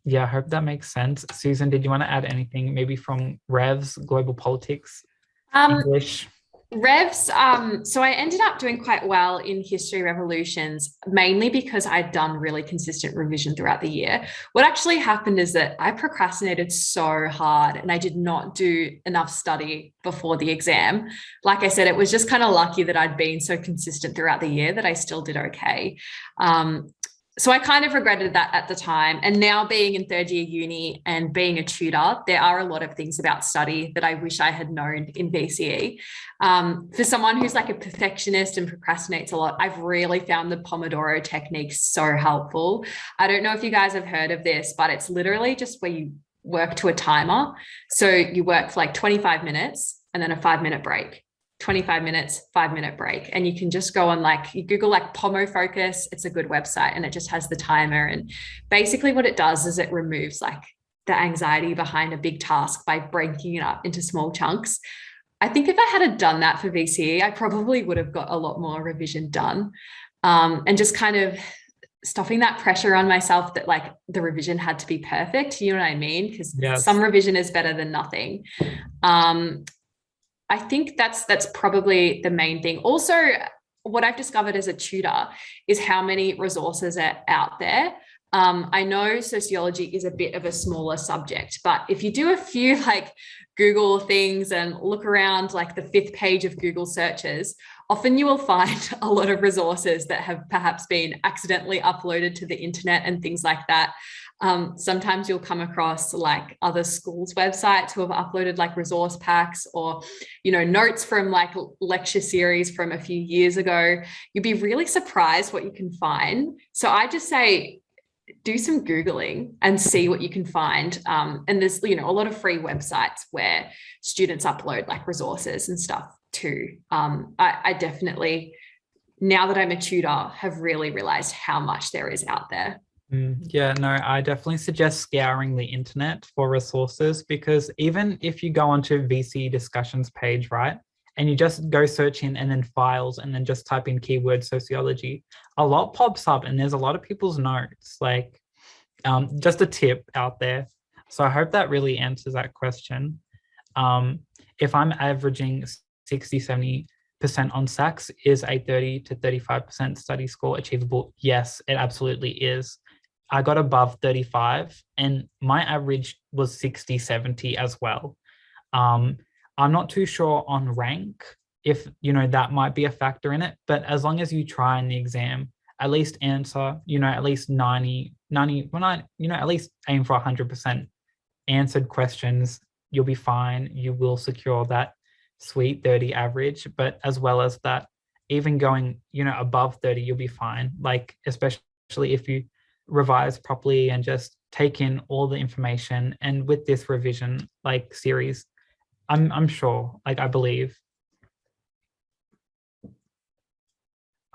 Yeah, I hope that makes sense. Susan, did you want to add anything maybe from Revs, global politics, English? Revs, so I ended up doing quite well in history revolutions, mainly because I'd done really consistent revision throughout the year. What actually happened is that I procrastinated so hard and I did not do enough study before the exam. Like I said, it was just kind of lucky that I'd been so consistent throughout the year that I still did okay. So I kind of regretted that at the time. And now being in third year uni and being a tutor, there are a lot of things about study that I wish I had known in VCE. For someone who's like a perfectionist and procrastinates a lot, I've really found the Pomodoro technique so helpful. I don't know if you guys have heard of this, but it's literally just where you work to a timer. So you work for like 25 minutes and then a 5-minute break. 25 minutes, 5-minute break. And you can just go on you Google like Pomo Focus. It's a good website and it just has the timer. And basically what it does is it removes like the anxiety behind a big task by breaking it up into small chunks. I think if I had done that for VCE, I probably would have got a lot more revision done. And just kind of stuffing that pressure on myself that like the revision had to be perfect. You know what I mean? Because some revision is better than nothing. I think that's probably the main thing. Also, what I've discovered as a tutor is how many resources are out there. I know sociology is a bit of a smaller subject, but if you do a few like Google things and look around like the 5th page of Google searches, often you will find a lot of resources that have perhaps been accidentally uploaded to the internet and things like that. Sometimes you'll come across like other schools' websites who have uploaded like resource packs or, notes from like lecture series from a few years ago. You'd be really surprised what you can find. So I just say, do some Googling and see what you can find. And there's, a lot of free websites where students upload like resources and stuff too. I definitely, now that I'm a tutor, have really realized how much there is out there. Yeah, no, I definitely suggest scouring the internet for resources, because even if you go onto VC discussions page, right, and you just go search in and then files and then just type in keyword sociology, a lot pops up and there's a lot of people's notes, like just a tip out there. So I hope that really answers that question. If I'm averaging 60-70% on SACS, is a 30 to 35% study score achievable? Yes, it absolutely is. I got above 35 and my average was 60-70 as well. I'm not too sure on rank if, that might be a factor in it, but as long as you try in the exam, at least answer, at least 90, at least aim for 100% answered questions, you'll be fine. You will secure that sweet 30 average, but as well as that, even going, above 30, you'll be fine. Like, especially if you revise properly and just take in all the information. And with this revision like series, I'm sure, like I believe.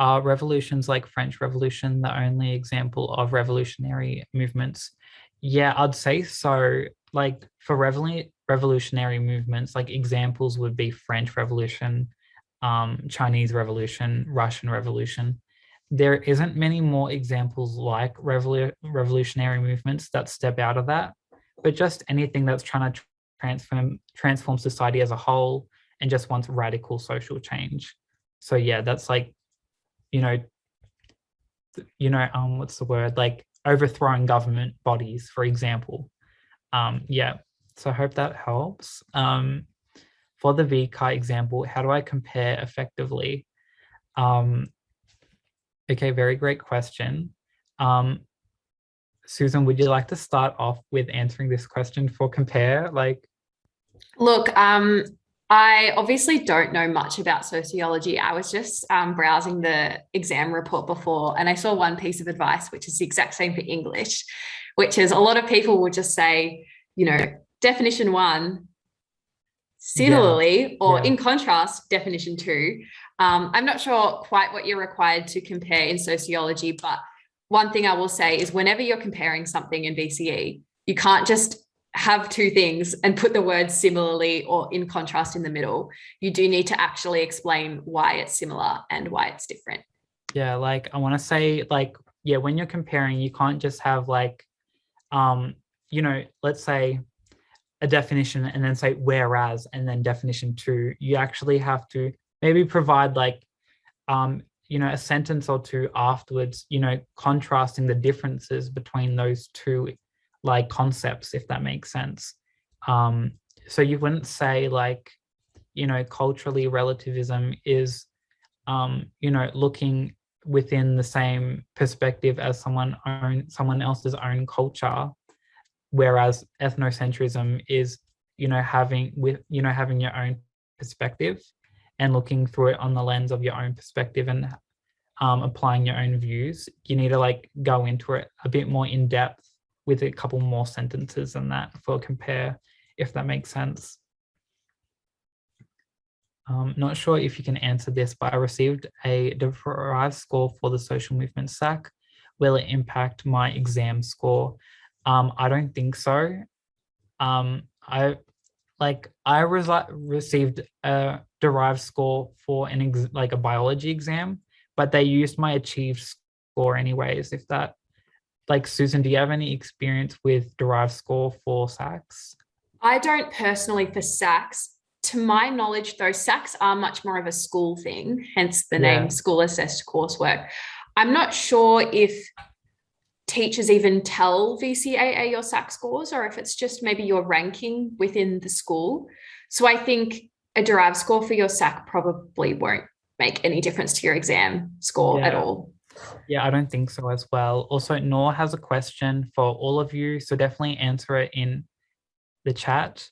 Are revolutions like French Revolution the only example of revolutionary movements? Yeah, I'd say so. Like for revolutionary movements, like examples would be French Revolution, Chinese Revolution, Russian Revolution. There isn't many more examples like revolutionary movements that step out of that, but just anything that's trying to transform society as a whole and just wants radical social change. So yeah, that's like, what's the word? Like overthrowing government bodies, for example. Yeah, so I hope that helps. For the VCAR example, how do I compare effectively? Okay, very great question. Susan, would you like to start off with answering this question for compare? Look, I obviously don't know much about sociology. I was just browsing the exam report before and I saw one piece of advice, which is the exact same for English, which is a lot of people will just say, definition 1, similarly, or in contrast, definition 2. I'm not sure quite what you're required to compare in sociology, but one thing I will say is whenever you're comparing something in VCE, you can't just have two things and put the words similarly or in contrast in the middle. You do need to actually explain why it's similar and why it's different. Yeah, like I want to say, like, yeah, when you're comparing, you can't just have like, let's say a definition and then say whereas and then definition 2. You actually have to maybe provide like, a sentence or two afterwards, contrasting the differences between those two like concepts, if that makes sense. So you wouldn't say like, culturally relativism is, looking within the same perspective as someone else's own culture, whereas ethnocentrism is, having your own perspective and looking through it on the lens of your own perspective and applying your own views. You need to like go into it a bit more in depth with a couple more sentences than that for compare, if that makes sense. Not sure if you can answer this, but I received a derived score for the social movement SAC. Will it impact my exam score? I don't think so. I received a derived score for a biology exam, but they used my achieved score anyways. If that, like, Susan, do you have any experience with derived score for SACs? I don't personally for SACs. To my knowledge, though, SACs are much more of a school thing, hence the name school assessed coursework. I'm not sure if teachers even tell VCAA your SAC scores or if it's just maybe your ranking within the school. So I think a derived score for your SAC probably won't make any difference to your exam score at all. Yeah, I don't think so as well. Also, Noor has a question for all of you, so definitely answer it in the chat.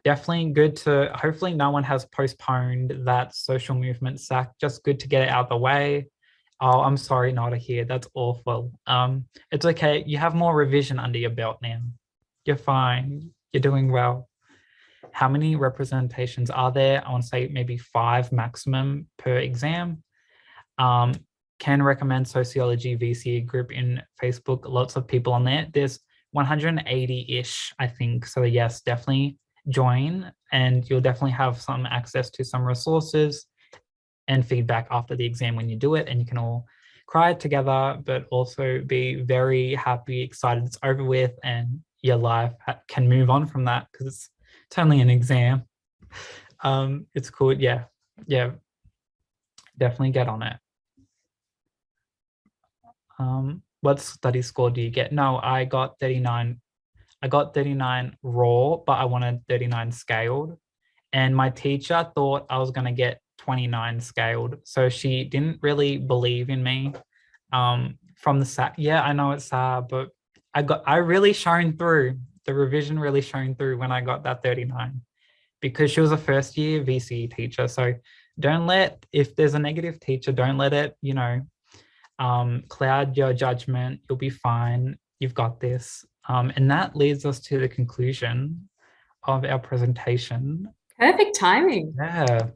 Definitely good to, hopefully no one has postponed that social movement SAC, just good to get it out of the way. Oh, I'm sorry, not to hear, that's awful. It's okay, you have more revision under your belt now. You're fine, you're doing well. How many representations are there? I want to say maybe 5 maximum per exam. Can recommend sociology VCE group in Facebook, lots of people on there. There's 180-ish, I think. So yes, definitely join and you'll definitely have some access to some resources and feedback after the exam when you do it, and you can all cry together, but also be very happy, excited it's over with and your life can move on from that because it's only an exam. It's cool. Yeah, definitely get on it. What study score do you get? No, I got 39. I got 39 raw, but I wanted 39 scaled. And my teacher thought I was going to get 29 scaled. So she didn't really believe in me from the SAT. Yeah, I know it's sad, but I really shone through. The revision really shone through when I got that 39 because she was a first year VCE teacher. So don't let, if there's a negative teacher, don't let it, cloud your judgment. You'll be fine. You've got this. And that leads us to the conclusion of our presentation. Perfect timing. Yeah,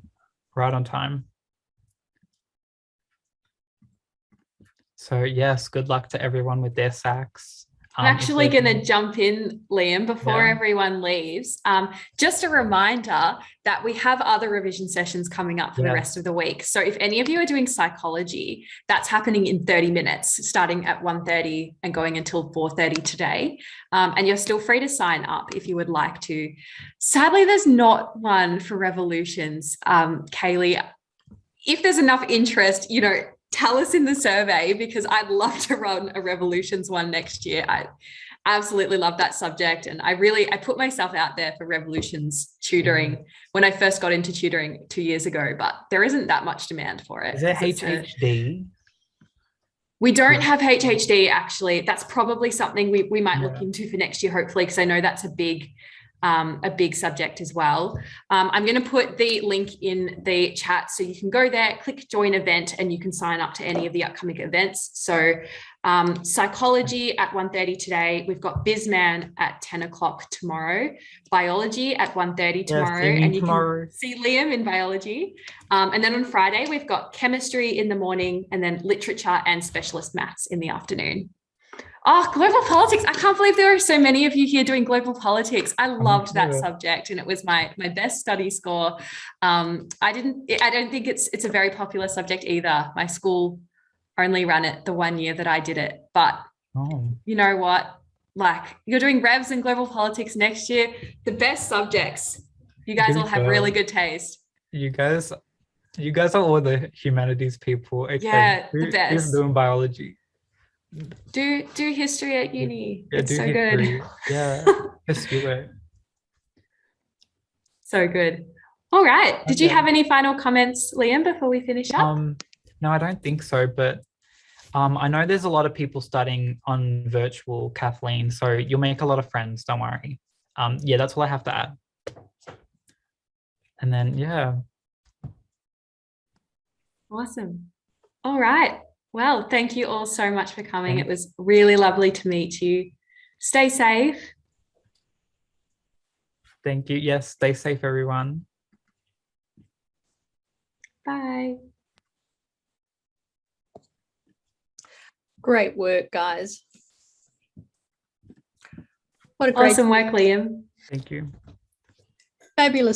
right on time. So yes, good luck to everyone with their SACs. I'm actually going to jump in, Liam, before everyone leaves. Just a reminder that we have other revision sessions coming up for the rest of the week. So if any of you are doing psychology, that's happening in 30 minutes, starting at 1:30 and going until 4:30 today. And you're still free to sign up if you would like to. Sadly, there's not one for revolutions. Kaylee, if there's enough interest, tell us in the survey because I'd love to run a revolutions one next year. I absolutely love that subject. And I put myself out there for revolutions tutoring when I first got into tutoring 2 years ago, but there isn't that much demand for it. Is there HHD? We don't have HHD actually. That's probably something we might look into for next year, hopefully, because I know that's a big a big subject as well. I'm going to put the link in the chat so you can go there, click join event, and you can sign up to any of the upcoming events. So psychology at 1:30 today. We've got BizMan at 10 o'clock tomorrow. Biology at 1:30 tomorrow. And you can see Liam in biology. And then on Friday, we've got chemistry in the morning and then literature and specialist maths in the afternoon. Oh, global politics. I can't believe there are so many of you here doing global politics. I loved that subject and it was my best study score. I don't think it's a very popular subject either. My school only ran it the 1 year that I did it. But you know what? Like, you're doing revs and global politics next year. The best subjects. You guys all have really good taste. You guys are all the humanities people. Okay. Yeah, the best. Who's doing biology? Do history at uni. Yeah, it's so history. good. Yeah, just do it. So good. All right. Did you have any final comments, Liam, before we finish up? No, I don't think so. But I know there's a lot of people studying on virtual, Kathleen. So you'll make a lot of friends. Don't worry. Yeah, that's all I have to add. And then, yeah. Awesome. All right. Well, thank you all so much for coming. It was really lovely to meet you. Stay safe. Thank you. Yes, stay safe, everyone. Bye. Great work, guys. What a great, Awesome work, Liam. Thank you. fabulous